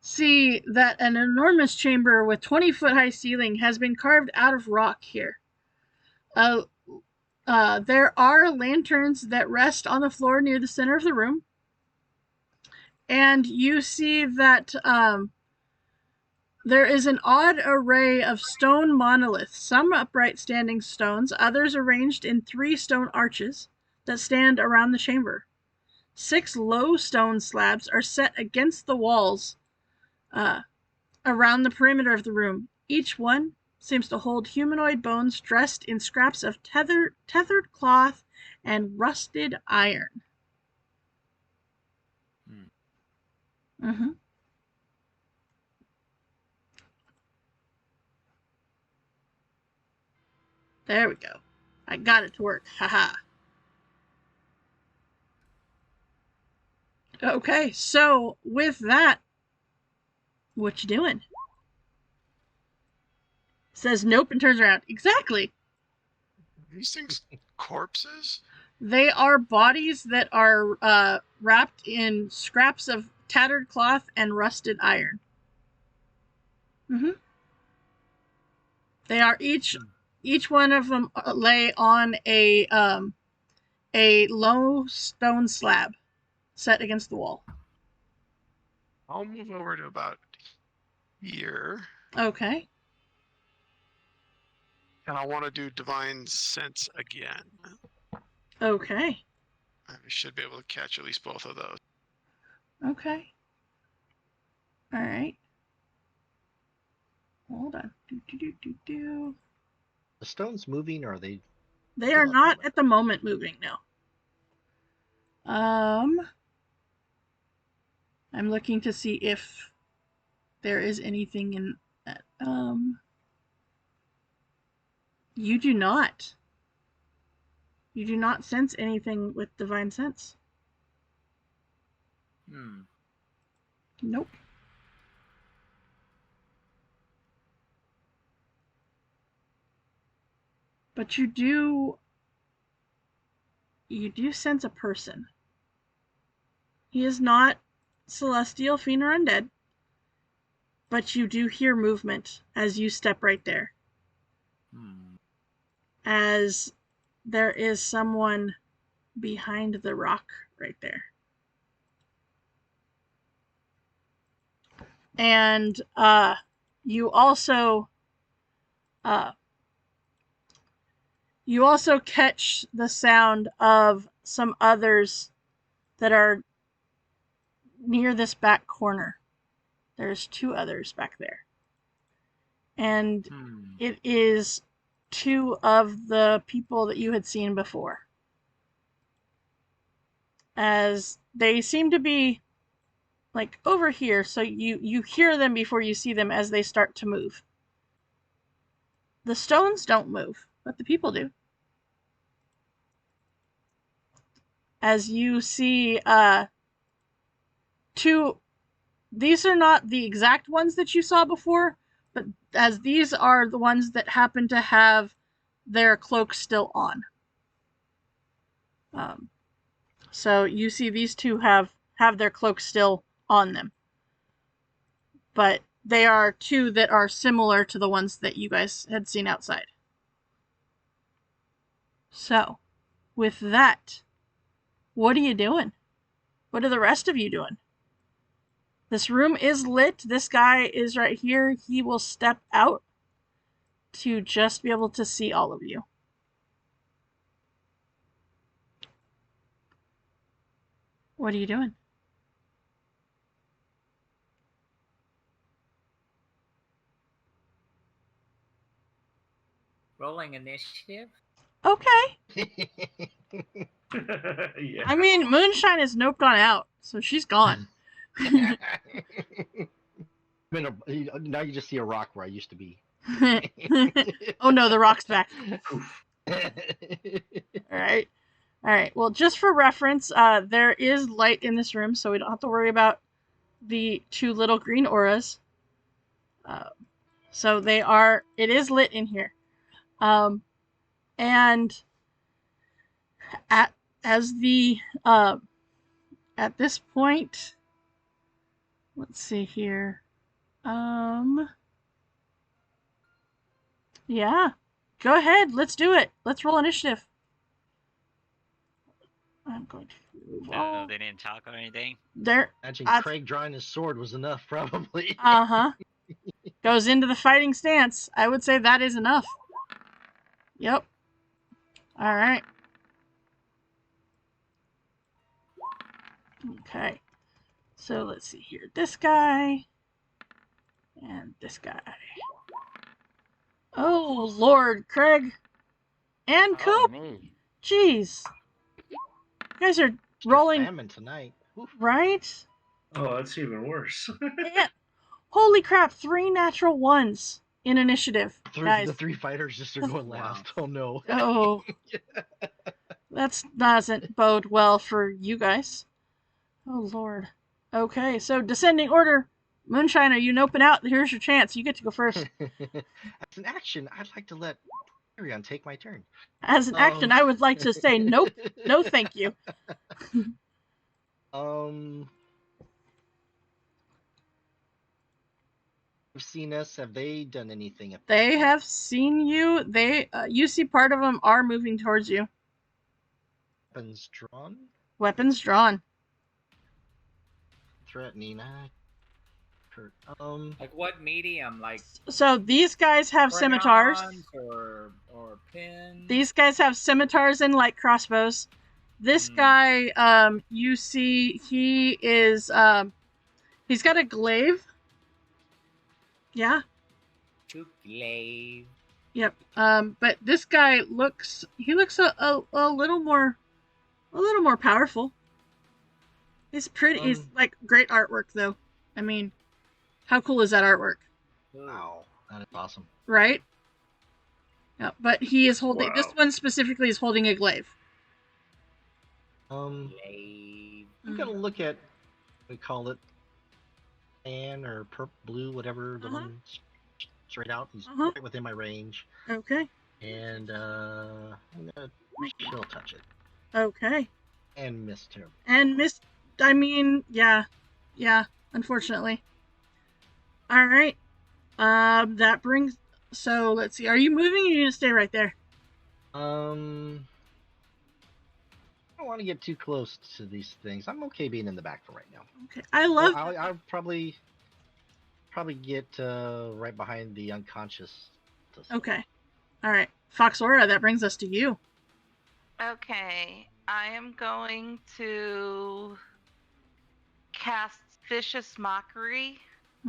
Speaker 1: see that an enormous chamber with 20-foot high ceiling has been carved out of rock here. There are lanterns that rest on the floor near the center of the room. And you see that there is an odd array of stone monoliths, some upright standing stones, others arranged in 3 stone arches that stand around the chamber. 6 low stone slabs are set against the walls around the perimeter of the room. Each one seems to hold humanoid bones dressed in scraps of tethered cloth and rusted iron. Mm-hmm. There we go. I got it to work. Haha. Okay, so with that, what you doing? Says nope and turns around. Exactly.
Speaker 7: These things corpses?
Speaker 1: They are bodies that are wrapped in scraps of tattered cloth and rusted iron. Mm-hmm. They are each one of them lay on a low stone slab set against the wall.
Speaker 7: I'll move over to about here.
Speaker 1: Okay.
Speaker 7: And I want to do Divine Sense again.
Speaker 1: Okay.
Speaker 7: I should be able to catch at least both of those.
Speaker 1: Okay. All right. Hold on.
Speaker 6: The stones moving, or are they?
Speaker 1: They are not at the moment moving, no. I'm looking to see if there is anything in that. You do not. You do not sense anything with divine sense. Nope. But you do sense a person. He is not celestial, fiend, or undead, but you do hear movement as you step right there. As there is someone behind the rock right there. And you also catch the sound of some others that are near this back corner. There's 2 others back there. And it is 2 of the people that you had seen before. As they seem to be like over here, so you hear them before you see them as they start to move. The stones don't move, but the people do. As you see, two. These are not the exact ones that you saw before, but as these are the ones that happen to have their cloaks still on. So you see these two have their cloaks still on them. But they are two that are similar to the ones that you guys had seen outside. So, with that, what are you doing? What are the rest of you doing? This room is lit. This guy is right here. He will step out to just be able to see all of you. What are you doing?
Speaker 4: Rolling initiative.
Speaker 1: Okay.
Speaker 3: Yeah.
Speaker 1: I mean, Moonshine is noped on out, so she's gone.
Speaker 6: Now you just see a rock where I used to be.
Speaker 1: Oh no, the rock's back.
Speaker 3: Poof.
Speaker 1: Alright. Alright, well, just for reference, there is light in this room, so we don't have to worry about the two little green auras. So it is lit in here. And at this point, let's see here. Yeah. Go ahead, let's do it. Let's roll initiative. I'm going to move
Speaker 5: No,
Speaker 1: all
Speaker 5: they didn't talk or anything.
Speaker 1: there.
Speaker 6: Imagine
Speaker 1: I've-
Speaker 6: Craig drawing his sword was enough, probably.
Speaker 1: Uh-huh. Goes into the fighting stance. I would say that is enough. Yep. All right. Okay. So let's see here. This guy. And this guy. Oh, Lord, Craig. And
Speaker 5: Oh,
Speaker 1: Coop.
Speaker 5: me.
Speaker 1: Jeez. You guys are
Speaker 6: Extra
Speaker 1: rolling,
Speaker 6: famine tonight. Oof.
Speaker 1: right?
Speaker 3: Oh, that's even worse.
Speaker 1: And, holy crap, 3 natural ones in initiative. Guys.
Speaker 6: The three fighters just are going last. Oh no.
Speaker 1: Oh. That doesn't bode well for you guys. Oh, Lord. Okay, so descending order. Moonshine, are you noping out? Here's your chance. You get to go first.
Speaker 6: As an action, I'd like to let Arion take my turn.
Speaker 1: As an action, I would like to say nope. No, thank you.
Speaker 6: Have seen us? Have they done anything?
Speaker 1: They have seen you. You see part of them are moving towards you.
Speaker 6: Weapons drawn,
Speaker 1: Weapons drawn.
Speaker 6: threatening.
Speaker 4: Like what medium? Like
Speaker 1: So these guys have scimitars.
Speaker 4: crayons or pins.
Speaker 1: These guys have scimitars and light crossbows. This guy, you see, he is, he's got a glaive. Yeah.
Speaker 4: To glaive.
Speaker 1: Yep. But this guy looks a little more powerful. He's pretty. He's like great artwork though. I mean, how cool is that artwork?
Speaker 6: Wow, that is awesome.
Speaker 1: Right? Yeah, but he is holding.
Speaker 3: Wow.
Speaker 1: This one specifically is holding a glaive.
Speaker 4: Glaive.
Speaker 6: I'm gonna look at, we call it, tan or purple, blue, whatever the one straight out. He's right within my range,
Speaker 1: Okay.
Speaker 6: and I'm gonna chill touch it
Speaker 1: Okay.
Speaker 6: and miss terrible.
Speaker 1: And I mean, yeah, unfortunately. All right. That brings. So let's see. Are you moving? Or are you gonna stay right there?
Speaker 6: I don't want to get too close to these things. I'm okay being in the back for right now.
Speaker 1: Okay. I love.
Speaker 6: I'll probably get right behind the unconscious.
Speaker 1: Okay. All right. Foxora, that brings us to you.
Speaker 2: Okay, I am going to cast Vicious Mockery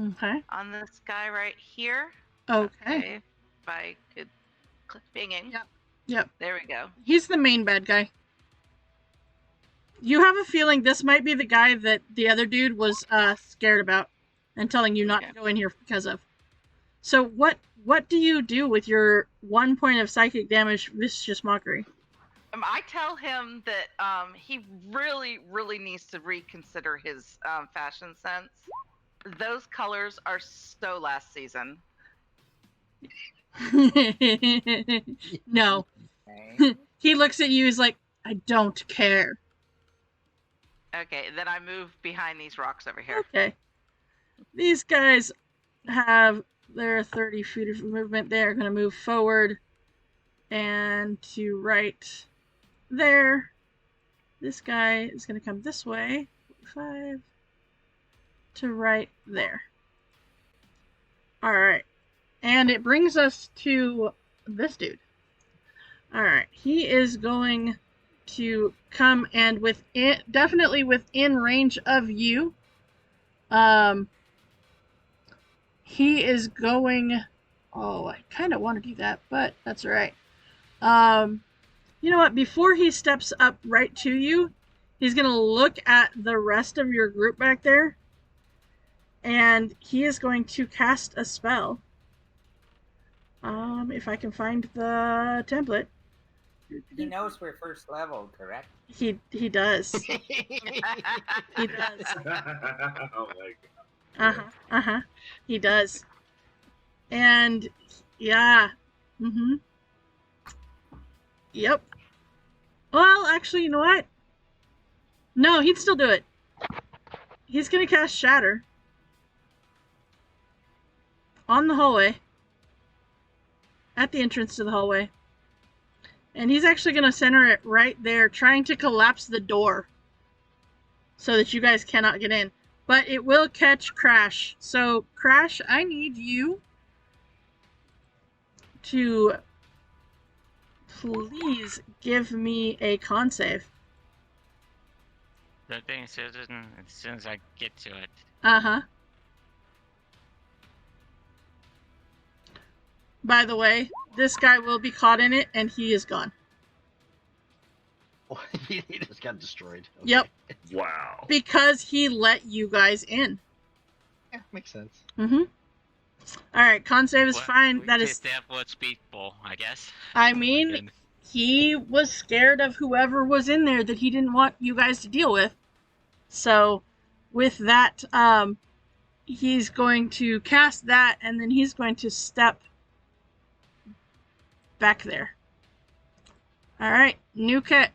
Speaker 1: Okay.
Speaker 2: on this guy right here.
Speaker 1: Okay.
Speaker 2: If I could click binging.
Speaker 1: Yep.
Speaker 2: There we go.
Speaker 1: He's the main bad guy. You have a feeling this might be the guy that the other dude was scared about and telling you not to go in here because of. So what do you do with your 1 point of psychic damage, Vicious Mockery?
Speaker 2: I tell him that he really, really needs to reconsider his fashion sense. Those colors are so last season.
Speaker 1: No.
Speaker 4: Okay.
Speaker 1: He looks at you, he's like, I don't care.
Speaker 2: Okay, then I move behind these rocks over here.
Speaker 1: Okay. These guys have their 30 feet of movement. They're going to move forward and to right there. This guy is going to come this way. 5 to right there. All right. And it brings us to this dude. All right. He is going to come and definitely within range of you. He is going. Oh, I kind of want to do that, but that's all right. You know what? Before he steps up right to you, he's going to look at the rest of your group back there, and he is going to cast a spell. If I can find the template.
Speaker 8: He knows we're first level, correct?
Speaker 1: He does. He does.
Speaker 3: Oh my god.
Speaker 1: He does. And yeah. Yep. Well, actually, you know what? No, he'd still do it. He's gonna cast Shatter on the hallway. At the entrance to the hallway. And he's actually gonna center it right there, trying to collapse the door so that you guys cannot get in. But it will catch Crash. So, Crash, I need you to please give me a con save.
Speaker 5: The thing is, as soon as I get to it.
Speaker 1: Uh-huh. By the way, this guy will be caught in it, and he is gone.
Speaker 6: He just got destroyed. Okay.
Speaker 1: Yep.
Speaker 3: Wow.
Speaker 1: Because he let you guys in.
Speaker 6: Yeah, makes sense.
Speaker 1: Alright, con save is fine. That is...
Speaker 5: That was people, I guess.
Speaker 1: I mean, he was scared of whoever was in there that he didn't want you guys to deal with. So, with that, he's going to cast that, and then he's going to step back there. Alright, Nuka.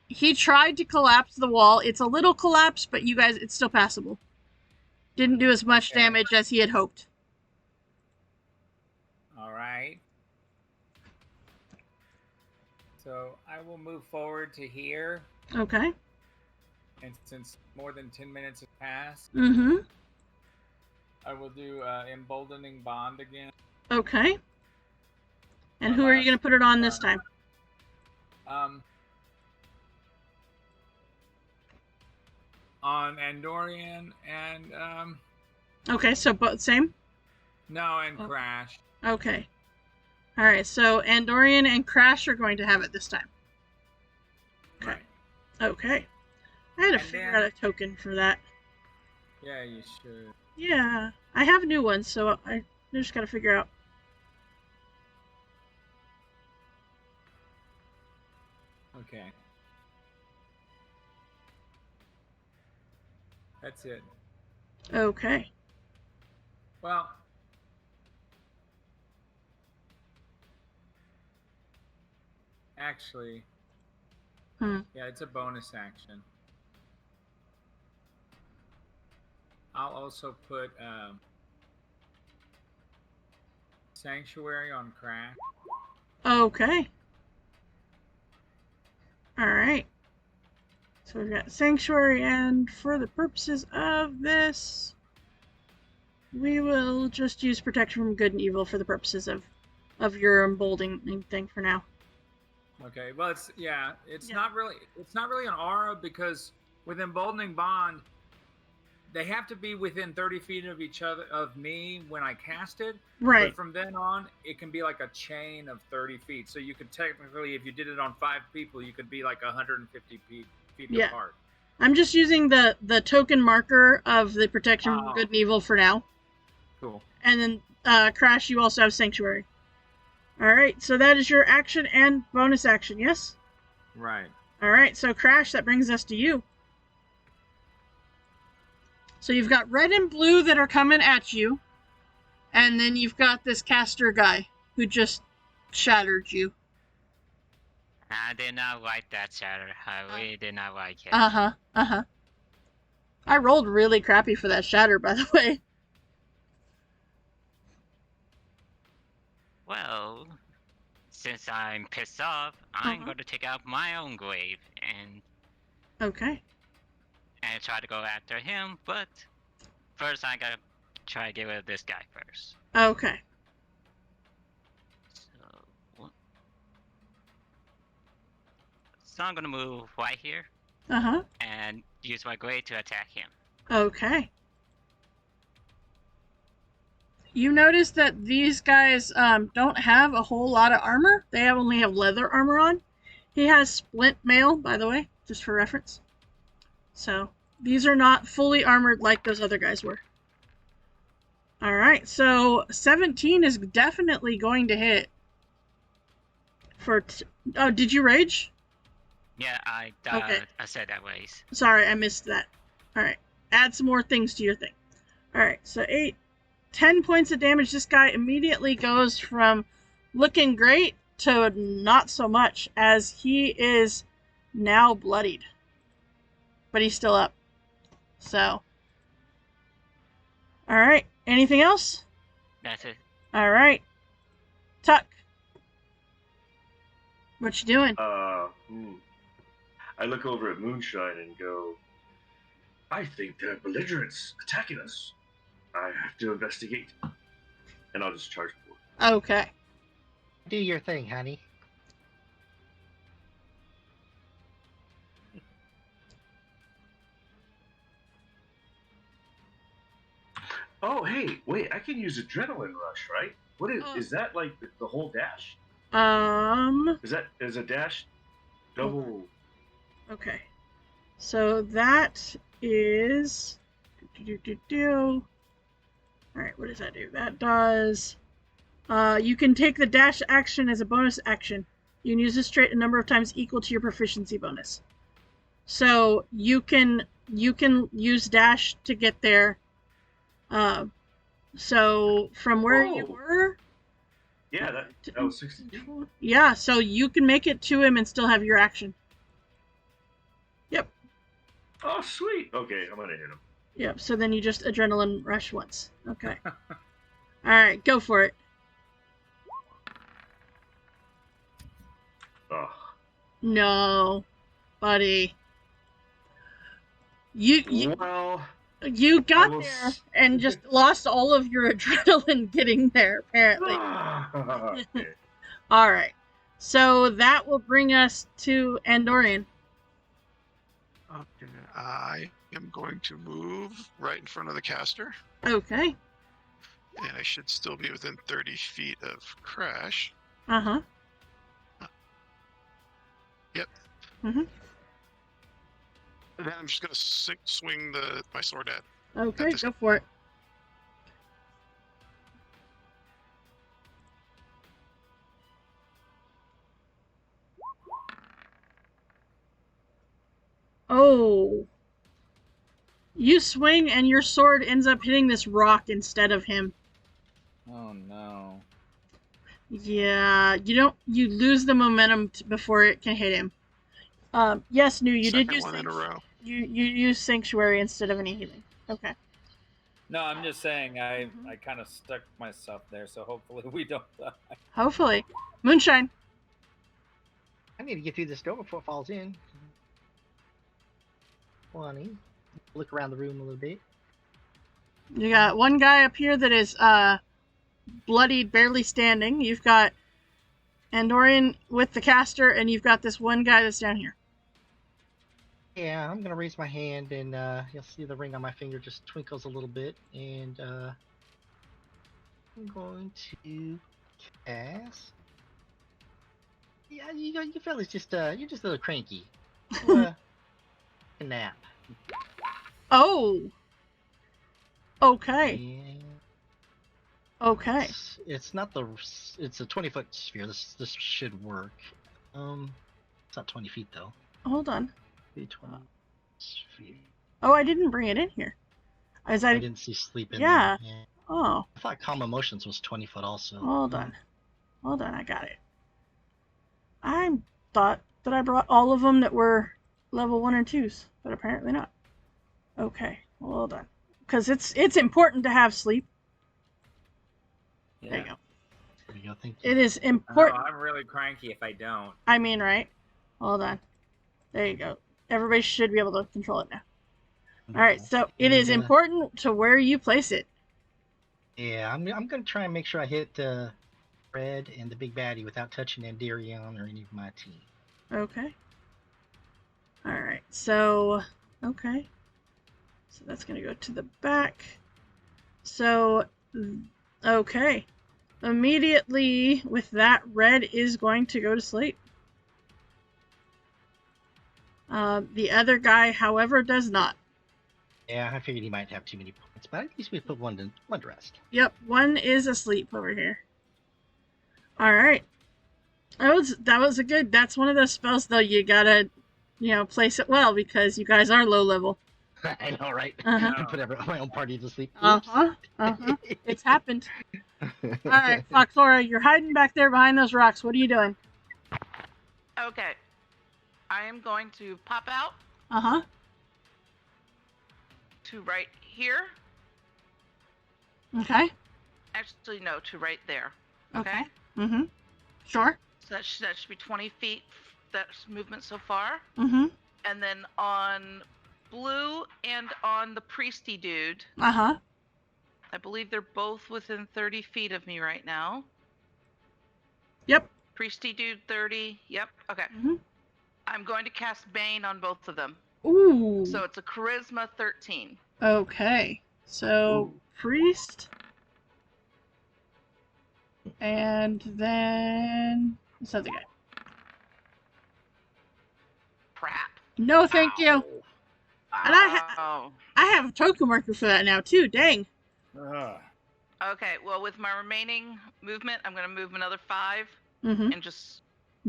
Speaker 1: He tried to collapse the wall. It's a little collapsed, but you guys, it's still passable. Didn't do as much damage as he had hoped.
Speaker 4: All right. So I will move forward to here.
Speaker 1: Okay.
Speaker 4: And since more than 10 minutes have passed, I will do Emboldening Bond again.
Speaker 1: Okay. And who are you going to put it on this time?
Speaker 4: On Andorian and
Speaker 1: Okay, so both same?
Speaker 4: no, and Crash.
Speaker 1: Okay. Alright, so Andorian and Crash are going to have it this time. Okay.
Speaker 4: Right.
Speaker 1: Okay. I had to
Speaker 4: And
Speaker 1: figure
Speaker 4: then-
Speaker 1: out a token for that.
Speaker 4: Yeah, you should.
Speaker 1: Yeah. I have new ones, so I just gotta figure out.
Speaker 4: Okay. That's it.
Speaker 1: Okay.
Speaker 4: Well, actually, yeah, it's a bonus action. I'll also put Sanctuary on Crash.
Speaker 1: Okay. Alright. So we've got Sanctuary, and for the purposes of this, we will just use Protection from Good and Evil for the purposes of your emboldening thing for now.
Speaker 4: Okay, well, it's not really an aura, because with Emboldening Bond, they have to be within 30 feet of each other, of me, when I cast it.
Speaker 1: Right.
Speaker 4: But from then on, it can be like a chain of 30 feet. So you could technically, if you did it on 5 people, you could be like 150 feet apart.
Speaker 1: I'm just using the token marker of the Protection from Good and Evil for now.
Speaker 4: Cool.
Speaker 1: And then Crash, you also have Sanctuary. Alright, so that is your action and bonus action, yes?
Speaker 4: Right.
Speaker 1: Alright, so Crash, that brings us to you. So you've got red and blue that are coming at you, and then you've got this caster guy who just shattered you.
Speaker 5: I did not like that shatter. I really did not like it.
Speaker 1: Uh-huh, uh-huh. I rolled really crappy for that shatter, by the way.
Speaker 5: Well, since I'm pissed off, I'm
Speaker 1: Uh-huh.
Speaker 5: going to take out my own glaive and
Speaker 1: Okay.
Speaker 5: try to go after him, but first I gotta try to get rid of this guy first.
Speaker 1: Okay.
Speaker 5: So I'm gonna move right here
Speaker 1: Uh-huh.
Speaker 5: and use my glaive to attack him.
Speaker 1: Okay. You notice that these guys don't have a whole lot of armor. They only have leather armor on. He has splint mail, by the way, just for reference. So these are not fully armored like those other guys were. Alright, so 17 is definitely going to hit. Oh, did you rage?
Speaker 5: Yeah, I said that ways.
Speaker 1: Sorry, I missed that. Alright, add some more things to your thing. Alright, so 8, 10 points of damage. This guy immediately goes from looking great to not so much, as he is now bloodied. But he's still up. So. Alright, anything else?
Speaker 5: That's it.
Speaker 1: Alright. Tuck. What you doing?
Speaker 3: I look over at Moonshine and go, I think they're belligerents attacking us. I have to investigate. And I'll just charge forward.
Speaker 1: Okay.
Speaker 6: Do your thing, honey.
Speaker 3: Oh, hey, wait, I can use Adrenaline Rush, right? What is that like the whole dash? Is a dash double?
Speaker 1: Okay. So that is Alright, what does that do? That does you can take the dash action as a bonus action. You can use this trait a number of times equal to your proficiency bonus. So you can use dash to get there. So from where you were,
Speaker 3: yeah, that was 62.
Speaker 1: Yeah, so you can make it to him and still have your action. Yep.
Speaker 3: Oh, sweet. Okay, I'm gonna hit him.
Speaker 1: Yep. So then you just adrenaline rush once. Okay. All right, go for it.
Speaker 3: Oh.
Speaker 1: No, buddy. You got there and just lost all of your adrenaline getting there, apparently.
Speaker 3: Okay.
Speaker 1: All right. So that will bring us to Andorian.
Speaker 7: Okay, I am going to move right in front of the caster,
Speaker 1: Okay.
Speaker 7: and I should still be within 30 feet of Crash.
Speaker 1: Uh-huh.
Speaker 7: Yep.
Speaker 1: Mm-hmm.
Speaker 7: And then I'm just going to swing my sword at.
Speaker 1: Okay, go for it. Oh. You swing and your sword ends up hitting this rock instead of him.
Speaker 4: Oh no.
Speaker 1: Yeah, you lose the momentum before it can hit him. Yes, Nu, you did use
Speaker 7: one in a row.
Speaker 1: You use Sanctuary instead of any healing. Okay.
Speaker 4: No, I'm just saying I kind of stuck myself there, so hopefully we don't die.
Speaker 1: Hopefully. Moonshine.
Speaker 6: I need to get through this door before it falls in. 20. Look around the room a little bit.
Speaker 1: You got one guy up here that is bloodied, barely standing. You've got Andorian with the caster, and you've got this one guy that's down here.
Speaker 6: Yeah, I'm gonna raise my hand, and you'll see the ring on my finger just twinkles a little bit, and I'm going to cast. Yeah, you fellas just you're just a little cranky. A nap.
Speaker 1: Oh. Okay.
Speaker 6: Yeah.
Speaker 1: Okay.
Speaker 6: It's not the. It's a 20-foot sphere. This should work. It's not 20 feet though.
Speaker 1: Hold on.
Speaker 6: Be 20 sphere.
Speaker 1: Oh, I didn't bring it in here.
Speaker 6: I didn't see sleep in
Speaker 1: Yeah.
Speaker 6: there. Yeah.
Speaker 1: Oh,
Speaker 6: I thought calm emotions was 20 foot also.
Speaker 1: hold on. Hold on, I got it. I thought that I brought all of them that were level 1 and 2s, but apparently not. Okay, hold on. Because it's important to have sleep. There you go.
Speaker 6: There you go. Thank you.
Speaker 1: It is
Speaker 4: Oh,
Speaker 1: important.
Speaker 4: I'm really cranky if I don't.
Speaker 1: I mean, right? Hold on. There you go. Everybody should be able to control it now. All right, so it is
Speaker 6: And,
Speaker 1: important to where you place it.
Speaker 6: Yeah, I'm gonna try and make sure I hit Fred and the big baddie without touching Andarion or any of my team.
Speaker 1: Okay. All right, so, okay. So that's going to go to the back. So, okay. Immediately with that, Red is going to go to sleep. The other guy, however, does not.
Speaker 6: Yeah, I figured he might have too many points, but at least we put one to rest.
Speaker 1: Yep, one is asleep over here. All right. That was a good. That's one of those spells though. You gotta, place it well because you guys are low level.
Speaker 6: I know, right?
Speaker 1: Uh-huh.
Speaker 6: I put my own party to sleep.
Speaker 1: It's happened. All right, Foxora, you're hiding back there behind those rocks. What are you doing?
Speaker 2: Okay. I am going to pop out
Speaker 1: Uh-huh.
Speaker 2: to right here.
Speaker 1: Okay.
Speaker 2: Actually, no, to right there. Okay.
Speaker 1: Mm-hmm. Sure.
Speaker 2: So that should be 20 feet. That's movement so far.
Speaker 1: Mm-hmm.
Speaker 2: And then on Blue and on the priesty dude,
Speaker 1: Uh-huh.
Speaker 2: I believe they're both within 30 feet of me right now.
Speaker 1: Yep.
Speaker 2: Priesty dude 30. Yep. Okay.
Speaker 1: Mm-hmm.
Speaker 2: I'm going to cast Bane on both of them.
Speaker 1: Ooh.
Speaker 2: So it's a Charisma 13.
Speaker 1: Okay. So, priest. And then this other guy.
Speaker 2: Crap.
Speaker 1: No, thank you. And
Speaker 2: Oh.
Speaker 1: I have a token marker for that now too. Dang.
Speaker 2: Okay. Well, with my remaining movement, I'm going to move another 5
Speaker 1: Mm-hmm.
Speaker 2: and just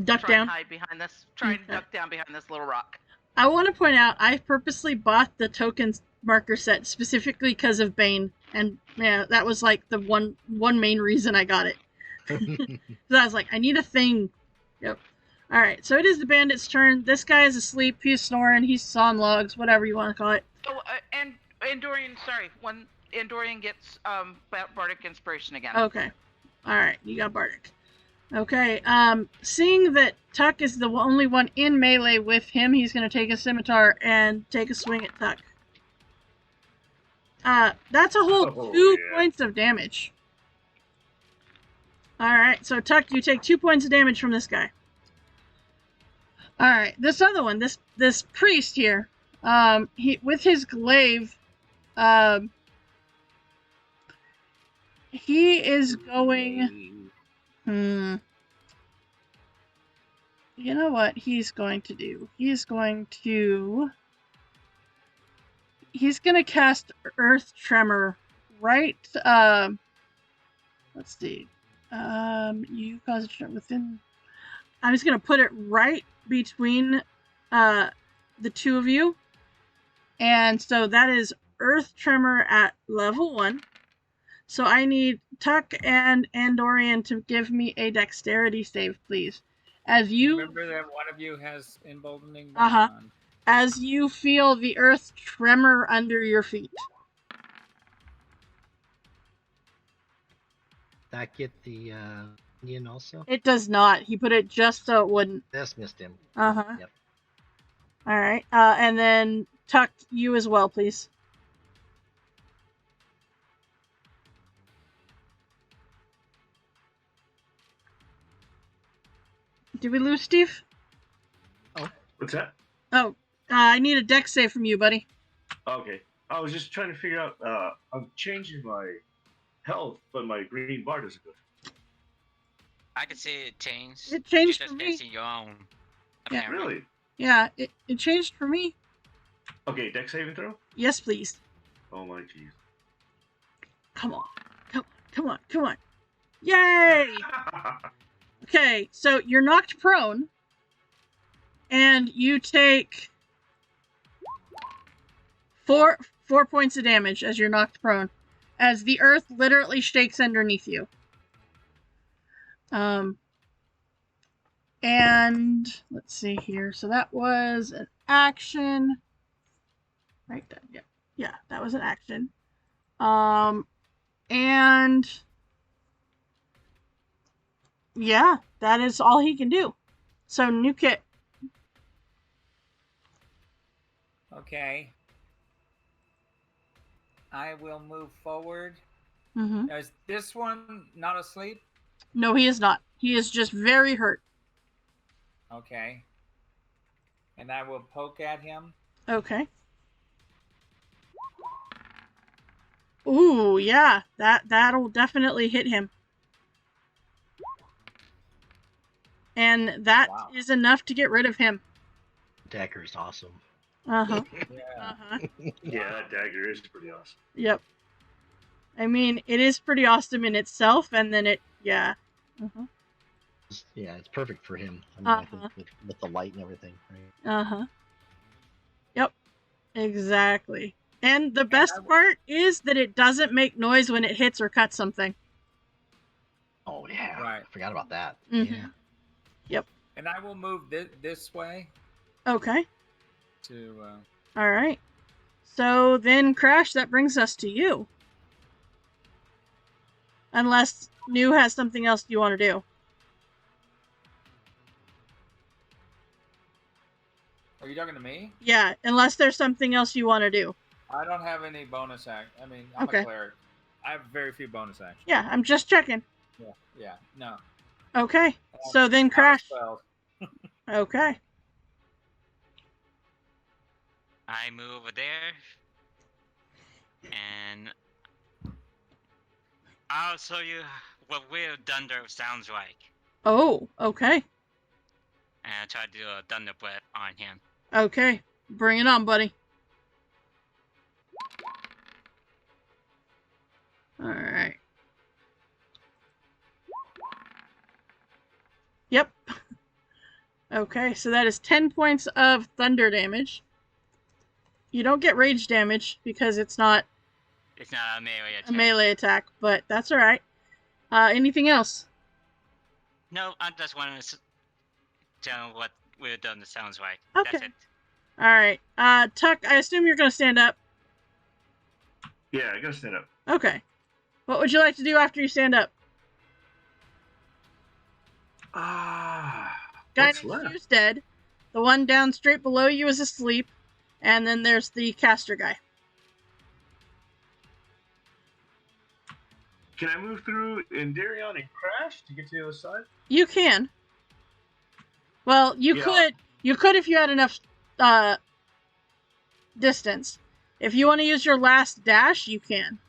Speaker 1: Duck
Speaker 2: try
Speaker 1: down.
Speaker 2: and hide behind this. Try and
Speaker 1: Okay.
Speaker 2: duck down behind this little rock.
Speaker 1: I want to point out I purposely bought the tokens marker set specifically because of Bane, and yeah, that was like the one main reason I got it. So I was like, I need a thing. Yep. All right, so it is the bandit's turn. This guy is asleep. He's snoring. He's sawing logs, whatever you want to call it.
Speaker 2: Oh, and Andorian, sorry. When Andorian gets Bardic Inspiration again.
Speaker 1: Okay. All right, you got Bardic. Okay. Seeing that Tuck is the only one in melee with him, he's gonna take a scimitar and take a swing at Tuck. That's a whole 2 points of damage. Alright, so Tuck, you take 2 points of damage from this guy. Alright, this other one, this priest here, he with his glaive, he is going, you know what he's going to do? He's going to cast Earth Tremor right, let's see. You cause a tremor within. I'm just gonna put it right between the two of you, and so that is Earth Tremor at level 1. So I need Tuck and Andorian to give me a Dexterity save, please. As you
Speaker 4: remember that one of you has emboldening.
Speaker 1: As you feel the earth tremor under your feet.
Speaker 6: That get the Indian also?
Speaker 1: It does not. He put it just so it wouldn't.
Speaker 6: This missed him.
Speaker 1: Uh-huh.
Speaker 6: Yep.
Speaker 1: Alright. And then Tuck, you as well, please. Did we lose Steve?
Speaker 3: What's that?
Speaker 1: Oh, I need a dex save from you, buddy.
Speaker 3: Okay. I was just trying to figure out. I'm changing my health, but my green bar doesn't go.
Speaker 5: I can see it changed.
Speaker 1: It changed
Speaker 5: You
Speaker 1: for
Speaker 5: just
Speaker 1: me.
Speaker 5: can't see your own.
Speaker 1: Yeah.
Speaker 5: apparently.
Speaker 3: Really?
Speaker 1: Yeah, it changed for me.
Speaker 3: Okay, dex saving throw?
Speaker 1: Yes, please.
Speaker 3: Oh my jeez.
Speaker 1: Come on. Come on. Come on, come on. Yay! Okay, so you're knocked prone, and you take 4 points of damage as you're knocked prone, as the earth literally shakes underneath you. And let's see here. So that was an action. Right there. Yeah. Yeah, that was an action. And yeah, that is all he can do. So new kit.
Speaker 4: Okay. I will move forward.
Speaker 1: Mm-hmm.
Speaker 4: Is this one not asleep?
Speaker 1: No, he is not. He is just very hurt.
Speaker 4: Okay. And I will poke at him.
Speaker 1: Okay. Ooh, yeah, that'll definitely hit him. And that is enough to get rid of him.
Speaker 6: Dagger is awesome.
Speaker 1: Uh-huh.
Speaker 4: Yeah.
Speaker 1: Uh-huh.
Speaker 3: Yeah, that dagger is pretty awesome.
Speaker 1: Yep. I mean, it is pretty awesome in itself, and then yeah. Uh-huh.
Speaker 6: Yeah, it's perfect for him. I mean, I think with the light and everything, right?
Speaker 1: Uh-huh. Yep. Exactly. And the best part is that it doesn't make noise when it hits or cuts something.
Speaker 6: Oh, yeah.
Speaker 4: Right.
Speaker 6: I forgot about that.
Speaker 1: Mm-hmm.
Speaker 6: Yeah.
Speaker 1: Yep.
Speaker 4: And I will move this way
Speaker 1: Okay.
Speaker 4: to...
Speaker 1: All right. So then, Crash, that brings us to you. Unless New has something else you want to do.
Speaker 4: Are you talking to me?
Speaker 1: Yeah, unless there's something else you want to do.
Speaker 4: I don't have any bonus act. I mean, I'm
Speaker 1: Okay.
Speaker 4: a cleric. I have very few bonus actions.
Speaker 1: Yeah, I'm just checking.
Speaker 4: Yeah, no.
Speaker 1: Okay. So then,
Speaker 4: Out of
Speaker 1: Crash.
Speaker 4: spells.
Speaker 1: Okay.
Speaker 5: I move over there, and I'll show you what real thunder sounds like.
Speaker 1: Oh, okay.
Speaker 5: And I'll try to do a thunder breath on him.
Speaker 1: Okay. Bring it on, buddy. Alright. Yep. Okay, so that is 10 points of thunder damage. You don't get rage damage because it's not
Speaker 5: It's not a melee attack.
Speaker 1: a melee attack, but that's alright. Anything else?
Speaker 5: No, I just wanted to tell him what real thunder sounds like.
Speaker 1: Okay.
Speaker 5: That's it.
Speaker 1: Alright. Tuck, I assume you're gonna stand up.
Speaker 3: Yeah, I gotta stand up.
Speaker 1: Okay. What would you like to do after you stand up? Guy
Speaker 3: What's
Speaker 1: next to
Speaker 3: left?
Speaker 1: you is dead. The one down straight below you is asleep. And then there's the caster guy.
Speaker 3: Can I move through Endarion and Crash to get to the other side?
Speaker 1: You can. Well, you
Speaker 3: Yeah.
Speaker 1: could. You could if you had enough distance. If you want to use your last dash, you can.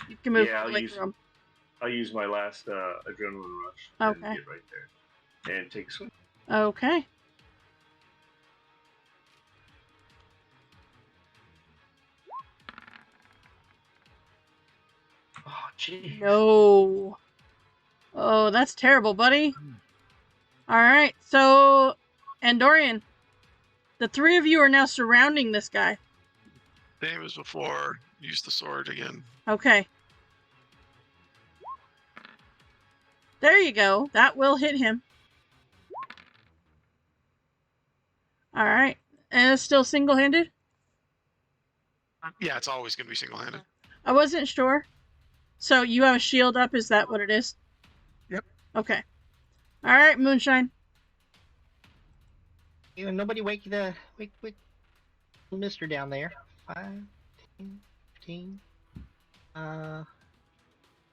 Speaker 1: You can move
Speaker 3: Yeah,
Speaker 1: away from.
Speaker 3: I'll use my last adrenaline rush
Speaker 1: Okay.
Speaker 3: and get right there. And take a swing.
Speaker 1: Okay.
Speaker 3: Oh, jeez.
Speaker 1: No. Oh, that's terrible, buddy. Alright, so Andorian, the three of you are now surrounding this guy.
Speaker 7: Same as before. Use the sword again.
Speaker 1: Okay. There you go. That will hit him. Alright. And it's still single-handed?
Speaker 7: Yeah, it's always going to be single-handed.
Speaker 1: I wasn't sure. So you have a shield up, is that what it is?
Speaker 7: Yep.
Speaker 1: Okay. Alright, Moonshine.
Speaker 6: You know, nobody wake Mister down there. 5, 10, 15. I'll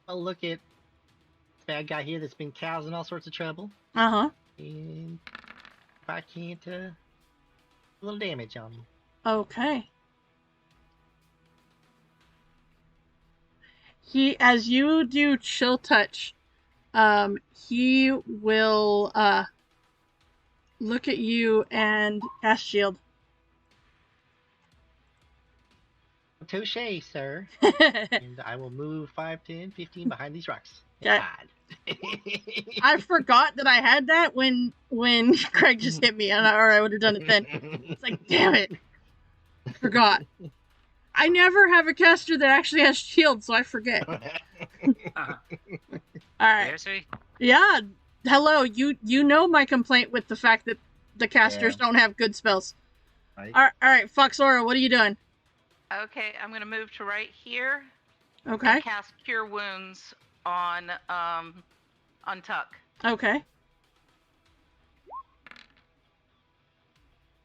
Speaker 6: look at this bad guy here that's been causing all sorts of trouble.
Speaker 1: Uh-huh.
Speaker 6: And if I can't, a little damage on him.
Speaker 1: Okay. As you do chill touch, he will, look at you and cast shield.
Speaker 6: touche, sir.
Speaker 1: I
Speaker 6: And I will move 5, 10, 15 behind these rocks.
Speaker 1: Yeah. forgot that I had that when Craig just hit me, or I would have done it then. It's like, damn it. Forgot. I never have a caster that actually has shield, so I forget. Alright.
Speaker 5: Seriously?
Speaker 1: Yeah. Hello, you know my complaint with the fact that the casters
Speaker 6: Yeah.
Speaker 1: don't have good spells.
Speaker 6: Right.
Speaker 1: Alright, Foxora, what are you doing?
Speaker 2: Okay, I'm gonna move to right here
Speaker 1: Okay.
Speaker 2: and cast Cure Wounds on Tuck.
Speaker 1: Okay.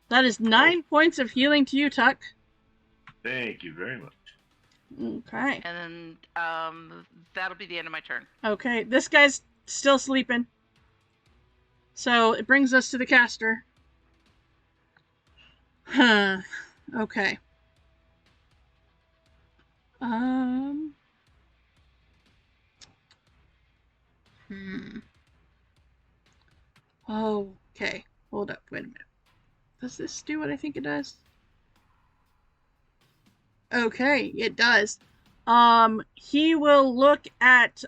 Speaker 1: That is 9 points of healing to you, Tuck.
Speaker 3: Thank you very much.
Speaker 1: Okay.
Speaker 2: And then that'll be the end of my turn.
Speaker 1: Okay, this guy's still sleeping. So it brings us to the caster. Huh. Okay. Okay. Hold up. Wait a minute. Does this do what I think it does? Okay, it does. He will look at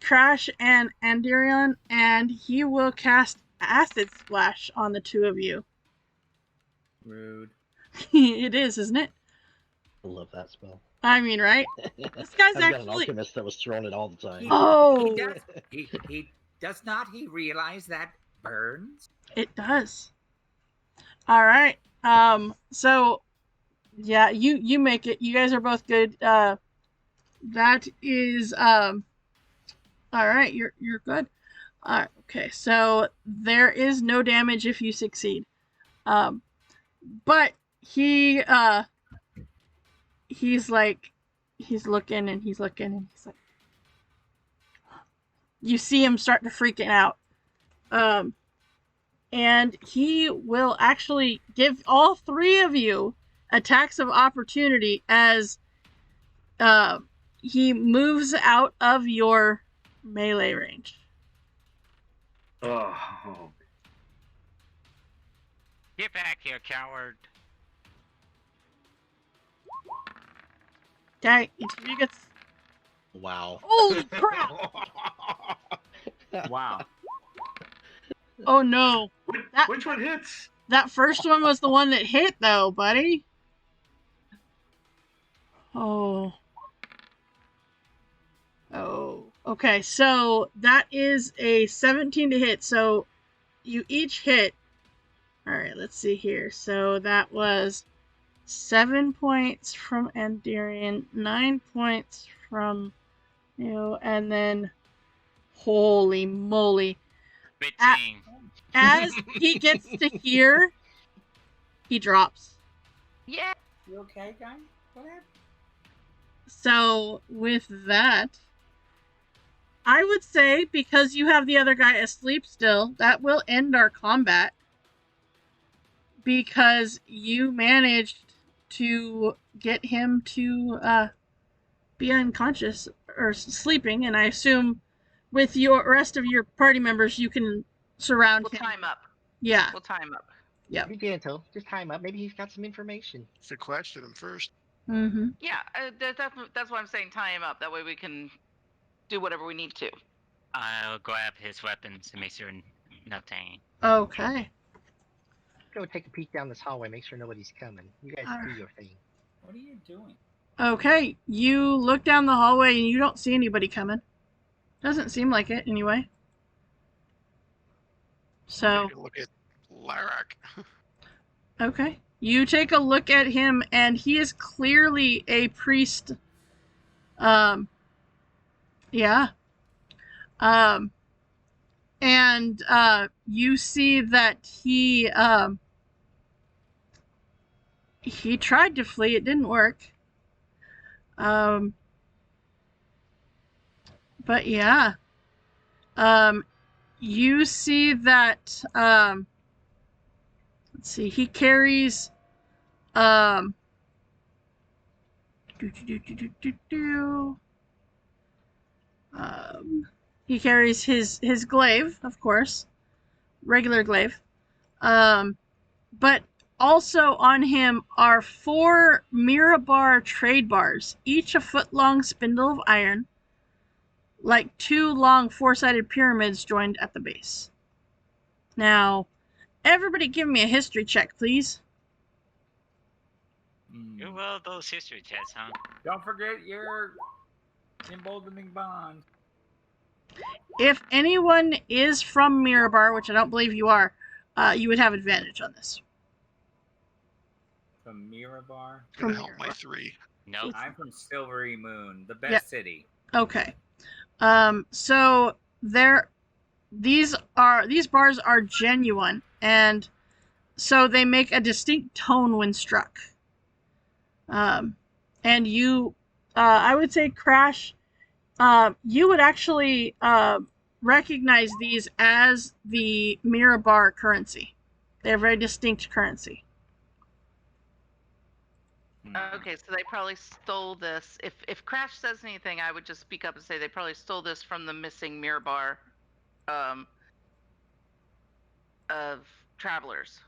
Speaker 1: Crash and Andirion, and he will cast Acid Splash on the two of you.
Speaker 4: Rude.
Speaker 1: It is, isn't it?
Speaker 9: I love that spell.
Speaker 1: I mean, right? This guy's
Speaker 9: I've got an
Speaker 1: actually.
Speaker 9: alchemist that was throwing it all the time.
Speaker 1: Oh.
Speaker 8: He does not he realize that burns?
Speaker 1: It does. All right. So, yeah, you make it. You guys are both good. That is all right. You're good. Okay. So there is no damage if you succeed. But he's like, he's looking and he's like, you see him start to freaking out. And he will actually give all three of you attacks of opportunity as he moves out of your melee range.
Speaker 3: Oh,
Speaker 5: Get back here, coward.
Speaker 1: Okay, each of you gets.
Speaker 9: Wow.
Speaker 1: Holy crap!
Speaker 4: Wow.
Speaker 1: Oh no! That-
Speaker 3: which one hits?
Speaker 1: That first one was the one that hit, though, buddy. Oh. Okay, so that is a 17 to hit. So you each hit. Alright, let's see here. So that was 7 points from Andirion, 9 points from you, and then holy moly.
Speaker 5: 15.
Speaker 1: As he gets to here, he drops.
Speaker 2: Yeah.
Speaker 8: You okay, guy? What happened?
Speaker 1: So with that, I would say, because you have the other guy asleep still, that will end our combat. Because you managed to get him to be unconscious or sleeping, and I assume with your rest of your party members you can surround
Speaker 2: We'll
Speaker 1: him.
Speaker 2: time up.
Speaker 1: Yeah.
Speaker 2: We'll time up.
Speaker 1: Yep.
Speaker 6: Be gentle. Just time up. Maybe he's got some information.
Speaker 7: Should question him first.
Speaker 1: Mm-hmm.
Speaker 2: Yeah, that's why I'm saying tie him up. That way we can do whatever we need to.
Speaker 5: I'll grab his weapons to make sure nothing.
Speaker 1: Okay.
Speaker 6: Go take a peek down this hallway. Make sure nobody's coming. You guys do your thing.
Speaker 8: What are you doing?
Speaker 1: Okay. You look down the hallway and you don't see anybody coming. Doesn't seem like it, anyway. So.
Speaker 7: Take a look at Larak.
Speaker 1: Okay. You take a look at him, and he is clearly a priest. Yeah. And you see that he tried to flee. It didn't work. But yeah. You see that let's see, he carries he carries his glaive, of course. Regular glaive. But Also on him are 4 Mirabar trade bars, each a foot-long spindle of iron, like 2 long 4-sided pyramids joined at the base. Now, everybody give me a history check, please.
Speaker 5: You will those history checks, huh?
Speaker 4: Don't forget your emboldening bond.
Speaker 1: If anyone is from Mirabar, which I don't believe you are, you would have advantage on this.
Speaker 4: From Mirabar?
Speaker 7: Gonna
Speaker 1: From
Speaker 7: help my
Speaker 1: Mirabar.
Speaker 7: 3.
Speaker 5: Nope.
Speaker 4: I'm from Silvery Moon, the best
Speaker 1: Yeah.
Speaker 4: city.
Speaker 1: Okay. So these bars are genuine, and so they make a distinct tone when struck. And you, I would say, Crash, you would actually recognize these as the Mirabar currency. They're very distinct currency.
Speaker 2: Okay, so they probably stole this. If Crash says anything, I would just speak up and say they probably stole this from the missing Mirabar of travelers.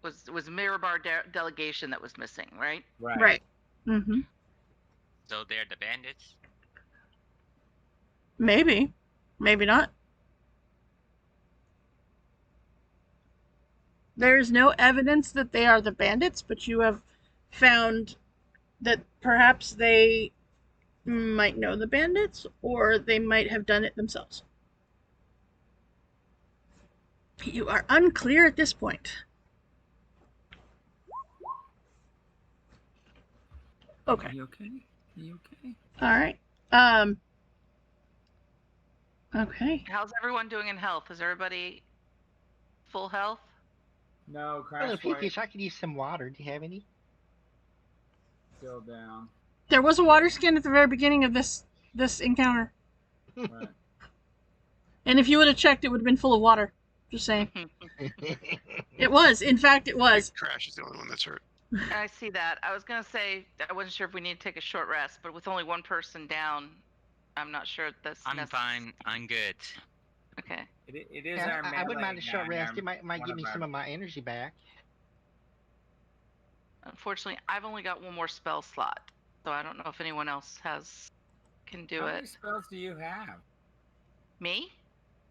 Speaker 2: Was Mirabar delegation that was missing, right?
Speaker 1: Right. Mm-hmm.
Speaker 5: So they're the bandits?
Speaker 1: Maybe. Maybe not. There's no evidence that they are the bandits, but you have found that perhaps they might know the bandits, or they might have done it themselves. You are unclear at this point. Okay.
Speaker 4: Are you okay? Are you okay?
Speaker 1: All right. Okay.
Speaker 2: How's everyone doing in health? Is everybody full health?
Speaker 4: No,
Speaker 6: Hello,
Speaker 4: Crash White
Speaker 6: Peakish. I could use some water. Do you have any?
Speaker 4: still down.
Speaker 1: There was a water skin at the very beginning of this encounter,
Speaker 4: Right.
Speaker 1: and if you would have checked, it would have been full of water. Just saying. It was. In fact, it was.
Speaker 7: Crash is the only one that's hurt.
Speaker 2: I see that. I was gonna say I wasn't sure if we need to take a short rest, but with only one person down, I'm not sure that's
Speaker 5: I'm fine. I'm good.
Speaker 2: Okay.
Speaker 4: It is
Speaker 6: Yeah,
Speaker 4: our
Speaker 6: I wouldn't mind
Speaker 4: melee
Speaker 6: a short
Speaker 4: guy,
Speaker 6: rest.
Speaker 4: our-
Speaker 6: It might
Speaker 4: one
Speaker 6: give me
Speaker 4: our-
Speaker 6: some of my energy back.
Speaker 2: Unfortunately, I've only got one more spell slot, so I don't know if anyone else can do
Speaker 4: How
Speaker 2: it.
Speaker 4: many spells do you have?
Speaker 2: Me?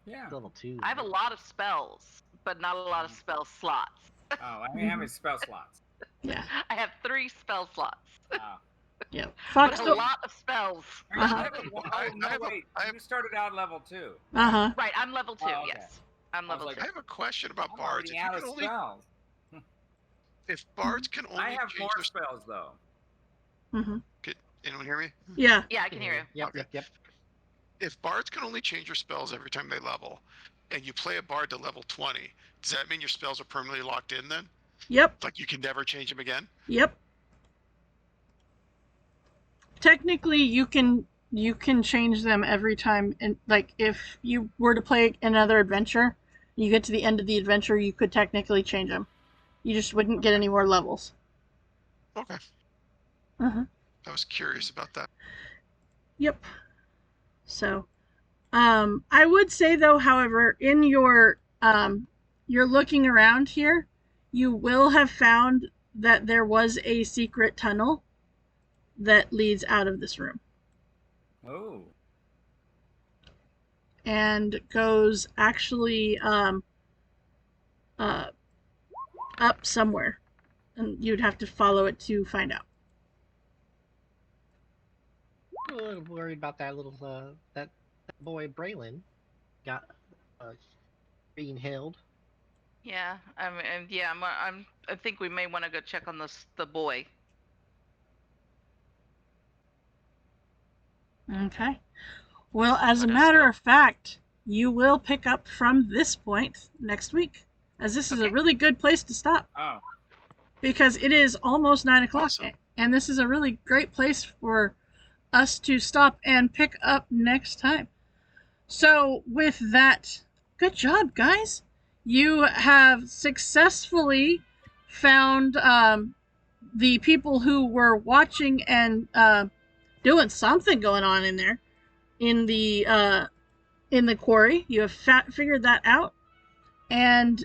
Speaker 4: Yeah.
Speaker 6: Level 2.
Speaker 2: I have a lot of spells, but not a lot of spell slots.
Speaker 4: Oh, I mean, how many spell slots?
Speaker 1: Yeah.
Speaker 2: I have 3 spell slots,
Speaker 4: Oh.
Speaker 1: Yeah.
Speaker 2: but
Speaker 1: Fox.
Speaker 2: a lot of spells.
Speaker 4: Are you
Speaker 1: Uh-huh.
Speaker 4: level one?
Speaker 7: I
Speaker 4: Oh, no,
Speaker 7: have a-
Speaker 4: wait.
Speaker 7: I have-
Speaker 4: You started out level 2.
Speaker 1: Uh-huh.
Speaker 2: Right, I'm level 2.
Speaker 4: Oh, okay.
Speaker 2: Yes, I'm
Speaker 4: I was
Speaker 2: level
Speaker 4: like,
Speaker 2: 2.
Speaker 7: I have a question about
Speaker 4: I'm
Speaker 7: bards.
Speaker 4: already out of spells.
Speaker 7: If bards can only
Speaker 4: I have
Speaker 7: change
Speaker 4: more
Speaker 7: their
Speaker 4: spells, though.
Speaker 1: Mm-hmm.
Speaker 7: anyone hear me?
Speaker 1: Yeah.
Speaker 2: Yeah, I can hear you.
Speaker 6: Yep,
Speaker 7: Okay.
Speaker 6: yep.
Speaker 7: If bards can only change their spells every time they level, and you play a bard to level 20, does that mean your spells are permanently locked in then?
Speaker 1: Yep.
Speaker 7: Like you can never change them again?
Speaker 1: Yep. Technically, you can change them every time, and like if you were to play another adventure, you get to the end of the adventure, you could technically change them. You just wouldn't get any more levels.
Speaker 7: Okay.
Speaker 1: Uh-huh.
Speaker 7: I was curious about that.
Speaker 1: Yep. So, I would say though, however, in your you're looking around here, you will have found that there was a secret tunnel that leads out of this room
Speaker 4: Oh.
Speaker 1: and goes actually up somewhere, and you'd have to follow it to find out.
Speaker 6: A little worried about that little that boy Braylon got being held.
Speaker 2: Yeah, I think we may want to go check on the boy.
Speaker 1: Okay. Well, as a
Speaker 5: Let us
Speaker 1: matter
Speaker 5: go.
Speaker 1: of fact, you will pick up from this point next week, as this is a
Speaker 2: Okay.
Speaker 1: really good place to stop,
Speaker 4: Oh.
Speaker 1: because it is almost 9 o'clock,
Speaker 7: Awesome.
Speaker 1: and this is a really great place for us to stop and pick up next time. So, with that, good job, guys. You have successfully found the people who were watching and doing something going on in there in the quarry. You have figured that out, and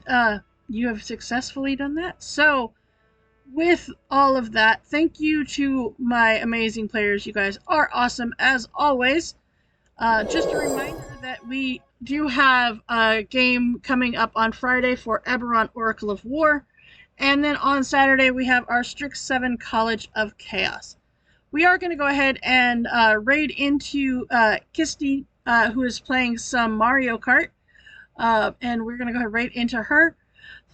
Speaker 1: you have successfully done that. So, with all of that, thank you to my amazing players. You guys are awesome as always. Just a reminder that we do have a game coming up on Friday for Eberron Oracle of War. And then on Saturday, we have our Strix 7 College of Chaos. We are going to go ahead and raid into Kisti, who is playing some Mario Kart. And we're going to go ahead right into her.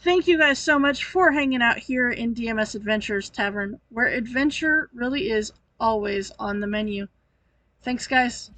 Speaker 1: Thank you guys so much for hanging out here in DMS Adventures Tavern, where adventure really is always on the menu. Thanks, guys.